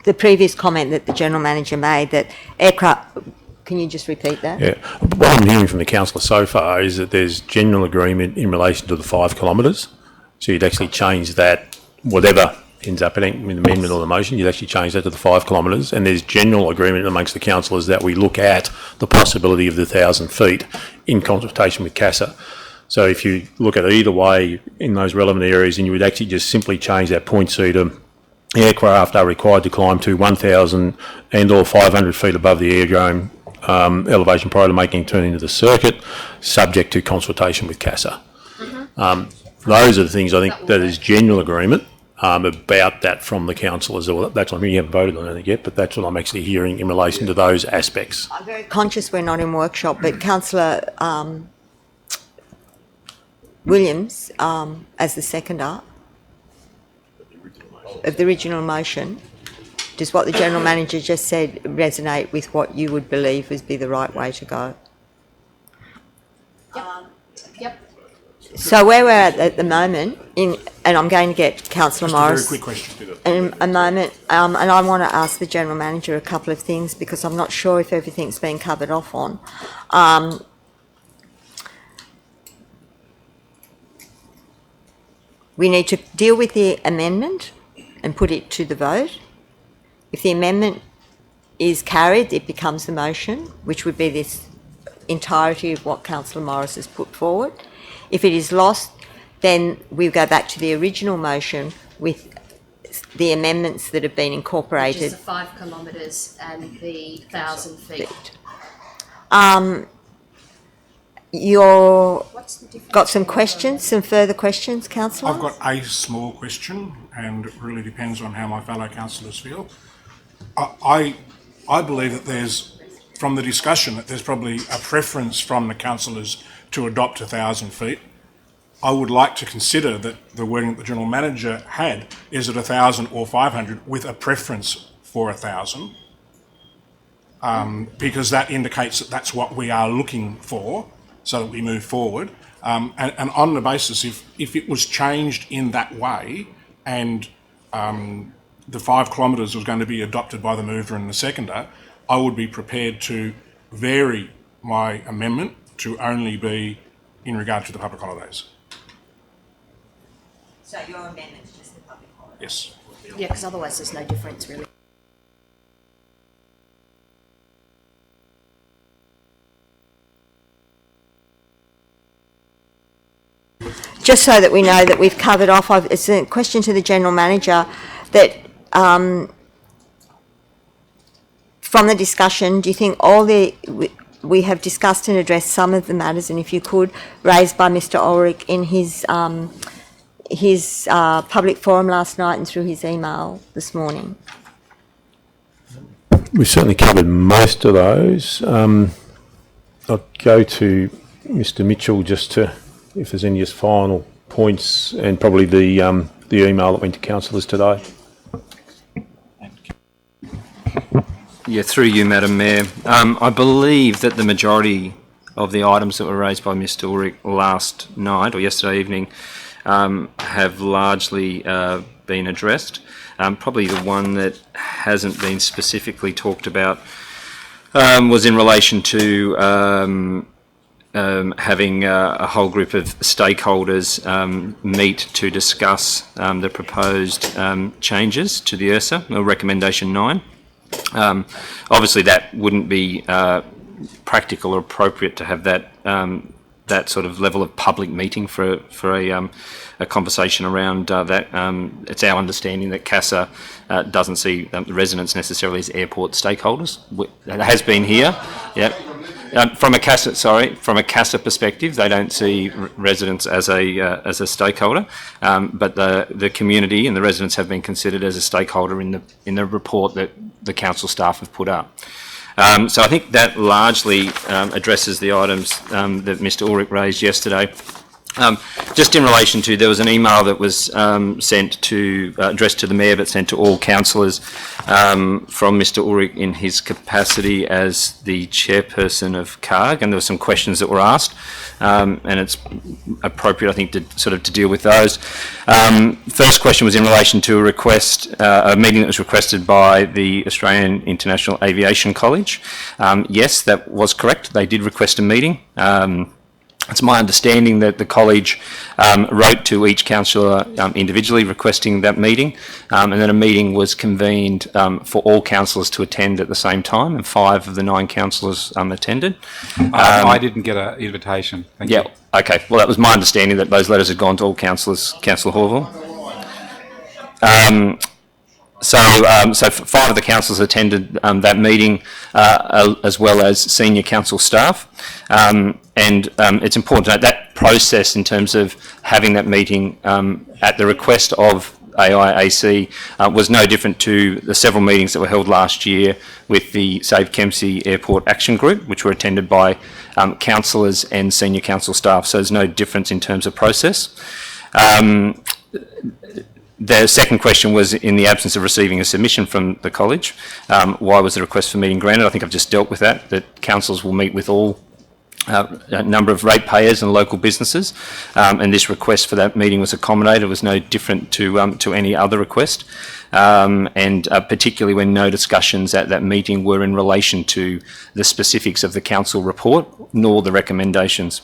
the previous comment that the general manager made, that aircraft... Can you just repeat that? Yeah. What I'm hearing from the councillor so far is that there's general agreement in relation to the 5 kilometres. So you'd actually change that, whatever ends up in the amendment or the motion, you'd actually change that to the 5 kilometres. And there's general agreement amongst the councillors that we look at the possibility of the 1,000 feet in consultation with CASA. So if you look at either way in those relevant areas, and you would actually just simply change that point C to aircraft are required to climb to 1,000 and or 500 feet above the aerodrome elevation prior to making a turn into the circuit, subject to consultation with CASA. Those are the things I think that is general agreement about that from the councillors. That's what I mean, you haven't voted on anything yet, but that's what I'm actually hearing in relation to those aspects. I'm very conscious we're not in workshop, but Councillor Williams, as the seconder of the original motion, Does what the General Manager just said resonate with what you would believe would be the right way to go? Yep. So where we're at the moment, and I'm going to get Councillor Morris. Just a very quick question. In a moment, and I want to ask the General Manager a couple of things because I'm not sure if everything's been covered off on. We need to deal with the amendment and put it to the vote. If the amendment is carried, it becomes the motion, which would be this entirety of what Councillor Morris has put forward. If it is lost, then we go back to the original motion with the amendments that have been incorporated. Which is the 5 kilometres and the 1,000 feet. You're What's the difference? got some questions, some further questions, Councillor? I've got a small question, and it really depends on how my fellow councillors feel. I believe that there's, from the discussion, that there's probably a preference from the councillors to adopt 1,000 feet. I would like to consider that the wording that the General Manager had is at 1,000 or 500 with a preference for 1,000, because that indicates that that's what we are looking for so that we move forward. And on the basis, if it was changed in that way and the 5 kilometres was going to be adopted by the mover and the seconder, I would be prepared to vary my amendment to only be in regard to the public holidays. So your amendment is just the public holiday? Yes. Yeah, because otherwise there's no difference really. Just so that we know that we've covered off, it's a question to the General Manager that from the discussion, do you think we have discussed and addressed some of the matters, and if you could, raised by Mr. Ulrich in his public forum last night and through his email this morning? We've certainly covered most of those. I'll go to Mr. Mitchell just to, if there's any just final points, and probably the email that went to councillors today. Yeah, through you, Madam Mayor. I believe that the majority of the items that were raised by Mr. Ulrich last night or yesterday evening have largely been addressed. Probably the one that hasn't been specifically talked about was in relation to having a whole group of stakeholders meet to discuss the proposed changes to the URSA, or Recommendation 9. Obviously, that wouldn't be practical or appropriate to have that that sort of level of public meeting for a conversation around that. It's our understanding that CASA doesn't see the residents necessarily as airport stakeholders. It has been here, yeah. From a CASA perspective, they don't see residents as a stakeholder, but the community and the residents have been considered as a stakeholder in the report that the council staff have put up. So I think that largely addresses the items that Mr. Ulrich raised yesterday. Just in relation to, there was an email that was sent to, addressed to the Mayor, but sent to all councillors from Mr. Ulrich in his capacity as the chairperson of CARG, and there were some questions that were asked, and it's appropriate, I think, to deal with those. First question was in relation to a request, a meeting that was requested by the Australian International Aviation College. Yes, that was correct. They did request a meeting. It's my understanding that the college wrote to each councillor individually requesting that meeting, and then a meeting was convened for all councillors to attend at the same time, and 5 of the 9 councillors attended. I didn't get an invitation. Thank you. Okay. Well, that was my understanding that those letters had gone to all councillors. Councillor Horville. So 5 of the councillors attended that meeting, as well as senior council staff. And it's important to note that process in terms of having that meeting at the request of AIAC was no different to the several meetings that were held last year with the Save Kempsey Airport Action Group, which were attended by councillors and senior council staff. So there's no difference in terms of process. The second question was, in the absence of receiving a submission from the college, why was the request for meeting granted? I think I've just dealt with that councils will meet with all a number of ratepayers and local businesses, and this request for that meeting was accommodated. It was no different to any other request, and particularly when no discussions at that meeting were in relation to the specifics of the council report nor the recommendations.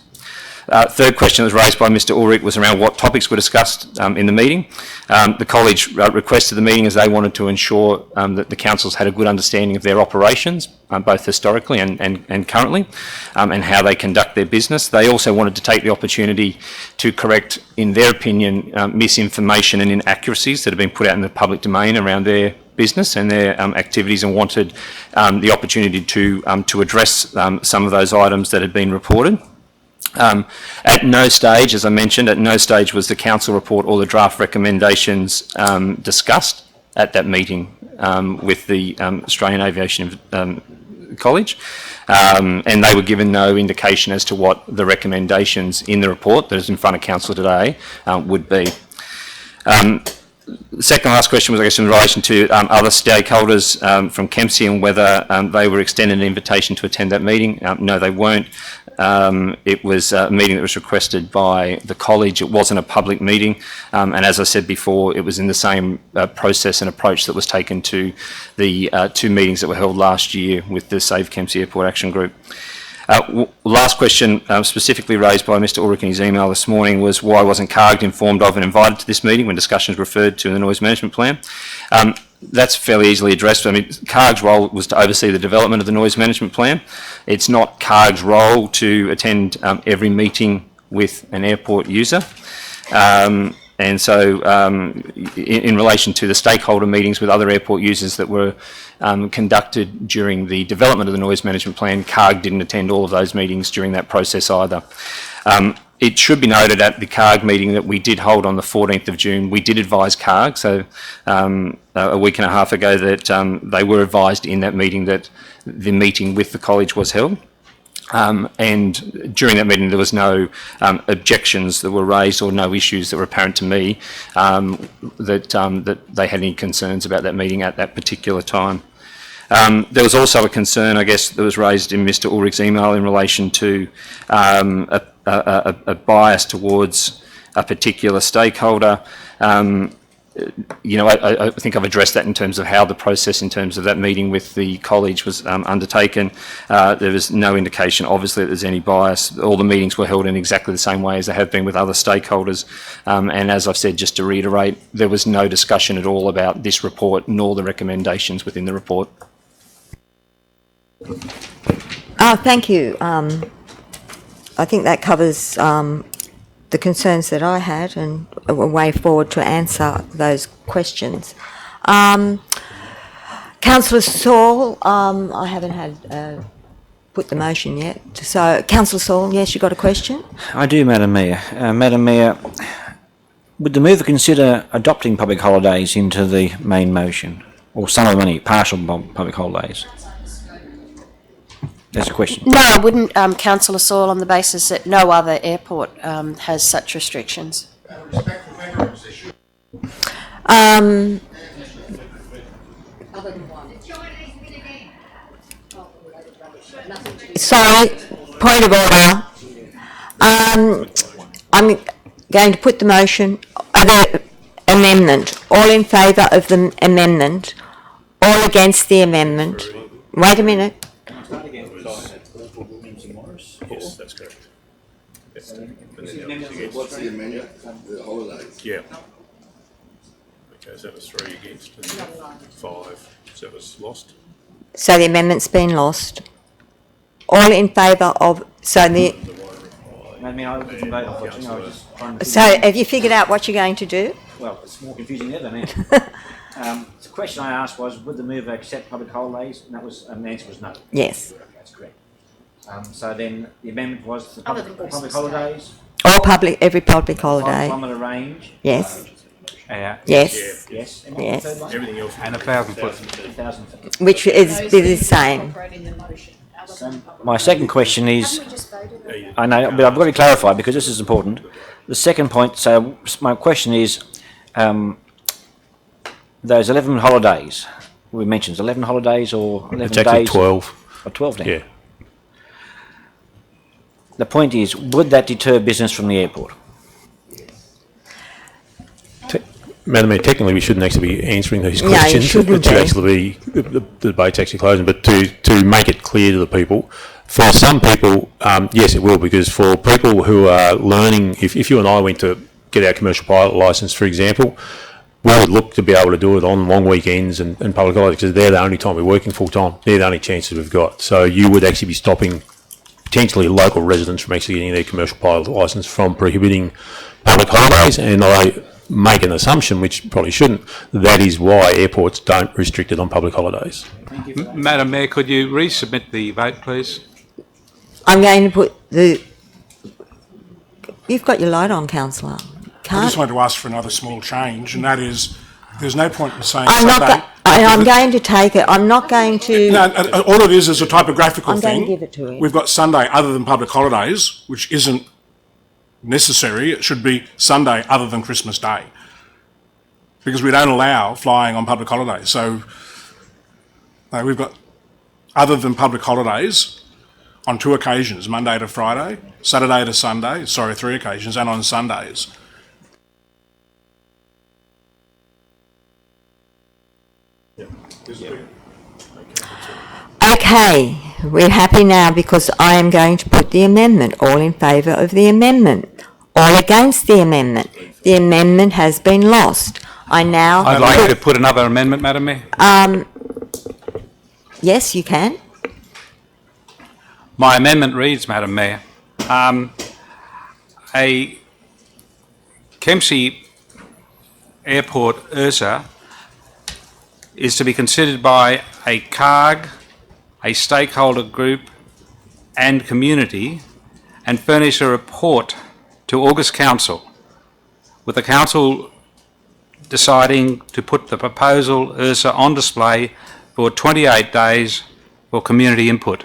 Third question that was raised by Mr Ulrich was around what topics were discussed in the meeting. The college requested the meeting as they wanted to ensure that the councils had a good understanding of their operations, both historically and currently, and how they conduct their business. They also wanted to take the opportunity to correct, in their opinion, misinformation and inaccuracies that have been put out in the public domain around their business and their activities, and wanted the opportunity to address some of those items that had been reported. At no stage, as I mentioned, at no stage was the council report or the draft recommendations discussed at that meeting with the Australian Aviation College, and they were given no indication as to what the recommendations in the report that is in front of council today would be. The second last question was, I guess, in relation to other stakeholders from Kempsey and whether they were extended an invitation to attend that meeting. No, they weren't. It was a meeting that was requested by the college. It wasn't a public meeting, and as I said before, it was in the same process and approach that was taken to the two meetings that were held last year with the Save Kempsey Airport Action Group. Last question specifically raised by Mr Ulrich in his email this morning was why wasn't CARG informed of and invited to this meeting when discussions referred to in the noise management plan? That's fairly easily addressed. I mean, CARG's role was to oversee the development of the noise management plan. It's not CARG's role to attend every meeting with an airport user. And so in relation to the stakeholder meetings with other airport users that were conducted during the development of the noise management plan, CARG didn't attend all of those meetings during that process either. It should be noted at the CARG meeting that we did hold on the 14th of June, we did advise CARG, so a week and a half ago, that they were advised in that meeting that the meeting with the college was held. And during that meeting there was no objections that were raised or no issues that were apparent to me that they had any concerns about that meeting at that particular time. There was also a concern, I guess, that was raised in Mr Ulrich's email in relation to a bias towards a particular stakeholder. You know, I think I've addressed that in terms of how the process in terms of that meeting with the college was undertaken. There was no indication, obviously, that there's any bias. All the meetings were held in exactly the same way as they have been with other stakeholders. And as I've said, just to reiterate, there was no discussion at all about this report nor the recommendations within the report. Thank you. I think that covers the concerns that I had and a way forward to answer those questions. Councillor Saul, I haven't had put the motion yet. So, Councillor Saul, yes, you got a question? I do, Madam Mayor. Madam Mayor, would the mover consider adopting public holidays into the main motion, or some of them, partial public holidays? That's a question. No, I wouldn't, Councillor Saul, on the basis that no other airport has such restrictions. Sorry, point of order. I'm going to put the motion, the amendment. All in favour of the amendment? All against the amendment? Wait a minute. Yes, that's correct. What's the amendment? The holidays? Yeah. Okay, so that was 3 against and 5, so it was lost. So the amendment's been lost. All in favour of, so the... So have you figured out what you're going to do? Well, it's more confusing there than that. The question I asked was, would the mover accept public holidays? And that was, the answer was no. Yes. That's correct. So then the amendment was the public holidays. All public, every public holiday. 5 kilometre range. Yes. Yes. Yes. Yes. Yes. Everything else. And 1,000 foot. 1,000 foot. Which is the same. My second question is, I know, but I've got to clarify because this is important. The second point, so my question is, those 11 holidays, we mentioned 11 holidays or 11 It's actually days? 12. Or 12 then? Yeah. The point is, would that deter business from the airport? Madam Mayor, technically we shouldn't actually be answering these No, questions. you shouldn't It should be. actually be, the debate's actually closing, but to make it clear to the people, for some people, yes, it will, because for people who are learning, if you and I went to get our commercial pilot licence, for example, we would look to be able to do it on long weekends and public holidays, because they're the only time we're working full time. They're the only chances we've got. So you would actually be stopping potentially local residents from actually getting their commercial pilot licence from prohibiting public holidays, and I make an assumption, which probably shouldn't, that is why airports don't restrict it on public holidays. Madam Mayor, could you resubmit the vote, please? I'm going to put the... You've got your light on, councillor. I just wanted to ask for another small change, and that is, there's no point in saying I'm not. Sunday. I'm going to take it. I'm not going to. No, all it is a typographical I'm thing. going to give it to him. We've got Sunday other than public holidays, which isn't necessary. It should be Sunday other than Christmas Day, because we don't allow flying on public holidays. So no, we've got other than public holidays on 2 occasions, Monday to Friday, Saturday to Sunday, 3 occasions, and on Sundays. Okay, we're happy now because I am going to put the amendment. All in favour of the amendment? All against the amendment? The amendment has been lost. I now... I'd like to put another amendment, Madam Mayor. Yes, you can. My amendment reads, Madam Mayor, a Kempsey Airport URSA is to be considered by a CARG, a stakeholder group and community, and furnish a report to August Council, with the Council deciding to put the proposal URSA on display for 28 days for community input.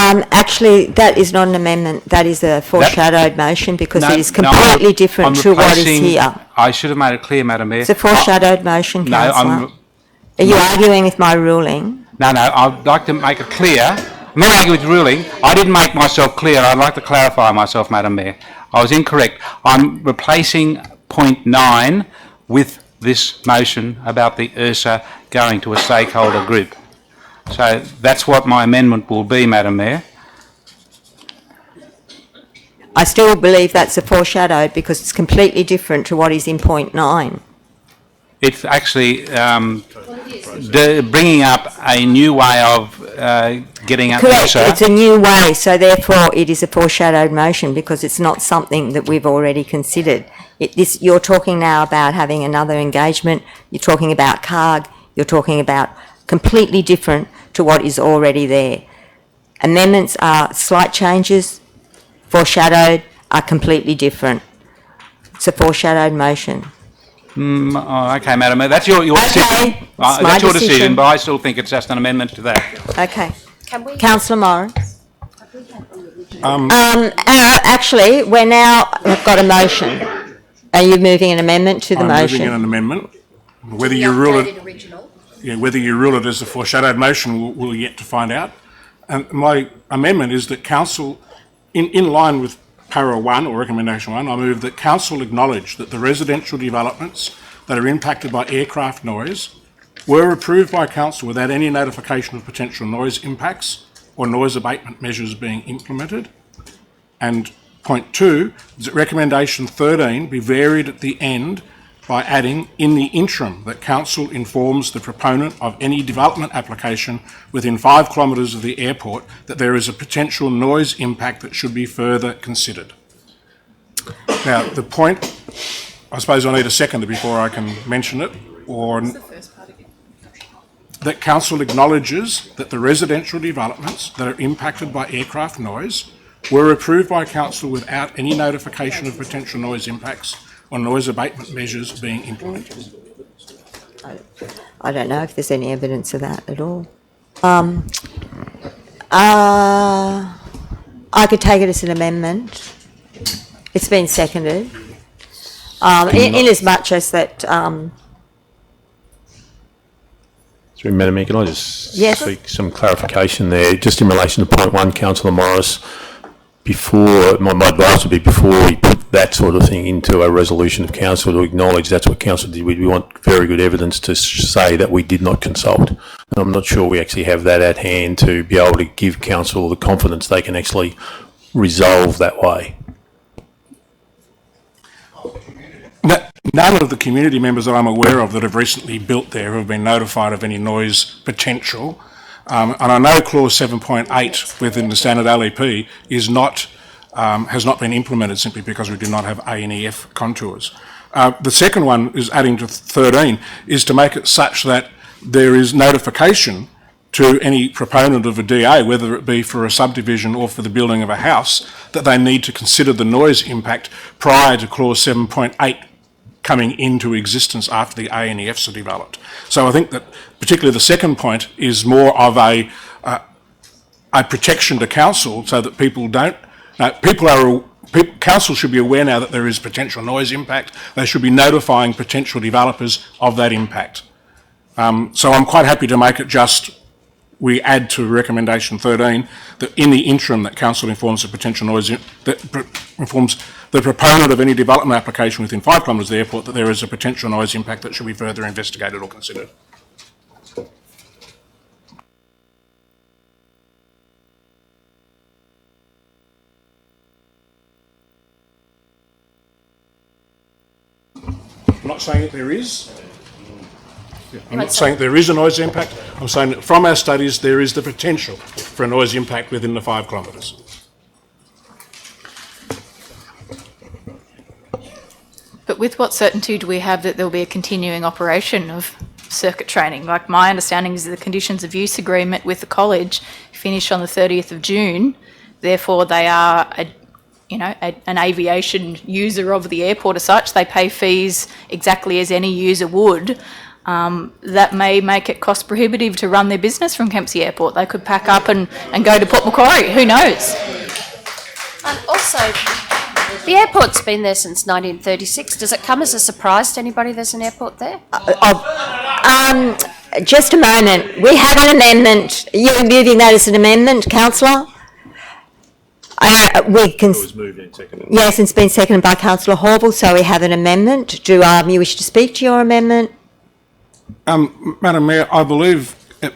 Actually, that is not an amendment. That is a foreshadowed motion because it is completely different to what is here. I should have made it clear, Madam Mayor. It's a foreshadowed motion, councillor. Are you arguing with my ruling? No, I'd like to make it clear. I'm not arguing with ruling. I didn't make myself clear. I'd like to clarify myself, Madam Mayor. I was incorrect. I'm replacing point 9 with this motion about the URSA going to a stakeholder group. So that's what my amendment will be, Madam Mayor. I still believe that's a foreshadowed because it's completely different to what is in point 9. It's actually bringing up a new way of getting at Correct, URSA. it's a new way, so therefore it is a foreshadowed motion because it's not something that we've already considered. You're talking now about having another engagement, you're talking about CARG, you're talking about completely different to what is already there. Amendments are slight changes, foreshadowed are completely different. It's a foreshadowed motion. Okay, Madam Mayor, that's your decision. it's my That's your decision. decision, but I still think it's just an amendment to that. Okay. Councillor Morris? Um, Actually, we're now, we've got a motion. Are you moving an amendment to the I'm motion? moving in an amendment. Whether you rule it, whether you rule it as a foreshadowed motion, we'll yet to find out. And my amendment is that council, in line with para 1 or recommendation 1, I move that council acknowledge that the residential developments that are impacted by aircraft noise were approved by council without any notification of potential noise impacts or noise abatement measures being implemented. And point 2 is that recommendation 13 be varied at the end by adding, in the interim, that council informs the proponent of any development application within 5 kilometres of the airport that there is a potential noise impact that should be further considered. Now, the point, I suppose I need a seconder before I can mention it, or that council acknowledges that the residential developments that are impacted by aircraft noise were approved by council without any notification of potential noise impacts or noise abatement measures being implemented. I don't know if there's any evidence of that at all. I could take it as an amendment. It's been seconded. in as much as that, Sorry, Madam Mayor, can I just Yes. seek some clarification there? Just in relation to point one, Councillor Morris, before, my advice would be before we put that sort of thing into a resolution of council to acknowledge that's what council did, we want very good evidence to say that we did not consult. And I'm not sure we actually have that at hand to be able to give council the confidence they can actually resolve that way. None of the community members that I'm aware of that have recently built there have been notified of any noise potential. And I know clause 7.8 within the standard LEP is not, has not been implemented simply because we do not have A and EF contours. The second one is adding to 13 is to make it such that there is notification to any proponent of a DA, whether it be for a subdivision or for the building of a house, that they need to consider the noise impact prior to clause 7.8 coming into existence after the A and EFs are developed. So I think that particularly the second point is more of a protection to council so that people don't, council should be aware now that there is potential noise impact. They should be notifying potential developers of that impact. So I'm quite happy to make it just, we add to recommendation 13 that in the interim that council informs the potential noise, informs the proponent of any development application within 5 kilometres of the airport that there is a potential noise impact that should be further investigated or considered. I'm not saying that there is. I'm not saying there is a noise impact. I'm saying that from our studies there is the potential for a noise impact within the 5 kilometres. But with what certainty do we have that there will be a continuing operation of circuit training? Like, my understanding is that the conditions of use agreement with the college finish on the 30th of June. Therefore, they are an aviation user of the airport as such. They pay fees exactly as any user would. That may make it cost prohibitive to run their business from Kempsey Airport. They could pack up and go to Port Macquarie. Who knows? And also, the airport's been there since 1936. Does it come as a surprise to anybody there's an airport there? just a moment. We have an amendment. You're moving that as an amendment, councillor? We can. It was moved and seconded. Yes, it's been seconded by Councillor Horval, so we have an amendment. Do you wish to speak to your amendment? Madam Mayor, I believe it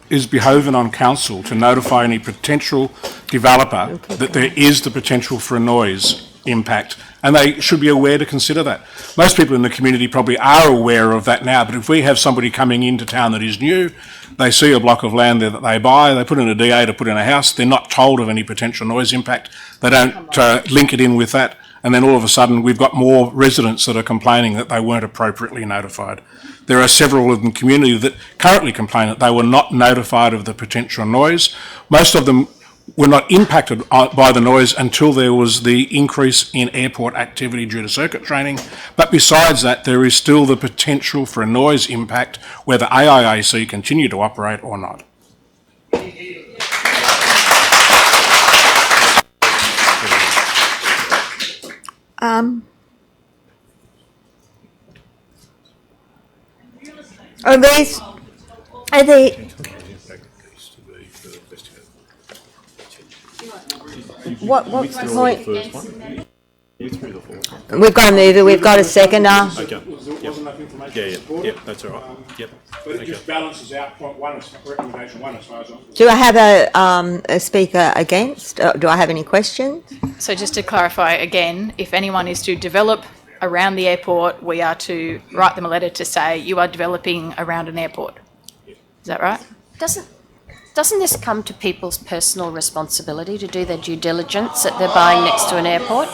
is behoving on council to notify any potential developer that there is the potential for a noise impact, and they should be aware to consider that. Most people in the community probably are aware of that now, but if we have somebody coming into town that is new, they see a block of land there that they buy, they put in a DA to put in a house, they're not told of any potential noise impact, they don't link it in with that, and then all of a sudden we've got more residents that are complaining that they weren't appropriately notified. There are several in the community that currently complain that they were not notified of the potential noise. Most of them were not impacted by the noise until there was the increase in airport activity due to circuit training. But besides that, there is still the potential for a noise impact whether AIAC continue to operate or not. Are they? What's the point? We've got to move it. We've got a seconder. Okay. Yeah, that's all right. Yep. But it just balances out point one, recommendation one, as far as I'm concerned. Do I have a speaker against? Do I have any questions? So just to clarify again, if anyone is to develop around the airport, we are to write them a letter to say you are developing around an airport. Is that right? Doesn't this come to people's personal responsibility to do their due diligence that they're buying next to an airport?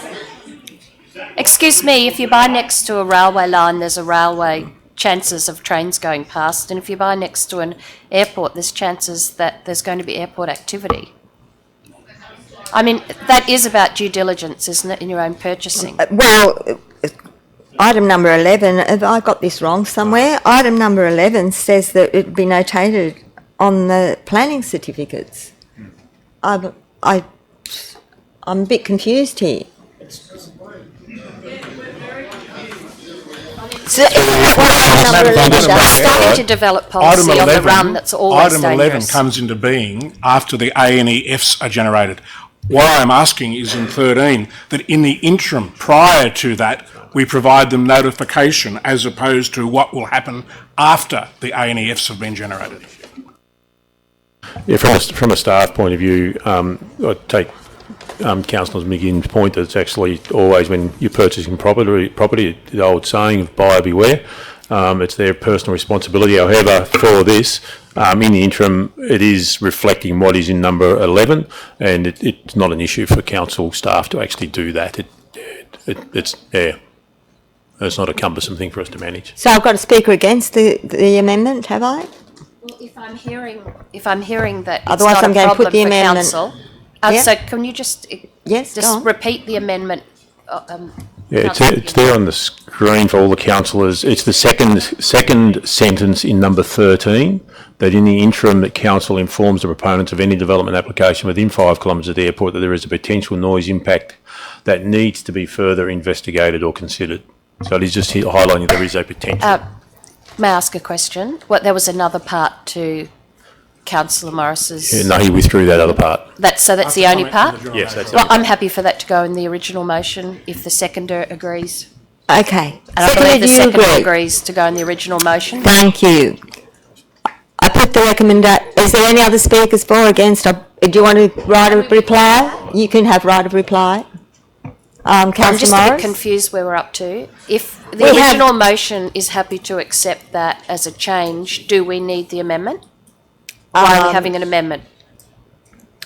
Excuse me, if you buy next to a railway line, there's a railway, chances of trains going past, and if you buy next to an airport, there's chances that there's going to be airport activity. I mean, that is about due diligence, isn't it, in your own purchasing? Well, item number 11, have I got this wrong somewhere? Item number 11 says that it be notated on the planning certificates. I'm a bit confused here. So, We're starting to develop policy on the run that's always Item 11 dangerous. comes into being after the A and E Fs are generated. What I'm asking is in 13, that in the interim, prior to that, we provide them notification as opposed to what will happen after the A and E Fs have been generated. Yeah, from a staff point of view, I take Councillor McGinn's point that it's actually always when you're purchasing property, the old saying of buyer beware, it's their personal responsibility. However, for this, in the interim, it is reflecting what is in number 11, and it's not an issue for council staff to actually do that. It's not a cumbersome thing for us to manage. So I've got a speaker against the amendment, have I? Well, if I'm hearing that it's Otherwise not I'm a going to put problem the for amendment. council, Yep. so can you just Yes, go on. repeat the amendment? Yeah, Councillor it's there on the screen for all the councillors. It's the second sentence in number 13, that in the interim that council informs the proponents of any development application within 5 kilometres of the airport that there is a potential noise impact that needs to be further investigated or considered. So it is just highlighting there is a potential. May I ask a question? There was another part to Councillor Morris's... Yeah, no, he withdrew that other part. That's the only part? Yes, that's Well, I'm happy for that to go in the original motion if the seconder agrees. Okay. And I believe the you seconder agree? agrees to go in the original motion. Thank you. I put the is there any other speakers for or against? Do you want to right of reply? You can have right of reply. I'm Councillor just a bit Morris? confused where we're up to. If the We have- original motion is happy to accept that as a change, do we need the amendment? Why are we having an amendment?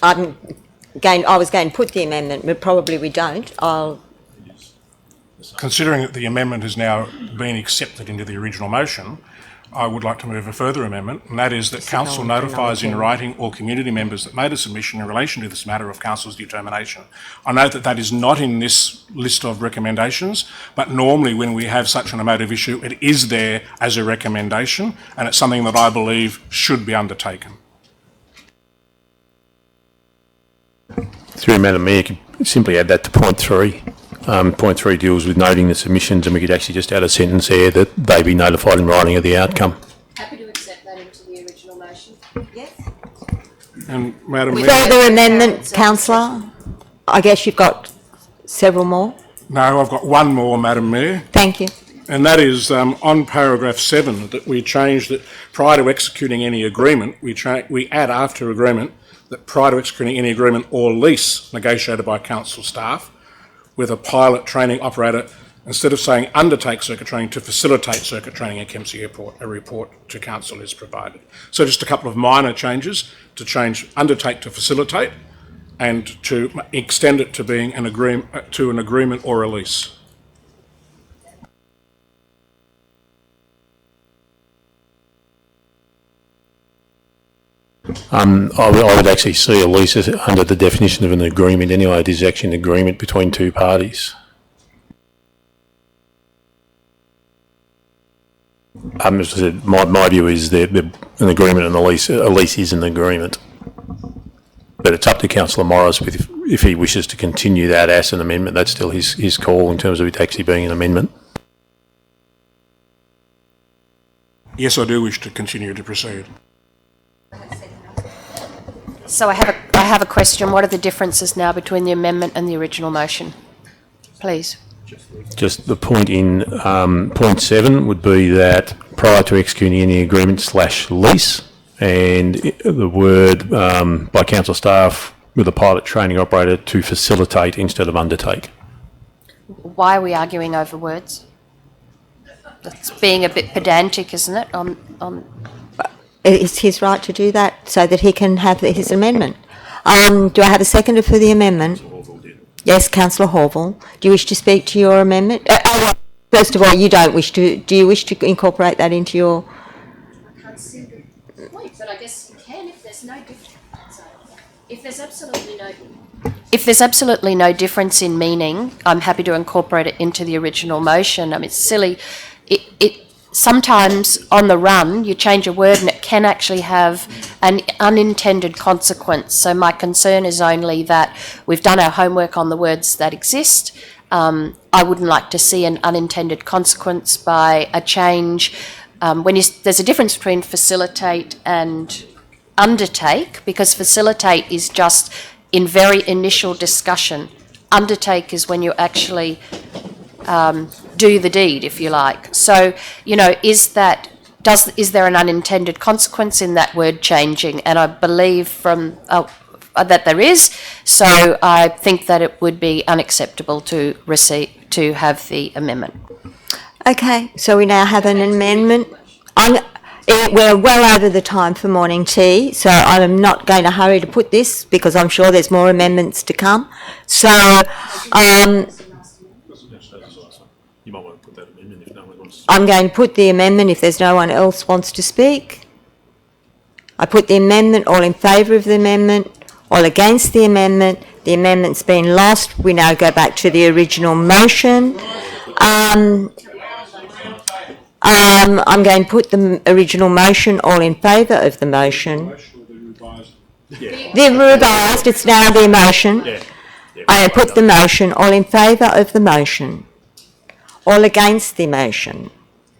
I was going to put the amendment, but probably we don't. Considering that the amendment has now been accepted into the original motion, I would like to move a further amendment, and that is that council notifies in writing all community members that made a submission in relation to this matter of council's determination. I know that that is not in this list of recommendations, but normally when we have such an emotive issue, it is there as a recommendation, and it's something that I believe should be undertaken. Through Madam Mayor, you could simply add that to point 3. Point 3 deals with noting the submissions, and we could actually just add a sentence there that they be notified in writing of the outcome. Happy to accept that into the original motion. Yes. And Madam Mayor, Further amendment, councillor? I guess you've got several more. no, I've got one more, Madam Mayor. Thank you. And that is on paragraph 7, that we change that prior to executing any agreement, we add after agreement that prior to executing any agreement or lease negotiated by council staff with a pilot training operator, instead of saying undertake circuit training, to facilitate circuit training at Kempsey Airport, a report to council is provided. So just a couple of minor changes to change undertake to facilitate and to extend it to being an agreement or a lease. I would actually see a lease as under the definition of an agreement anyway. It is actually an agreement between two parties. As I said, my view is that an agreement and a lease is an agreement. But it's up to Councillor Morris if he wishes to continue that as an amendment. That's still his call in terms of it actually being an amendment. Yes, I do wish to continue to proceed. So I have a question. What are the differences now between the amendment and the original motion? Please. Just the point in point 7 would be that prior to executing any agreement / lease, and the word by council staff with a pilot training operator to facilitate instead of undertake. Why are we arguing over words? That's being a bit pedantic, isn't it? It's his right to do that so that he can have his amendment. Do I have a seconder for the amendment? Yes, Councillor Horval. Do you wish to speak to your amendment? First of all, you don't wish to. Do you wish to incorporate that into your? I can't see the point, but I guess you can if there's no difference. If there's absolutely no difference in meaning, I'm happy to incorporate it into the original motion. I mean, it's silly. It sometimes on the run you change a word and it can actually have an unintended consequence. So my concern is only that we've done our homework on the words that exist. I wouldn't like to see an unintended consequence by a change. There's a difference between facilitate and undertake, because facilitate is just in very initial discussion. Undertake is when you actually do the deed, if you like. So, you know, is there an unintended consequence in that word changing? And I believe from that there is. So I think that it would be unacceptable to have the amendment. Okay, so we now have an amendment. We're well over the time for morning tea, so I'm not going to hurry to put this because I'm sure there's more amendments to come. So, You might want to put that amendment if no one wants. I'm going to put the amendment if there's no one else wants to speak. I put the amendment. All in favour of the amendment? All against the amendment? The amendment's been lost. We now go back to the original motion. I'm going to put the original motion. All in favour of the motion? The revised. It's now the motion. I put the motion. All in favour of the motion? All against the motion?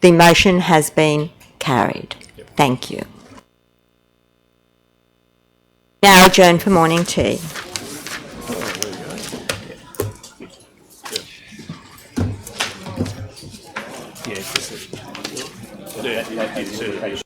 The motion has been carried. Thank you. Now adjourn for morning tea. Yeah,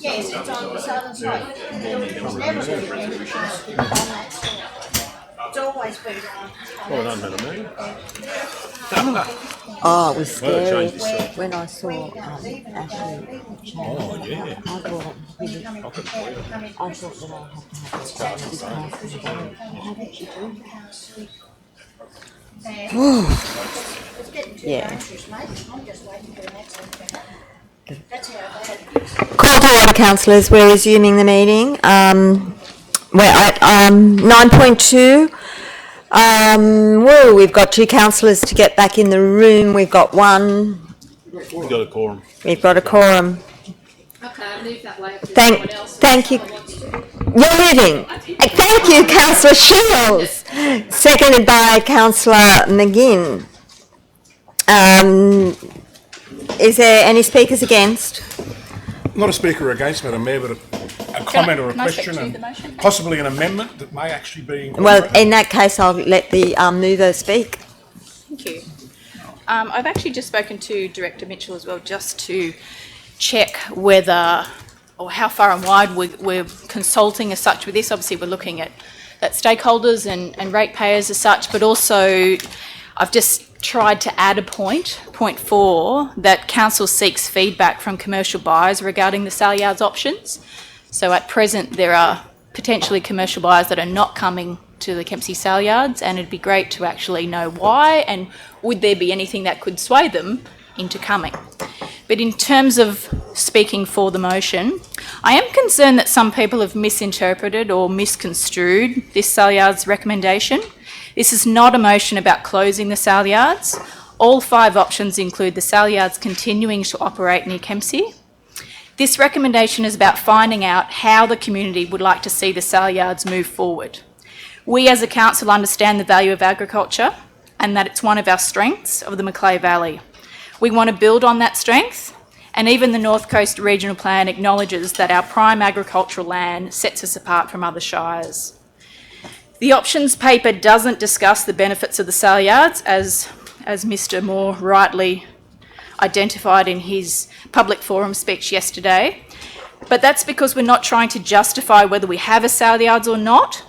Yes, it's on the southern side. It's never been on that side. It's always been on. Well done, Madam Mayor. Oh, it was scary change this. when I saw Ashley change. Oh, yeah. I thought it really, I thought that I had to have this class in the How did she do It's getting too Yeah. dangerous, mate. I'm just waiting for the next one. That's how bad. Call to order, councillors. We're resuming the meeting. We're at 9.2. We've got 2 councillors to get back in the room. We've got one. We've got a quorum. We've got a quorum. Okay, I'll leave that later. Thank you. You're leaving. Thank you, Councillor Shields. Seconded by Councillor McGinn. Is there any speakers against? Not a speaker against, Madam Mayor, but a comment or a can I speak question to the motion? and possibly an amendment that may actually be Well, incorporated. in that case, I'll let the mover speak. Thank you. I've actually just spoken to Director Mitchell as well, just to check whether or how far and wide we're consulting as such with this. Obviously, we're looking at stakeholders and ratepayers as such, but also I've just tried to add a point 4, that council seeks feedback from commercial buyers regarding the Saleyards options. So at present, there are potentially commercial buyers that are not coming to the Kempsey Saleyards, and it'd be great to actually know why, and would there be anything that could sway them into coming. But in terms of speaking for the motion, I am concerned that some people have misinterpreted or misconstrued this Saleyards recommendation. This is not a motion about closing the Saleyards. All 5 options include the Saleyards continuing to operate near Kempsey. This recommendation is about finding out how the community would like to see the Saleyards move forward. We as a council understand the value of agriculture and that it's one of our strengths of the Macleay Valley. We want to build on that strength, and even the North Coast Regional Plan acknowledges that our prime agricultural land sets us apart from other shires. The options paper doesn't discuss the benefits of the Saleyards, as Mr Moore rightly identified in his public forum speech yesterday, but that's because we're not trying to justify whether we have a Saleyards or not.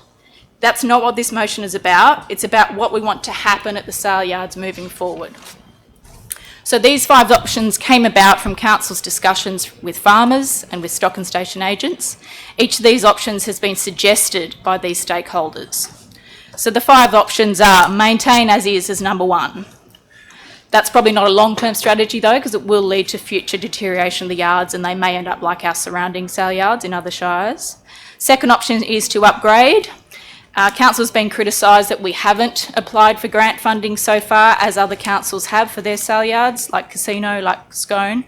That's not what this motion is about. It's about what we want to happen at the Saleyards moving forward. So these 5 options came about from council's discussions with farmers and with stock and station agents. Each of these options has been suggested by these stakeholders. So the 5 options are maintain as is as number 1. That's probably not a long-term strategy though, because it will lead to future deterioration of the yards, and they may end up like our surrounding Saleyards in other shires. Second option is to upgrade. Council has been criticised that we haven't applied for grant funding so far, as other councils have for their Saleyards, like Casino, like Scone.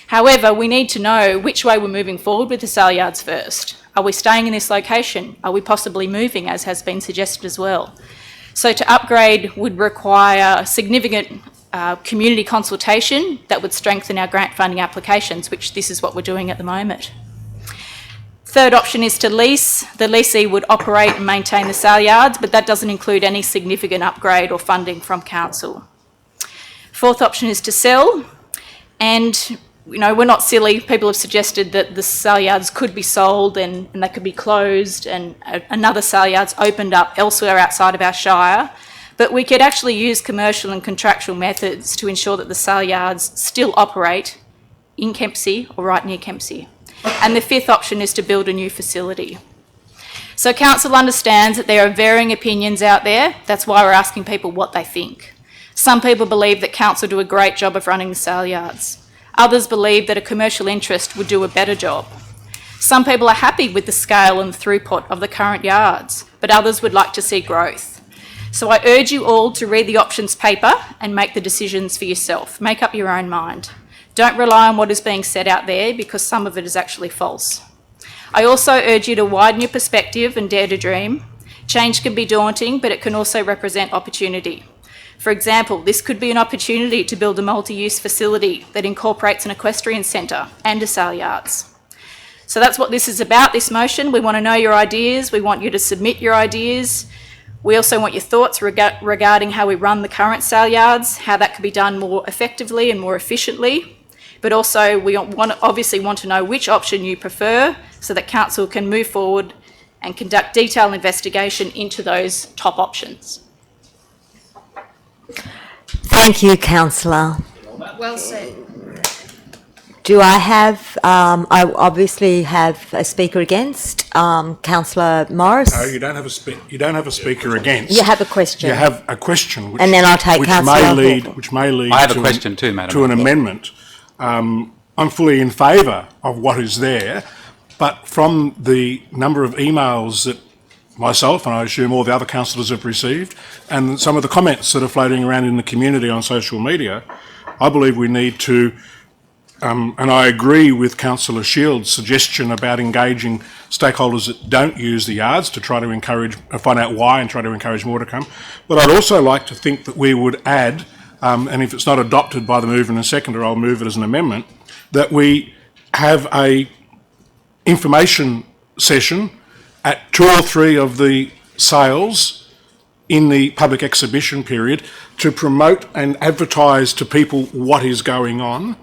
However, we need to know which way we're moving forward with the Saleyards first. Are we staying in this location? Are we possibly moving, as has been suggested as well? So to upgrade would require significant community consultation that would strengthen our grant funding applications, which this is what we're doing at the moment. Third option is to lease. The leasee would operate and maintain the Saleyards, but that doesn't include any significant upgrade or funding from council. Fourth option is to sell, and we're not silly. People have suggested that the Saleyards could be sold and they could be closed and another Saleyards opened up elsewhere outside of our shire, but we could actually use commercial and contractual methods to ensure that the Saleyards still operate in Kempsey or right near Kempsey. And the 5th option is to build a new facility. So council understands that there are varying opinions out there. That's why we're asking people what they think. Some people believe that council do a great job of running the Saleyards. Others believe that a commercial interest would do a better job. Some people are happy with the scale and throughput of the current yards, but others would like to see growth. So I urge you all to read the options paper and make the decisions for yourself. Make up your own mind. Don't rely on what is being said out there, because some of it is actually false. I also urge you to widen your perspective and dare to dream. Change can be daunting, but it can also represent opportunity. For example, this could be an opportunity to build a multi-use facility that incorporates an equestrian centre and a Saleyards. So that's what this is about, this motion. We want to know your ideas. We want you to submit your ideas. We also want your thoughts regarding how we run the current Saleyards, how that could be done more effectively and more efficiently. but also we obviously want to know which option you prefer so that council can move forward and conduct detailed investigation into those top options. Thank you, councillor. Well said. Do I have, I obviously have a speaker against, councillor Morris? No, you don't have a speaker against. You have a question. You have a question, which, And then I'll take councillor which may lead I have a to question too, Madam to an Mayor. amendment. I'm fully in favour of what is there, but from the number of emails that myself and I assume all the other councillors have received, and some of the comments that are floating around in the community on social media, I believe we need to. And I agree with Councillor Shield's suggestion about engaging stakeholders that don't use the yards to try to encourage, find out why and try to encourage more to come. But I'd also like to think that we would add, and if it's not adopted by the mover and the seconder, I'll move it as an amendment, that we have a information session at 2 or 3 of the sales in the public exhibition period to promote and advertise to people what is going on.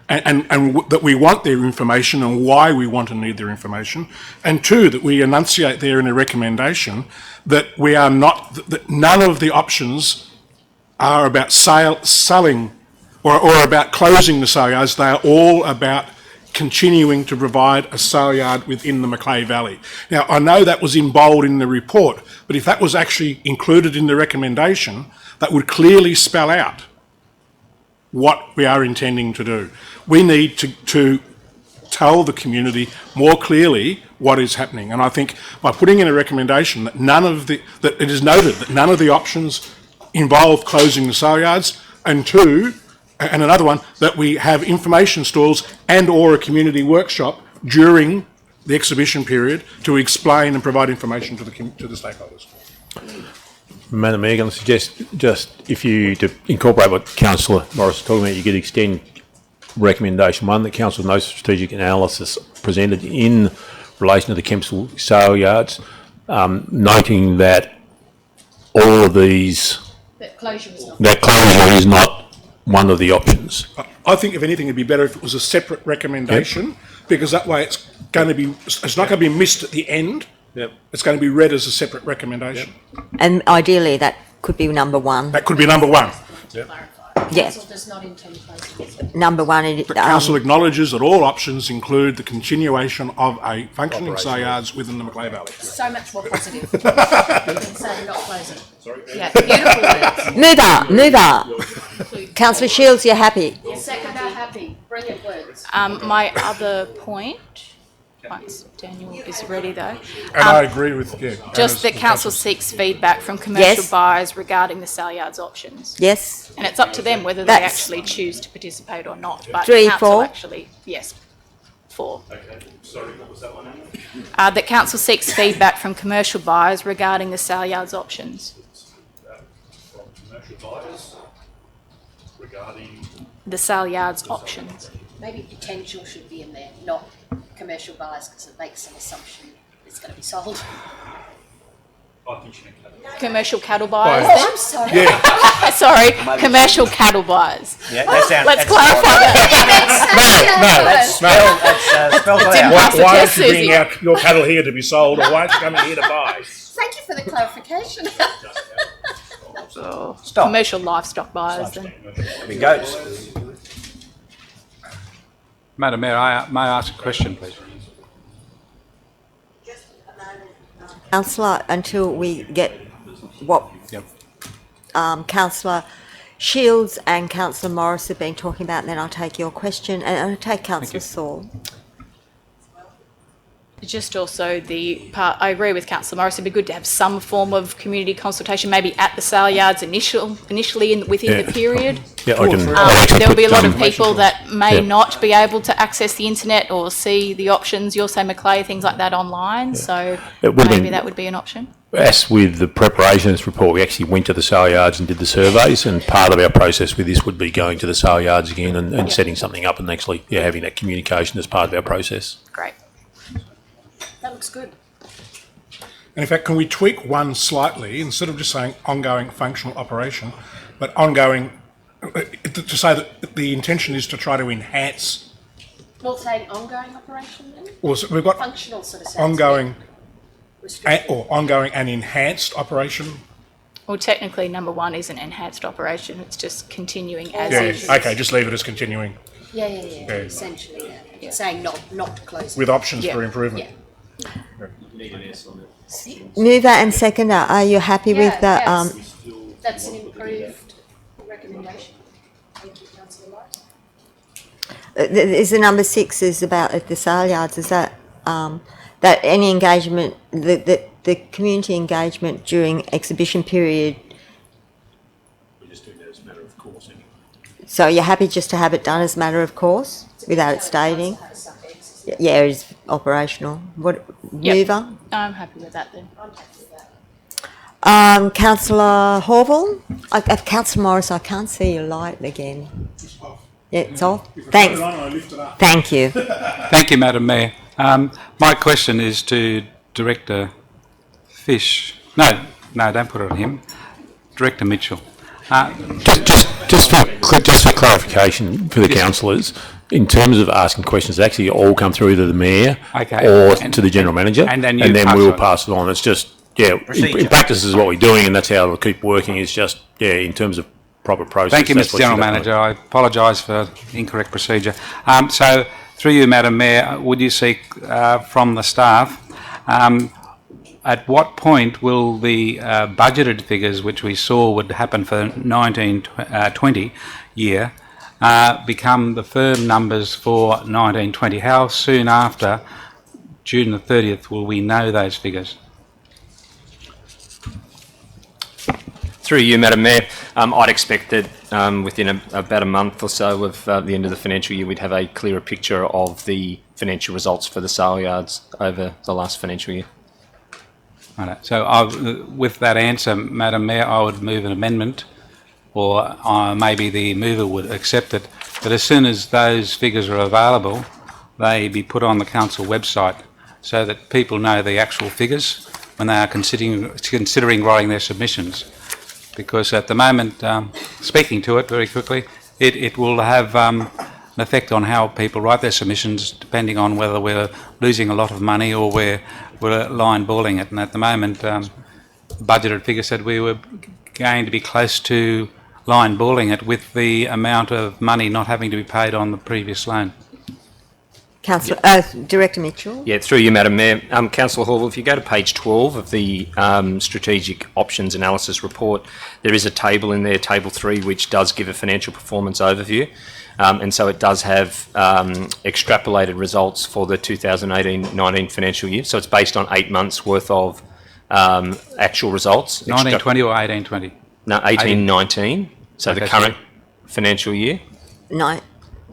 And that we want their information and why we want and need their information, and 2, that we enunciate there in a recommendation that we are not, that none of the options are about selling or about closing the sale yards. They are all about continuing to provide a sale yard within the Macleay Valley. Now, I know that was in bold in the report, but if that was actually included in the recommendation, that would clearly spell out what we are intending to do. We need to tell the community more clearly what is happening. And I think by putting in a recommendation that that it is noted that none of the options involve closing the sale yards, and 2, and another one, that we have information stalls and or a community workshop during the exhibition period to explain and provide information to the stakeholders. Madam Mayor, I'm going to suggest just if you to incorporate what Councillor Morris is talking about, you could extend recommendation 1 that council no strategic analysis presented in relation to the Kempsey Saleyards, noting that all of these That closure is not. that closure is not one of the options. I think if anything, it'd be better if it was a separate recommendation, because that way it's not going to be missed at the end. Yep. It's going to be read as a separate recommendation. And ideally, that could be number 1. That could be number 1. Yes. Council does not intend closing it. Number 1. Council acknowledges that all options include the continuation of a functioning sale yards within the Macleay Valley. So much more positive than saying not closing. Sorry. Yeah, beautiful words. Mover. Councillor Shields, you're happy? Second are happy. Brilliant words. My other point, once Daniel is ready though. And I agree with Just that council seeks feedback from commercial Yes. buyers regarding the sale yards options. Yes. And it's up to them whether they That's- actually choose to participate or not. But 3, council 4. actually, yes, 4. Okay, sorry, what was that one? That council seeks feedback from commercial buyers regarding the sale yards options. From commercial buyers regarding The sale yards options. Maybe potential should be in there, not commercial buyers, because it makes an assumption it's going to be sold. Commercial cattle buyers. Oh, I'm sorry. Yeah. Sorry, commercial cattle buyers. Yeah, that sounds. Let's clarify that. Spelled Didn't out. pass the Why test, aren't you bringing Susie. your cattle here to be sold, or why aren't you coming here to buy? Thank you for the clarification. Stop. Commercial livestock buyers. Then. There we go. Madam Mayor, may I ask a question, please? Councillor, until we get what Yep. Councillor Shields and Councillor Morris have been talking about, and then I'll take your question, and I'll take Councillor Saul. Just also the part, I agree with Councillor Morris, it'd be good to have some form of community consultation, maybe at the sale yards initially within the period. Yeah, I can. There'll be a lot of people that may Yeah. not be able to access the internet or see the options, you'll say Macleay, things like that online, so It would have maybe been- that would be an option. As with the preparation of this report, we actually went to the sale yards and did the surveys, and part of our process with this would be going to the sale yards again and setting something up and actually having that communication as part of our process. Great. That looks good. And in fact, can we tweak one slightly, instead of just saying ongoing functional operation, but ongoing to say that the intention is to try to enhance. We'll say an ongoing operation then? Well, so we've got Functional sort of sounds ongoing, restricted. or ongoing and enhanced operation. Well, technically, number one is an enhanced operation. It's just continuing as Yeah. is. Okay, just leave it as continuing Yeah, essentially, yeah. Saying not to close it. with options Yeah. for improvement. Mover and seconder, are you happy with the, yes. That's an improved recommendation. Thank you, Councillor Light. is the number 6 is about the Saleyards, is that, that any engagement, the community engagement during exhibition period? We're just doing that as a matter of course anyway. So you're happy just to have it done as a matter of course, without it stating? Yeah, it's operational. What, Yep. Mover? I'm happy with that then. I'm happy with that. Councillor Horval? Councillor Morris, I can't see your light again. Yeah, it's off. Thanks. Thank you. Thank you, Madam Mayor. My question is to Director Fish. No, don't put it on him. Director Mitchell. Just for clarification for the councillors, in terms of asking questions, actually all come through either the mayor or to the general manager, and then we will pass it on. It's just, in practice is what we're doing, and that's how it'll keep working, is just, in terms of proper process. Thank you, that's Mr what General should happen. Manager. I apologise for incorrect procedure. So, through you, Madam Mayor, would you seek from the staff, at what point will the budgeted figures, which we saw would happen for 1920 year, become the firm numbers for 1920? How soon after June the 30th will we know those figures? Through you, Madam Mayor, I'd expect that within about a month or so of the end of the financial year, we'd have a clearer picture of the financial results for the Saleyards over the last financial year. Right. So, with that answer, Madam Mayor, I would move an amendment, or maybe the mover would accept it, that as soon as those figures are available, they be put on the council website so that people know the actual figures when they are considering writing their submissions. Because at the moment, speaking to it very quickly, it will have an effect on how people write their submissions, depending on whether we're losing a lot of money or we're line balling it. And at the moment, budgeted figure said we were going to be close to line balling it with the amount of money not having to be paid on the previous loan. Councillor, Director Mitchell? Yeah, through you, Madam Mayor. Councillor Horval, if you go to page 12 of the Strategic Options Analysis Report, there is a table in there, Table 3, which does give a financial performance overview. And so it does have extrapolated results for the 2018-19 financial year. So it's based on 8 months worth of actual results. 1920 or 1820? No, 18-19. So Okay, the current financial year.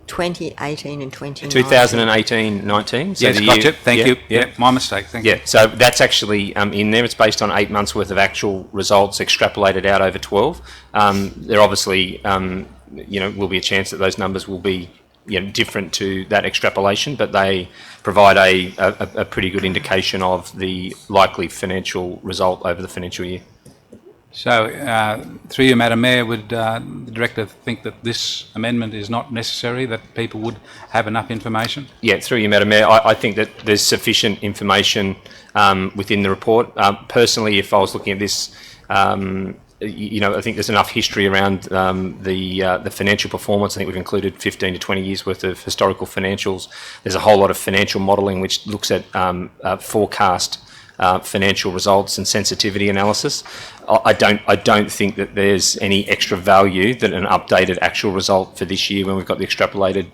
2018 and 2019. 2018-19. So Yes, the gotcha. year, Thank you. Yeah, my mistake. Thank you. Yeah, so that's actually in there. It's based on 8 months worth of actual results extrapolated out over 12. There obviously, will be a chance that those numbers will be different to that extrapolation, but they provide a pretty good indication of the likely financial result over the financial year. So, through you, Madam Mayor, would the Director think that this amendment is not necessary, that people would have enough information? Yeah, through you, Madam Mayor, I think that there's sufficient information within the report. Personally, if I was looking at this, I think there's enough history around the financial performance. I think we've included 15 to 20 years worth of historical financials. There's a whole lot of financial modelling which looks at forecast financial results and sensitivity analysis. I don't think that there's any extra value that an updated actual result for this year when we've got the extrapolated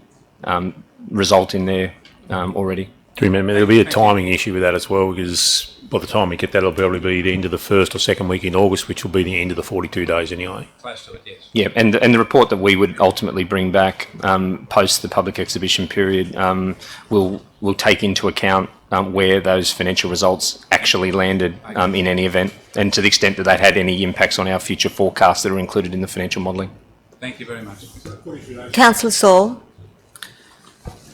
result in there already. There'll be a timing issue with that as well, because by the time we get that, it'll probably be the end of the first or second week in August, which will be the end of the 42 days anyway. Close to it, yes. Yeah, and the report that we would ultimately bring back post the public exhibition period will take into account where those financial results actually landed in any event, and to the extent that that had any impacts on our future forecasts that are included in the financial modelling. Thank you very much. Councillor Saul?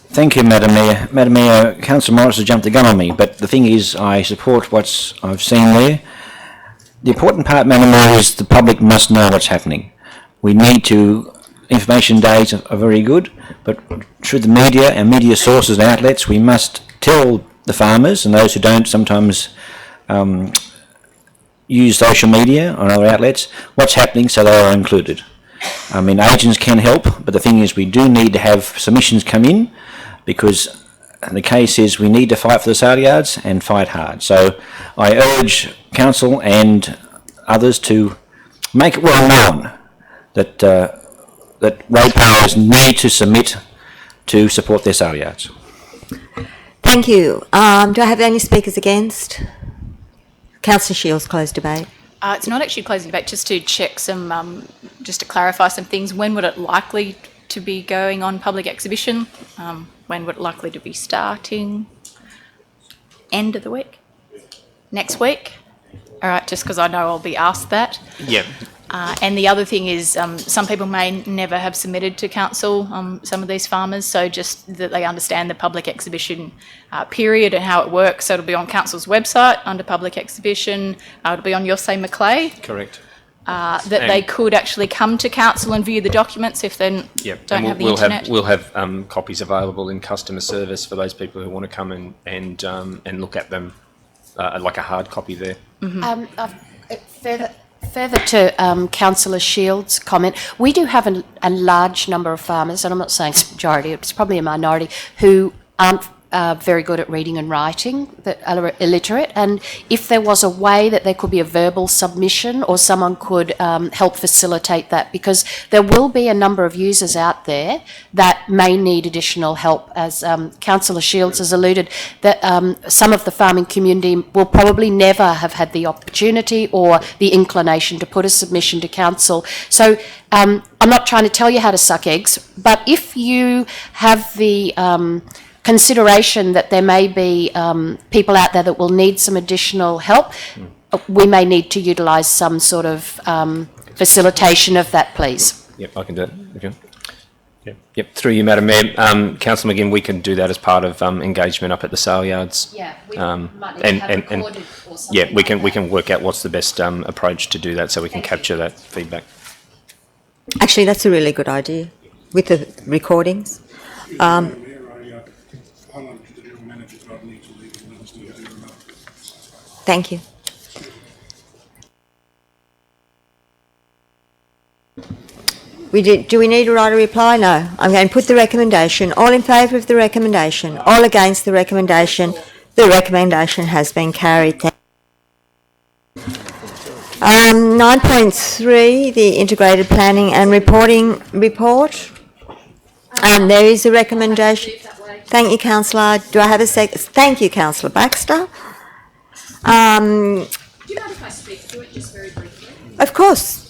Thank you, Madam Mayor. Madam Mayor, Councillor Morris has jumped the gun on me, but the thing is, I support what I've seen there. The important part, Madam Mayor, is the public must know what's happening. We need to information days are very good, but through the media and media sources and outlets, we must tell the farmers and those who don't sometimes use social media or other outlets what's happening so they are included. I mean, agents can help, but the thing is we do need to have submissions come in, because the case is we need to fight for the Saleyards and fight hard. So I urge council and others to make it well known that that ratepayers need to submit to support their Saleyards. Thank you. Do I have any speakers against? Councillor Shields, close debate. It's not actually closing debate, just to check some, just to clarify some things. When would it likely to be going on public exhibition? When would it likely to be starting? End of the week? Next week? All right, just because I know I'll be asked that. Yeah. And the other thing is, some people may never have submitted to council, some of these farmers, so just that they understand the public exhibition period and how it works. So it'll be on council's website under public exhibition. It'll be on Your Say Macleay. Correct. That they could actually come to council and view the documents if they don't have the internet. We'll have copies available in customer service for those people who want to come and look at them, like a hard copy there. Further to Councillor Shields' comment, we do have a large number of farmers, and I'm not saying it's a majority, it's probably a minority, who aren't very good at reading and writing, that are illiterate, and if there was a way that there could be a verbal submission or someone could help facilitate that, because there will be a number of users out there that may need additional help, as Councillor Shields has alluded, that some of the farming community will probably never have had the opportunity or the inclination to put a submission to council. So I'm not trying to tell you how to suck eggs, but if you have the consideration that there may be people out there that will need some additional help, we may need to utilise some sort of facilitation of that, please. Yep, I can do it. Okay. Yep. Through you, Madam Mayor. Councillor McGinn, we can do that as part of engagement up at the Saleyards. Yeah, we might need to have recorded or something. Yeah, we can work out what's the best approach to do that, so we can capture that feedback. Actually, that's a really good idea with the recordings. Thank you. Do we need to write a reply? No. I'm going to put the recommendation. All in favour of the recommendation? All against the recommendation? The recommendation has been carried. 9.3, the Integrated Planning and Reporting Report. There is a recommendation. Thank you, Councillor. Do I have a second? Thank you, Councillor Baxter. Do you mind if I speak to it just very briefly? Of course.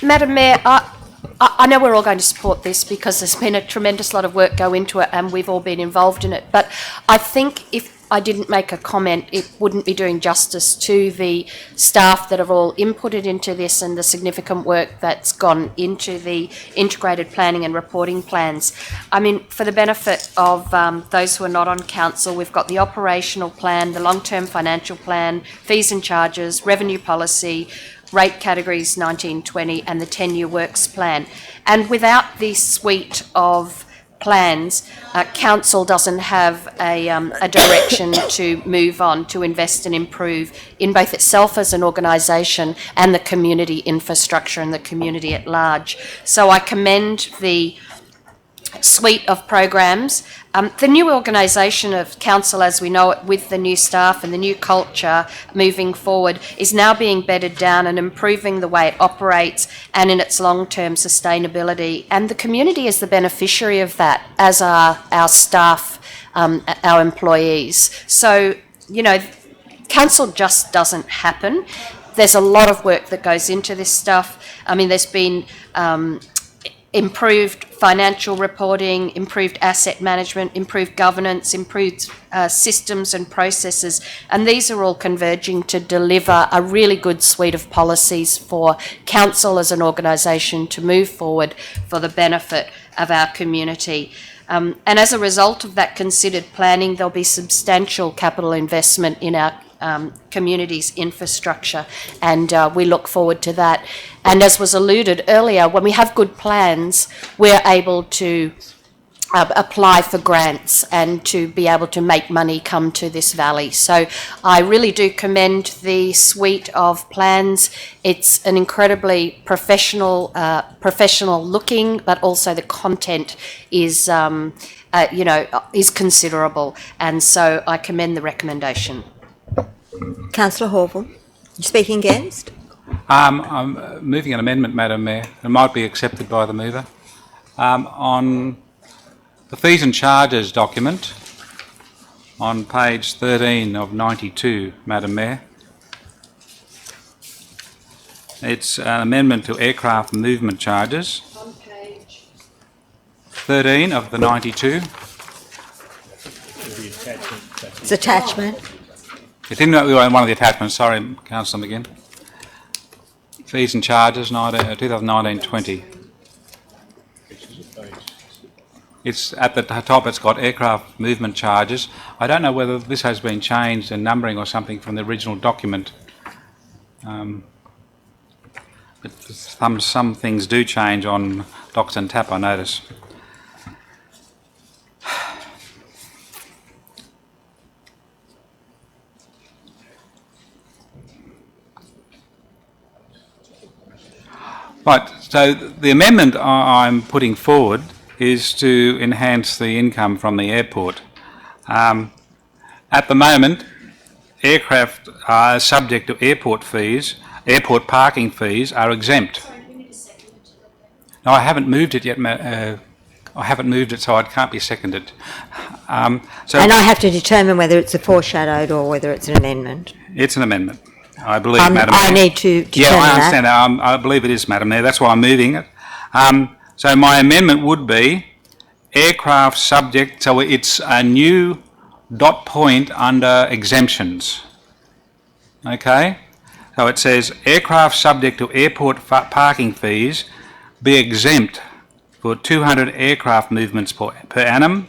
Madam Mayor, I know we're all going to support this because there's been a tremendous lot of work go into it and we've all been involved in it. But I think if I didn't make a comment, it wouldn't be doing justice to the staff that have all inputted into this and the significant work that's gone into the integrated planning and reporting plans. I mean, for the benefit of those who are not on council, we've got the operational plan, the long-term financial plan, fees and charges, revenue policy, rate categories 1920 and the 10-year works plan. And without this suite of plans, council doesn't have a direction to move on to invest and improve in both itself as an organisation and the community infrastructure and the community at large. So I commend the suite of programs. The new organisation of council as we know it, with the new staff and the new culture moving forward, is now being bedded down and improving the way it operates and in its long-term sustainability. And the community is the beneficiary of that, as are our staff, our employees. So, you know, council just doesn't happen. There's a lot of work that goes into this stuff. I mean, there's been improved financial reporting, improved asset management, improved governance, improved systems and processes, and these are all converging to deliver a really good suite of policies for council as an organisation to move forward for the benefit of our community. And as a result of that considered planning, there'll be substantial capital investment in our community's infrastructure, and we look forward to that. And as was alluded earlier, when we have good plans, we're able to apply for grants and to be able to make money come to this valley. So I really do commend the suite of plans. It's an incredibly professional looking, but also the content is, is considerable. And so I commend the recommendation. Councillor Horville, speaking against? I'm moving an amendment, Madam Mayor. It might be accepted by the mover. On the fees and charges document on page 13 of 92, Madam Mayor. It's an amendment to aircraft movement charges. On page 13 of the 92. It's attachment. It's in one of the attachments, sorry, Councillor McGinn. Fees and charges, 2019-20. It's at the top, it's got aircraft movement charges. I don't know whether this has been changed in numbering or something from the original document. But some things do change on Docs and TAP, I notice. Right, so the amendment I'm putting forward is to enhance the income from the airport. At the moment, aircraft are subject to airport fees, airport parking fees are exempt. No, I haven't moved it yet, I haven't moved it, so it can't be seconded. And I have to determine whether it's a foreshadowed or whether it's an amendment. It's an amendment, I believe, Madam Mayor. I need to determine Yeah, I understand that. I believe it is, Madam Mayor. That's why I'm moving it. So my amendment would be aircraft subject, so it's a new dot point under exemptions. Okay? So it says aircraft subject to airport parking fees be exempt for 200 aircraft movements per annum,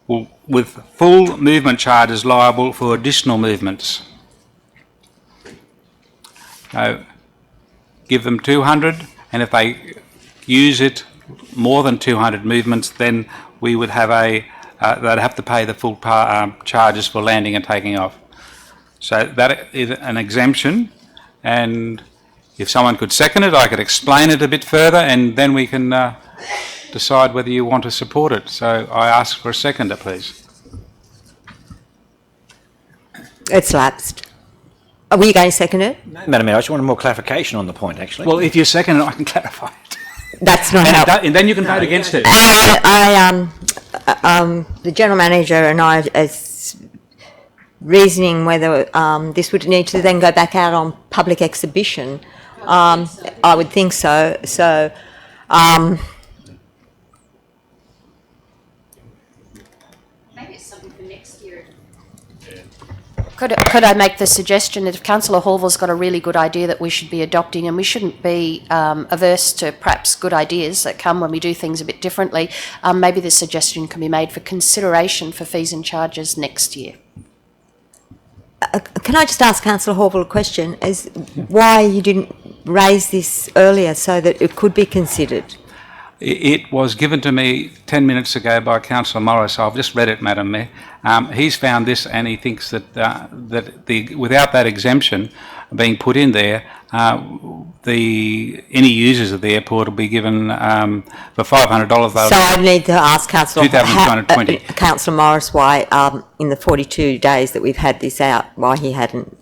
with full movement charges liable for additional movements. So give them 200, and if they use it more than 200 movements, then we would have they'd have to pay the full charges for landing and taking off. So that is an exemption, and if someone could second it, I could explain it a bit further, and then we can decide whether you want to support it. So I ask for a seconder, please. It's lapsed. Were you going to second it? No, Madam Mayor, I just wanted more clarification on the point, actually. Well, if you second it, I can clarify it. That's not And then you can vote against it. The General Manager and I are reasoning whether this would need to then go back out on public exhibition. I would think so. So, maybe it's something for next year. Could I make the suggestion that if Councillor Horville's got a really good idea that we should be adopting, and we shouldn't be averse to perhaps good ideas that come when we do things a bit differently, maybe the suggestion can be made for consideration for fees and charges next year. can I just ask Councillor Horville a question? Is why you didn't raise this earlier so that it could be considered? It was given to me 10 minutes ago by Councillor Morris. I've just read it, Madam Mayor. He's found this, and he thinks that without that exemption being put in there, any users of the airport will be given for $500. So I need to ask Councillor Morris why, in the 42 days that we've had this out, why he hadn't.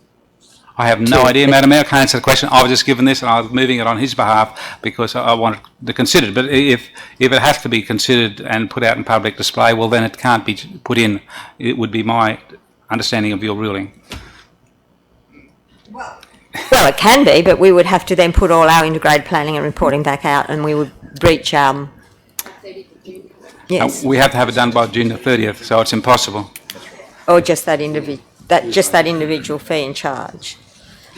I have no idea, Madam Mayor. I can't answer the question. I was just given this, and I was moving it on his behalf because I wanted to consider it. But if it has to be considered and put out in public display, well, then it can't be put in. It would be my understanding of your ruling. Well, it can be, but we would have to then put all our integrated planning and reporting back out, and we would breach. Yes. We have to have it done by June the 30th, so it's impossible. Or just that individual fee and charge.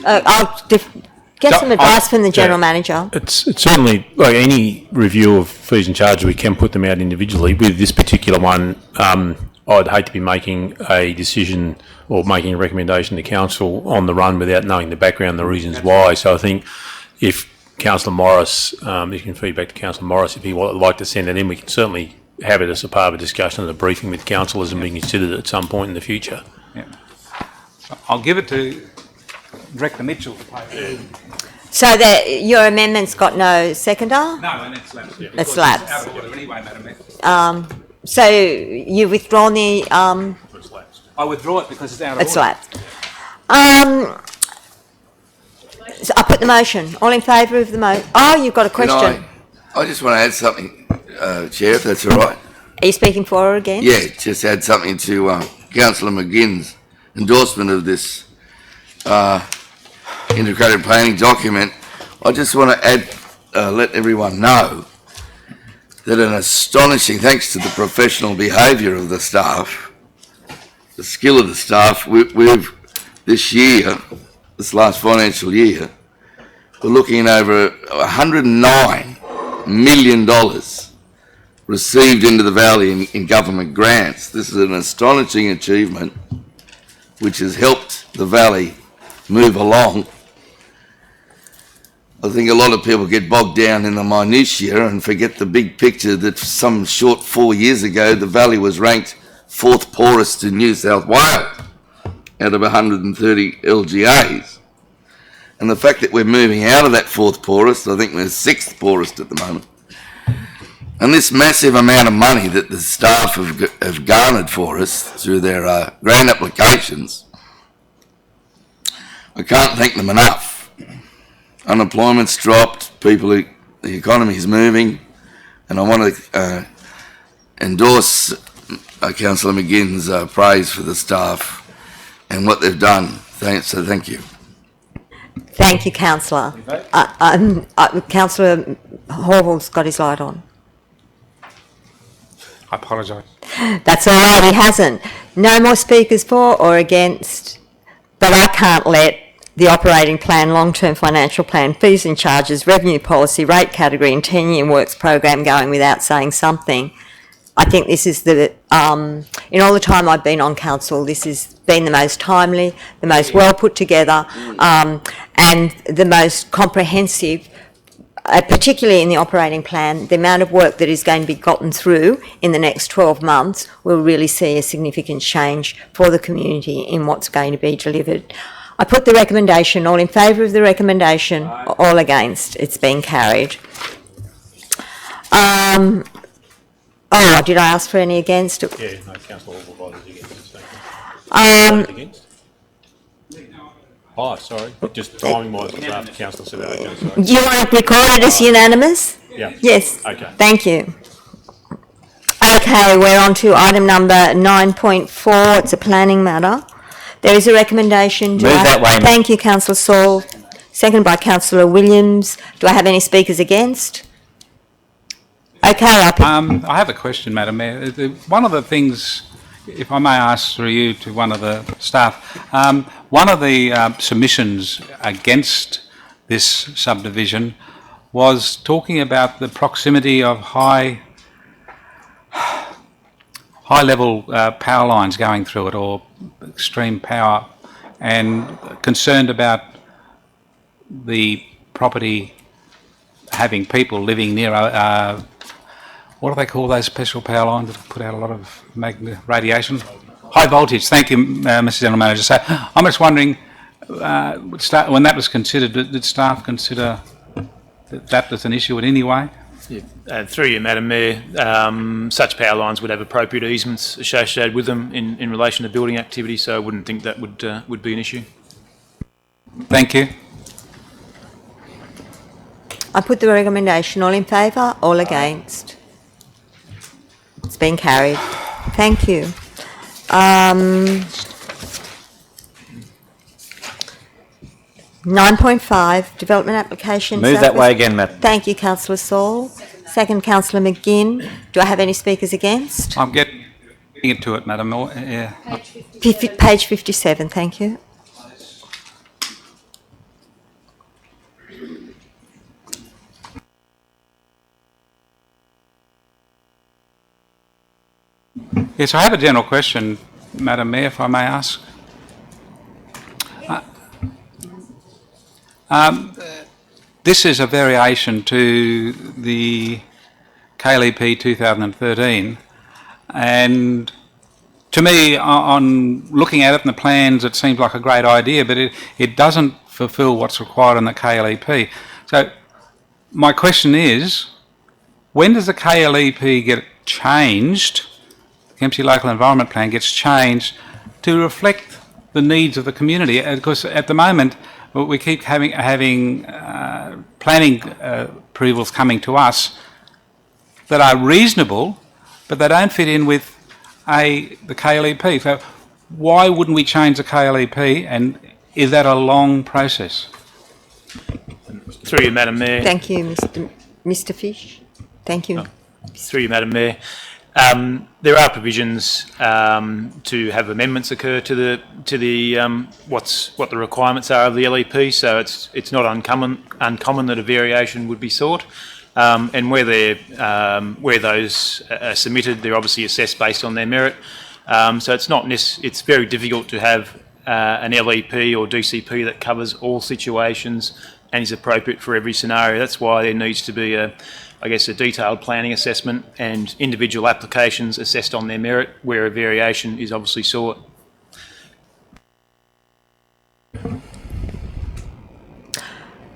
I'll get some advice from the General Manager. It's certainly, like any review of fees and charges, we can put them out individually. With this particular one, I'd hate to be making a decision or making a recommendation to council on the run without knowing the background, the reasons why. So I think if Councillor Morris, you can feedback to Councillor Morris if he would like to send it in, we can certainly have it as a part of a discussion and a briefing with councillors and be considered at some point in the future. Yeah. I'll give it to Director Mitchell. So that your amendment's got no seconder? No, and it's lapsed. Yeah. It's lapsed. Out of order anyway, Madam Mayor. So you've withdrawn the, I withdraw it because it's out of it's order. lapsed. So I put the motion. All in favour of the motion? Oh, you've got a question. I just want to add something, Chair, if that's all right. Are you speaking for or against? Yeah, just add something to Councillor McGinn's endorsement of this integrated planning document. I just want to add, let everyone know that an astonishing, thanks to the professional behaviour of the staff, the skill of the staff, we've this year, this last financial year, we're looking at over $109 million received into the Valley in government grants. This is an astonishing achievement which has helped the Valley move along. I think a lot of people get bogged down in the minutiae and forget the big picture that some short 4 years ago the Valley was ranked 4th poorest in New South Wales out of 130 LGAs. And the fact that we're moving out of that 4th poorest, I think we're 6th poorest at the moment. And this massive amount of money that the staff have garnered for us through their grant applications, I can't thank them enough. Unemployment's dropped, the economy's moving, and I want to endorse Councillor McGinn's praise for the staff and what they've done. So thank you. Thank you, Councillor. Councillor Horville's got his light on. I apologise. That's all right, he hasn't. No more speakers for or against, but I can't let the operating plan, long-term financial plan, fees and charges, revenue policy, rate category and 10-year works program going without saying something. I think this is in all the time I've been on council, this has been the most timely, the most well put together, and the most comprehensive, particularly in the operating plan. The amount of work that is going to be gotten through in the next 12 months will really see a significant change for the community in what's going to be delivered. I put the recommendation. All in favour of the recommendation, all against. It's been carried. Oh, did I ask for any against? Yeah, no, Councillor Hall voted against. Against? Oh, sorry. Just timing-wise, it was after Councillor said that again. Sorry. Do you want to record it as unanimous? Yeah. Yes. Okay. Thank you. Okay, we're on to item number 9.4. It's a planning matter. There is a recommendation. Move that way. Thank you, Councillor Saul. Seconded by Councillor Williams. Do I have any speakers against? Okay, I have a question, Madam Mayor. One of the things, if I may ask through you to one of the staff, one of the submissions against this subdivision was talking about the proximity of high-level power lines going through it, or extreme power, and concerned about the property having people living near what do they call those special power lines that put out a lot of radiation? High voltage. Thank you, Mr. General Manager. So I'm just wondering, when that was considered, did staff consider that was an issue in any way? Yeah. Through you, Madam Mayor, such power lines would have appropriate easements associated with them in relation to building activity, so I wouldn't think that would be an issue. Thank you. I put the recommendation. All in favour? All against? It's been carried. Thank you. 9.5, development application. Move that way again, Madam. Thank you, Councillor Saul. Second, Councillor McGinn. Do I have any speakers against? I'm getting into it, Madam Mayor. Yeah. Page 57, thank you. Yes, I have a general question, Madam Mayor, if I may ask. This is a variation to the KLEP 2013, and to me, on looking at it in the plans, it seems like a great idea, but it doesn't fulfil what's required in the KLEP. So my question is, when does the KLEP get changed, Kempsey Local Environment Plan gets changed to reflect the needs of the community? Because at the moment, we keep having planning approvals coming to us that are reasonable, but they don't fit in with the KLEP. So why wouldn't we change the KLEP, and is that a long process? Through you, Madam Mayor. Thank you, Mr. Fish. Thank you. Through you, Madam Mayor. There are provisions to have amendments occur to the what the requirements are of the LEP. So it's not uncommon that a variation would be sought, and where those are submitted, they're obviously assessed based on their merit. So it's very difficult to have an LEP or DCP that covers all situations and is appropriate for every scenario. That's why there needs to be a detailed planning assessment and individual applications assessed on their merit, where a variation is obviously sought.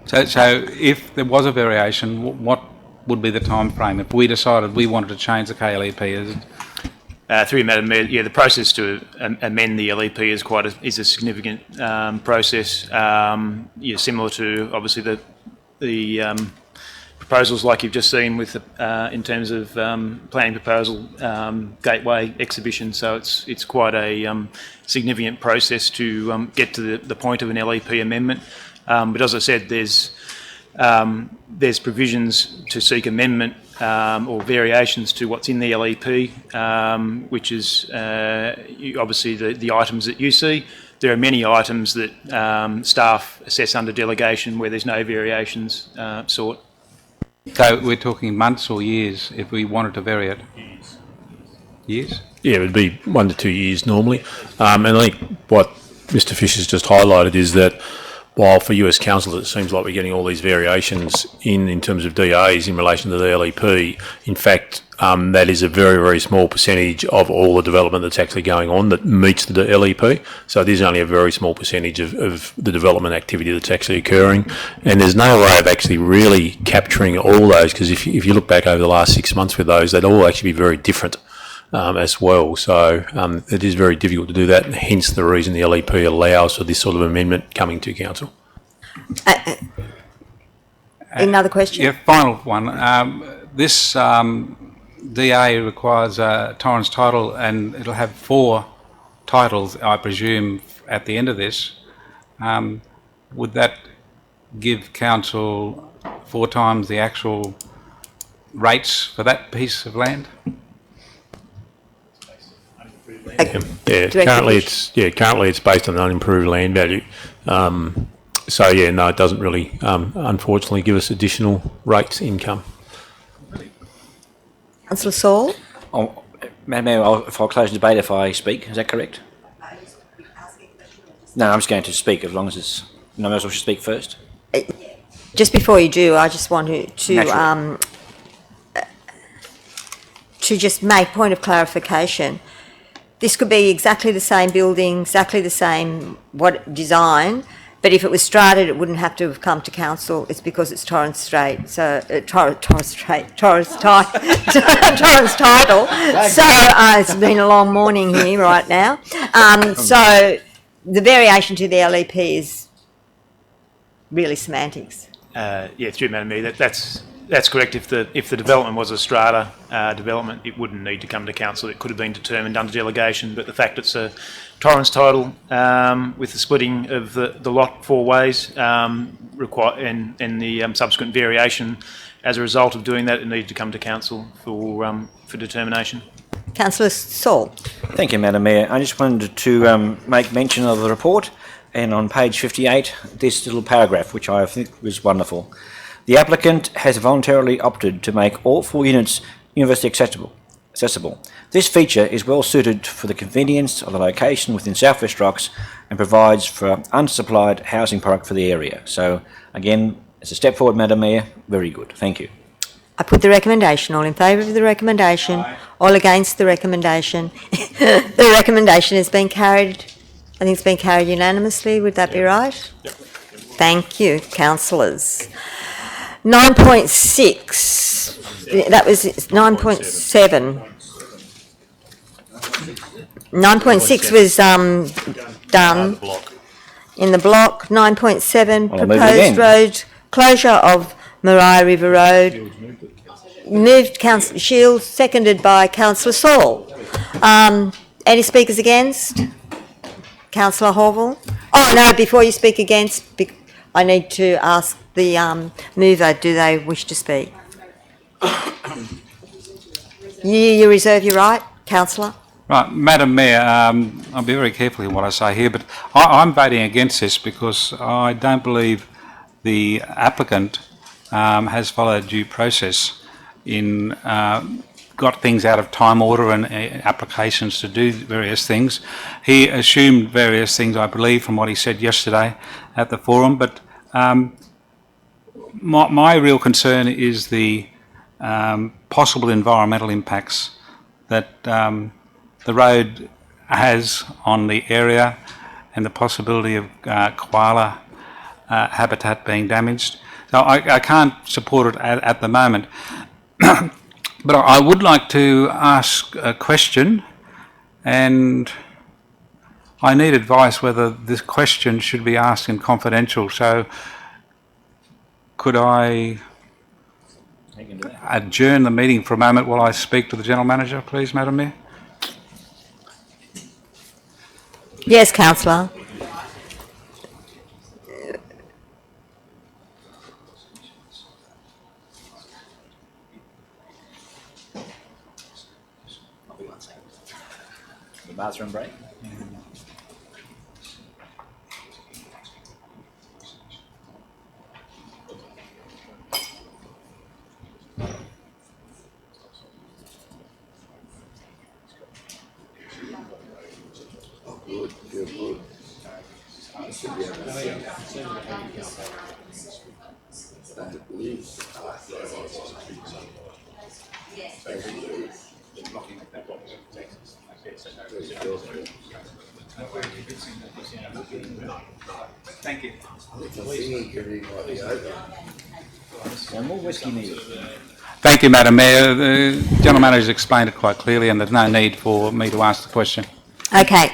So if there was a variation, what would be the time frame if we decided we wanted to change the KLEP? Is it? Through you, Madam Mayor, yeah, the process to amend the LEP is a significant process. Similar to obviously the proposals like you've just seen with in terms of planning proposal, gateway exhibition. So it's quite a significant process to get to the point of an LEP amendment. But as I said, there's provisions to seek amendment or variations to what's in the LEP, which is obviously the items that you see. There are many items that staff assess under delegation where there's no variations sought. So we're talking months or years if we wanted to vary it? Years? Yeah, it would be 1 to 2 years normally. And I think what Mr. Fish has just highlighted is that while for US councillors it seems like we're getting all these variations in terms of DAs in relation to the LEP, in fact that is a very, very small percentage of all the development that's actually going on that meets the LEP. So it is only a very small percentage of the development activity that's actually occurring. And there's no way of actually really capturing all those, because if you look back over the last 6 months with those, they'd all actually be very different as well. So it is very difficult to do that, and hence the reason the LEP allows for this sort of amendment coming to council. Another question? Yeah, final one. This DA requires Torrens title, and it'll have 4 titles, I presume, at the end of this. Would that give council 4 times the actual rates for that piece of land? Currently it's based on an unimproved land value. So yeah, no, it doesn't really, unfortunately, give us additional rates income. Councillor Saul? Oh, Madam Mayor, if I'll close the debate if I speak, is that correct? No, I'm just going to speak as long as it's... No, I should speak first. Just before you do, I just want to just make point of clarification. This could be exactly the same building, exactly the same design, but if it was straighted, it wouldn't have to have come to council. It's because it's Torrens Strait, so Torrens title. So it's been a long morning here right now. So the variation to the LEP is really semantics. Yeah, through Madam Mayor, that's correct. If the development was a strata development, it wouldn't need to come to council. It could have been determined under delegation, but the fact it's a Torrens title with the splitting of the lot 4 ways and the subsequent variation as a result of doing that, it needed to come to council for determination. Councillor Saul. Thank you, Madam Mayor. I just wanted to make mention of the report, and on page 58, this little paragraph, which I think was wonderful. The applicant has voluntarily opted to make all 4 units universally accessible. accessible. This feature is well suited for the convenience of the location within South West Rocks and provides for unsupplied housing product for the area. So again, it's a step forward, Madam Mayor. Very good. Thank you. I put the recommendation. All in favour of the recommendation? All against the recommendation? The recommendation has been carried. I think it's been carried unanimously. Would that be right? Yep. Thank you, councillors. 9.6. That was 9.7. 9.6 was done in the block. 9.7 proposed road closure of Mayoral River Road. Moved Councillor Shields, seconded by Councillor Saul. Any speakers against? Councillor Horval? Oh no, before you speak against, I need to ask the mover, do they wish to speak? You reserve your right, Councillor? Right, Madam Mayor, I'll be very careful in what I say here, but I'm voting against this because I don't believe the applicant has followed due process in got things out of time order and applications to do various things. He assumed various things, I believe, from what he said yesterday at the forum, but my real concern is the possible environmental impacts that the road has on the area and the possibility of koala habitat being damaged. So I can't support it at the moment. But I would like to ask a question, and I need advice whether this question should be asked in confidential. So could I adjourn the meeting for a moment while I speak to the General Manager, please, Madam Mayor? Yes, Councillor. Bathroom break. Thank you. One more whiskey needed. Thank you, Madam Mayor. The General Manager has explained it quite clearly, and there's no need for me to ask the question. Okay.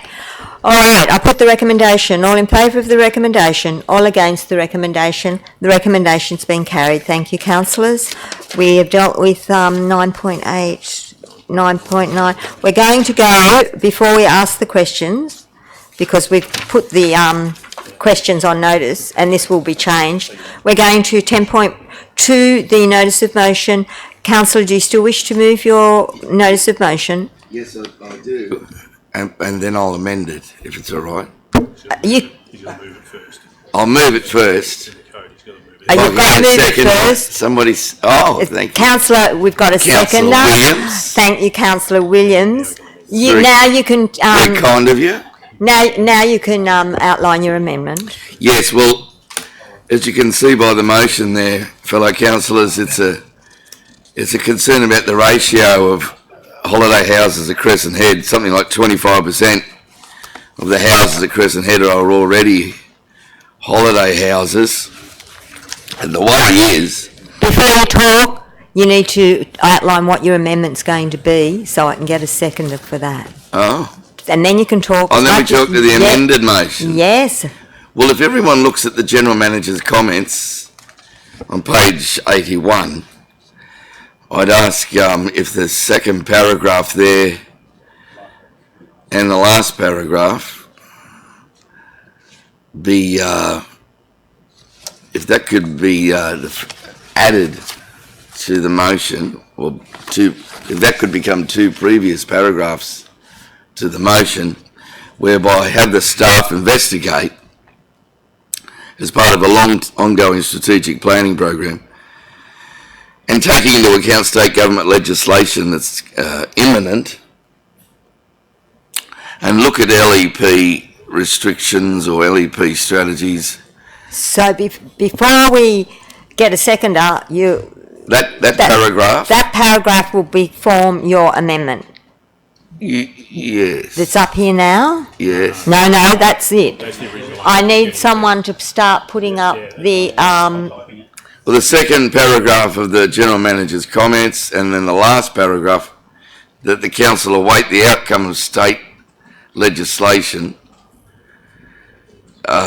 All right, I put the recommendation. All in favour of the recommendation? All against the recommendation? The recommendation's been carried. Thank you, councillors. We have dealt with 9.8, 9.9. We're going to go, before we ask the questions, because we've put the questions on notice, and this will be changed. We're going to 10.2, the notice of motion. Councillor, do you still wish to move your notice of motion? Yes, I do. And then I'll amend it, if it's all right. I'll move it first. You've got to move it first. Somebody's... Oh, thank you. Councillor, we've got a seconder. Williams. Thank you, Councillor Williams. Now you can... very kind of you. Now you can outline your amendment. Yes, well, as you can see by the motion there, fellow councillors, it's a concern about the ratio of holiday houses at Crescent Head. Something like 25% of the houses at Crescent Head are already holiday houses. And the worry is... Before you talk, you need to outline what your amendment's going to be so I can get a seconder for that. Oh. And then you can talk... Oh, then we talk to the amended motion. Yes. Well, if everyone looks at the General Manager's comments on page 81, I'd ask if the second paragraph there and the last paragraph be, if that could be added to the motion, or if that could become two previous paragraphs to the motion, whereby have the staff investigate as part of a long ongoing strategic planning program and taking into account state government legislation that's imminent, and look at LEP restrictions or LEP strategies. So before we get a seconder, That paragraph? That paragraph will form your amendment. Yes. That's up here now? Yes. No, that's it. I need someone to start putting up the, Well, the second paragraph of the General Manager's comments, and then the last paragraph, that the Council await the outcome of state legislation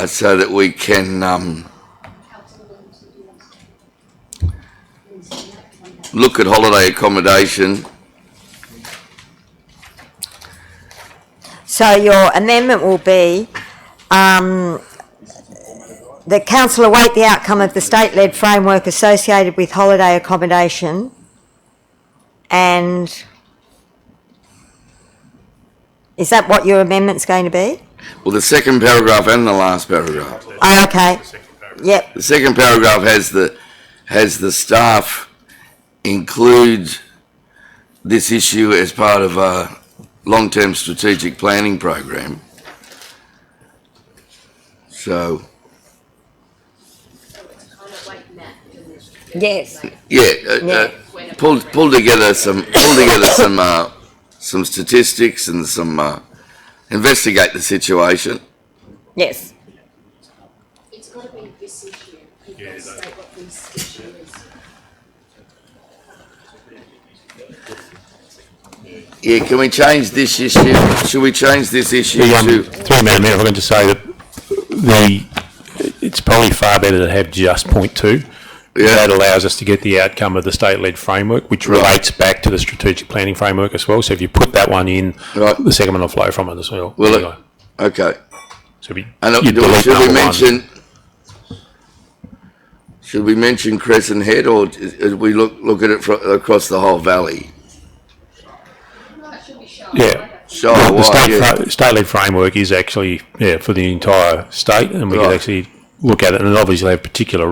so that we can look at holiday accommodation. so your amendment will be, the council await the outcome of the state-led framework associated with holiday accommodation, and is that what your amendment's going to be? Well, the second paragraph and the last paragraph. Oh, okay. Yep. The second paragraph has the staff include this issue as part of a long-term strategic planning program. So, Yes. pull together some statistics and some investigate the situation. Yes. It's got to be this issue. You've got to state what this issue is. Yeah, can we change this issue? Should we change this issue to? Through Madam Mayor, if I can just say that it's probably far better to have just point 2. Yeah. That allows us to get the outcome of the state-led framework, which relates back to the strategic planning framework as well. So if you put that one in, the second one will flow from it as well. Okay. So should we mention Crescent Head, or we look at it across the whole valley? Yeah. The state-led framework is actually for the entire state, and we can actually look at it, and it obviously have particular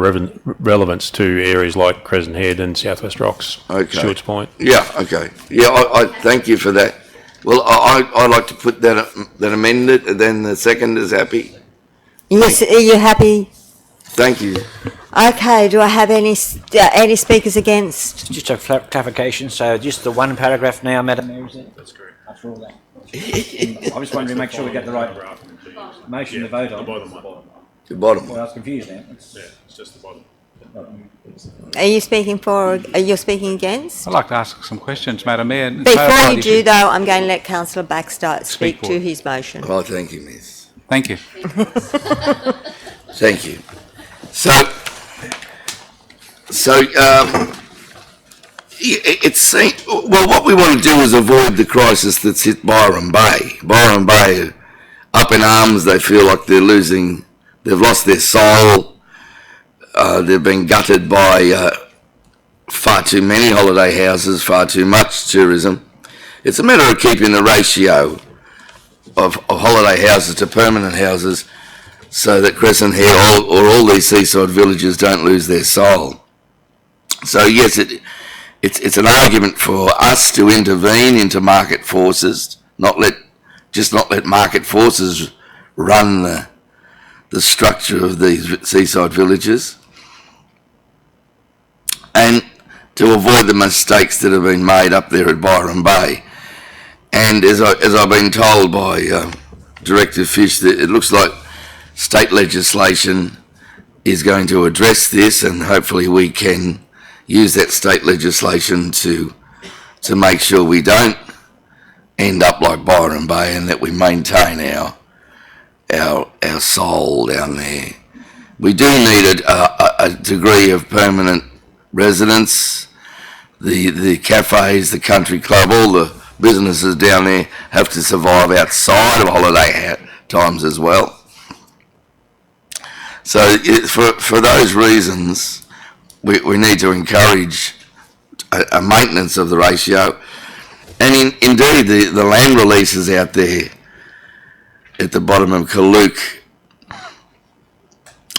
relevance to areas like Crescent Head and South West Rocks, Stewart's Point. Yeah, okay. Yeah, I thank you for that. Well, I'd like to put that amended, and then the second is happy. Yes, are you happy? Thank you. Okay, do I have any speakers against? Just a clarification, so just the one paragraph now, Madam Mayor, is it? That's correct. After all that. I just wanted to make sure we get the right motion to vote on. The bottom. Well, I was confused now. It's just the bottom. Are you speaking for, are you speaking against? I'd like to ask some questions, Madam Mayor. Before you do, though, I'm going to let Councillor Baxter speak to his motion. Oh, thank you, Miss. Thank you. Thank you. So what we want to do is avoid the crisis that's hit Byron Bay. Byron Bay are up in arms. They feel like they've lost their soul. They've been gutted by far too many holiday houses, far too much tourism. It's a matter of keeping the ratio of holiday houses to permanent houses so that Crescent Head or all these seaside villages don't lose their soul. So yes, it's an argument for us to intervene into market forces, not let market forces run the structure of these seaside villages, and to avoid the mistakes that have been made up there at Byron Bay. And as I've been told by Director Fish, that it looks like state legislation is going to address this, and hopefully we can use that state legislation to make sure we don't end up like Byron Bay, and that we maintain our soul down there. We do need a degree of permanent residence. The cafes, the country club, all the businesses down there have to survive outside of holiday times as well. So for those reasons, we need to encourage a maintenance of the ratio. And indeed, the land releases out there at the bottom of Kaluk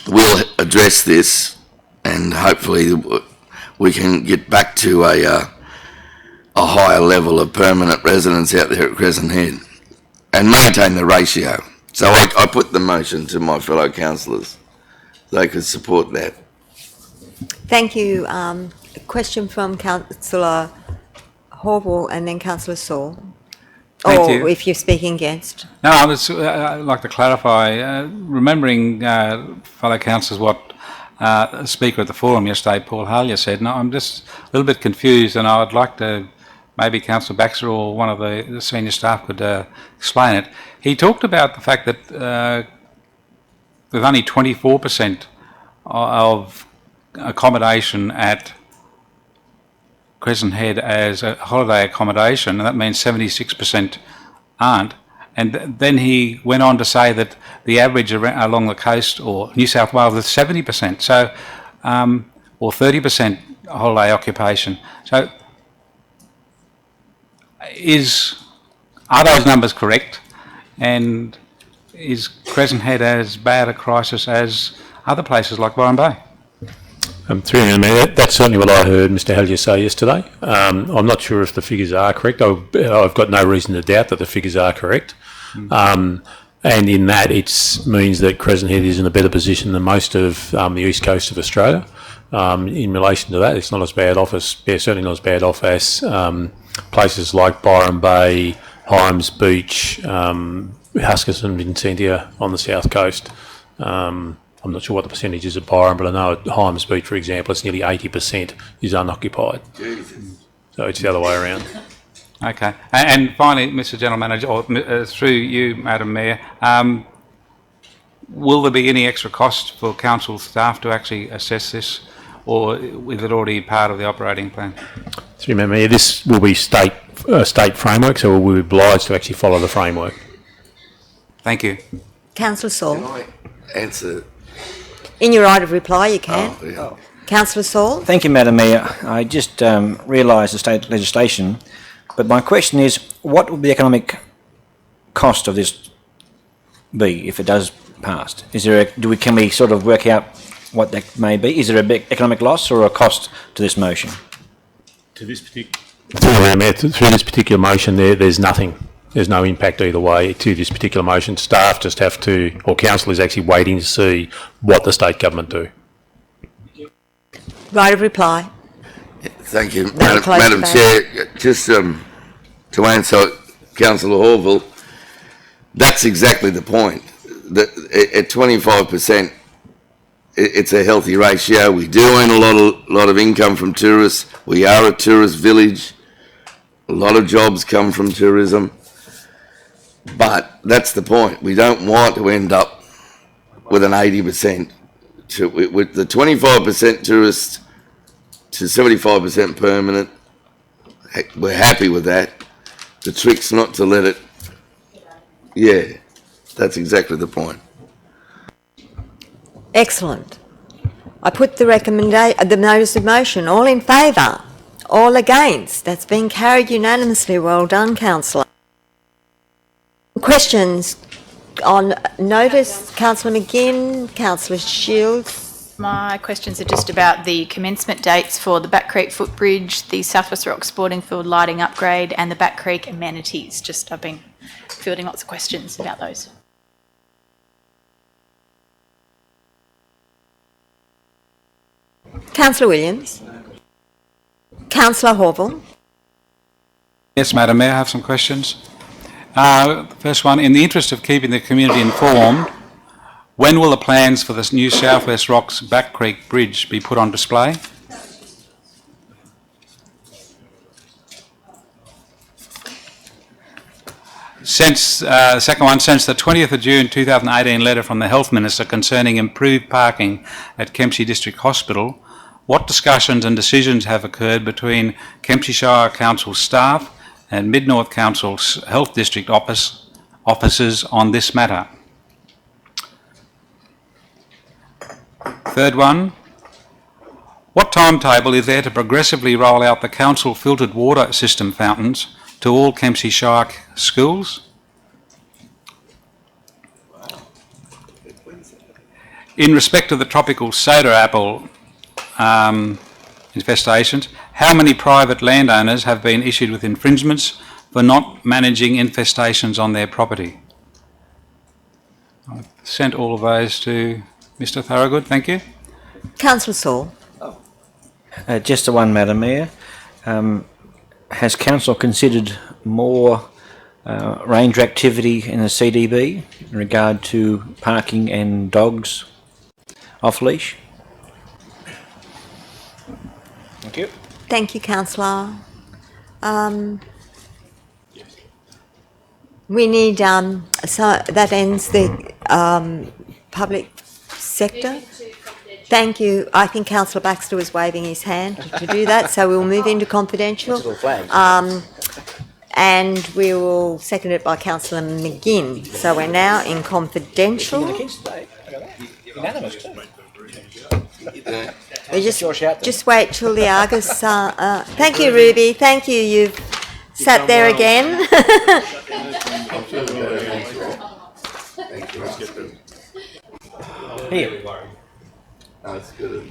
will address this, and hopefully we can get back to a higher level of permanent residents out there at Crescent Head and maintain the ratio. So I put the motion to my fellow councillors. They could support that. Thank you. A question from Councillor Horval and then Councillor Saul. Thank or you. if you're speaking against. No, I'd like to clarify, remembering fellow councillors what the Speaker at the forum yesterday, Paul Halia, said. No, I'm just a little bit confused, and I'd like to, maybe Councillor Baxter or one of the senior staff could explain it. He talked about the fact that with only 24% of accommodation at Crescent Head as a holiday accommodation, and that means 76% aren't. And then he went on to say that the average along the coast or New South Wales is 70%, so or 30% holiday occupation. So are those numbers correct? And is Crescent Head as bad a crisis as other places like Byron Bay? That's certainly what I heard Mr. Hallier say yesterday. I'm not sure if the figures are correct. I've got no reason to doubt that the figures are correct. And in that, it means that Crescent Head is in a better position than most of the east coast of Australia. In relation to that, it's not as bad off as, certainly not as bad off as places like Byron Bay, Hymes Beach, Huskisson and Vincentia on the south coast. I'm not sure what the percentage is at Byron, but I know at Hymes Beach, for example, it's nearly 80% is unoccupied. Jesus. So it's the other way around. Okay. And finally, Mr. General Manager, or through you, Madam Mayor, will there be any extra cost for council staff to actually assess this, or is it already part of the operating plan? Through you, Madam Mayor, this will be state framework, so we'll be obliged to actually follow the framework. Thank you. Councillor Saul. Can I answer? In your right of reply, you can. Oh, yeah. Councillor Saul. Thank you, Madam Mayor. I just realised the state legislation, but my question is, what will the economic cost of this be if it does pass? Is there can we sort of work out what that may be? Is there a big economic loss or a cost to this motion? To this particular motion, there's nothing. There's no impact either way to this particular motion. Staff just have to, or council is actually waiting to see what the state government do. Right of reply. Thank you, Madam Chair. Just to answer Councillor Horville, that's exactly the point. That at 25%, it's a healthy ratio. We do earn a lot of income from tourists. We are a tourist village. A lot of jobs come from tourism. But that's the point. We don't want to end up with an 80%. With the 25% tourists to 75% permanent, we're happy with that. The trick's not to let it... Yeah, that's exactly the point. Excellent. I put the notice of motion. All in favour? All against? That's been carried unanimously. Well done, Councillor. Questions on notice? Councillor McGinn, Councillor Shields. My questions are just about the commencement dates for the Back Creek footbridge, the South West Rock Sporting Field lighting upgrade and the Back Creek amenities. I've been fielding lots of questions about those. Councillor Williams. Councillor Horville. Yes, Madam Mayor, I have some questions. First one, in the interest of keeping the community informed, when will the plans for this new South West Rocks Back Creek Bridge be put on display? Since the 20th of June 2018 letter from the Health Minister concerning improved parking at Kempsey District Hospital, what discussions and decisions have occurred between Kempsey Shire Council staff and Mid-North Council's Health District officers on this matter? Third one, what timetable is there to progressively roll out the council filtered water system fountains to all Kempsey Shire schools? In respect of the tropical soda apple infestations. How many private landowners have been issued with infringements for not managing infestations on their property? I've sent all of those to Mr Thorogood, thank you. Councillor Saul. Just the one, Madam Mayor. Has Council considered more ranger activity in the CDB in regard to parking and dogs off leash? Thank you. Thank you, Councillor. We need, so that ends the public sector. Thank you. I think Councillor Baxter was waving his hand to do that, so we'll move into confidential. And we will second it by Councillor McGinn. So we're now in confidential. We just wait till the Argus. Thank you, Ruby. Thank you. You've sat there again. Here. That's good.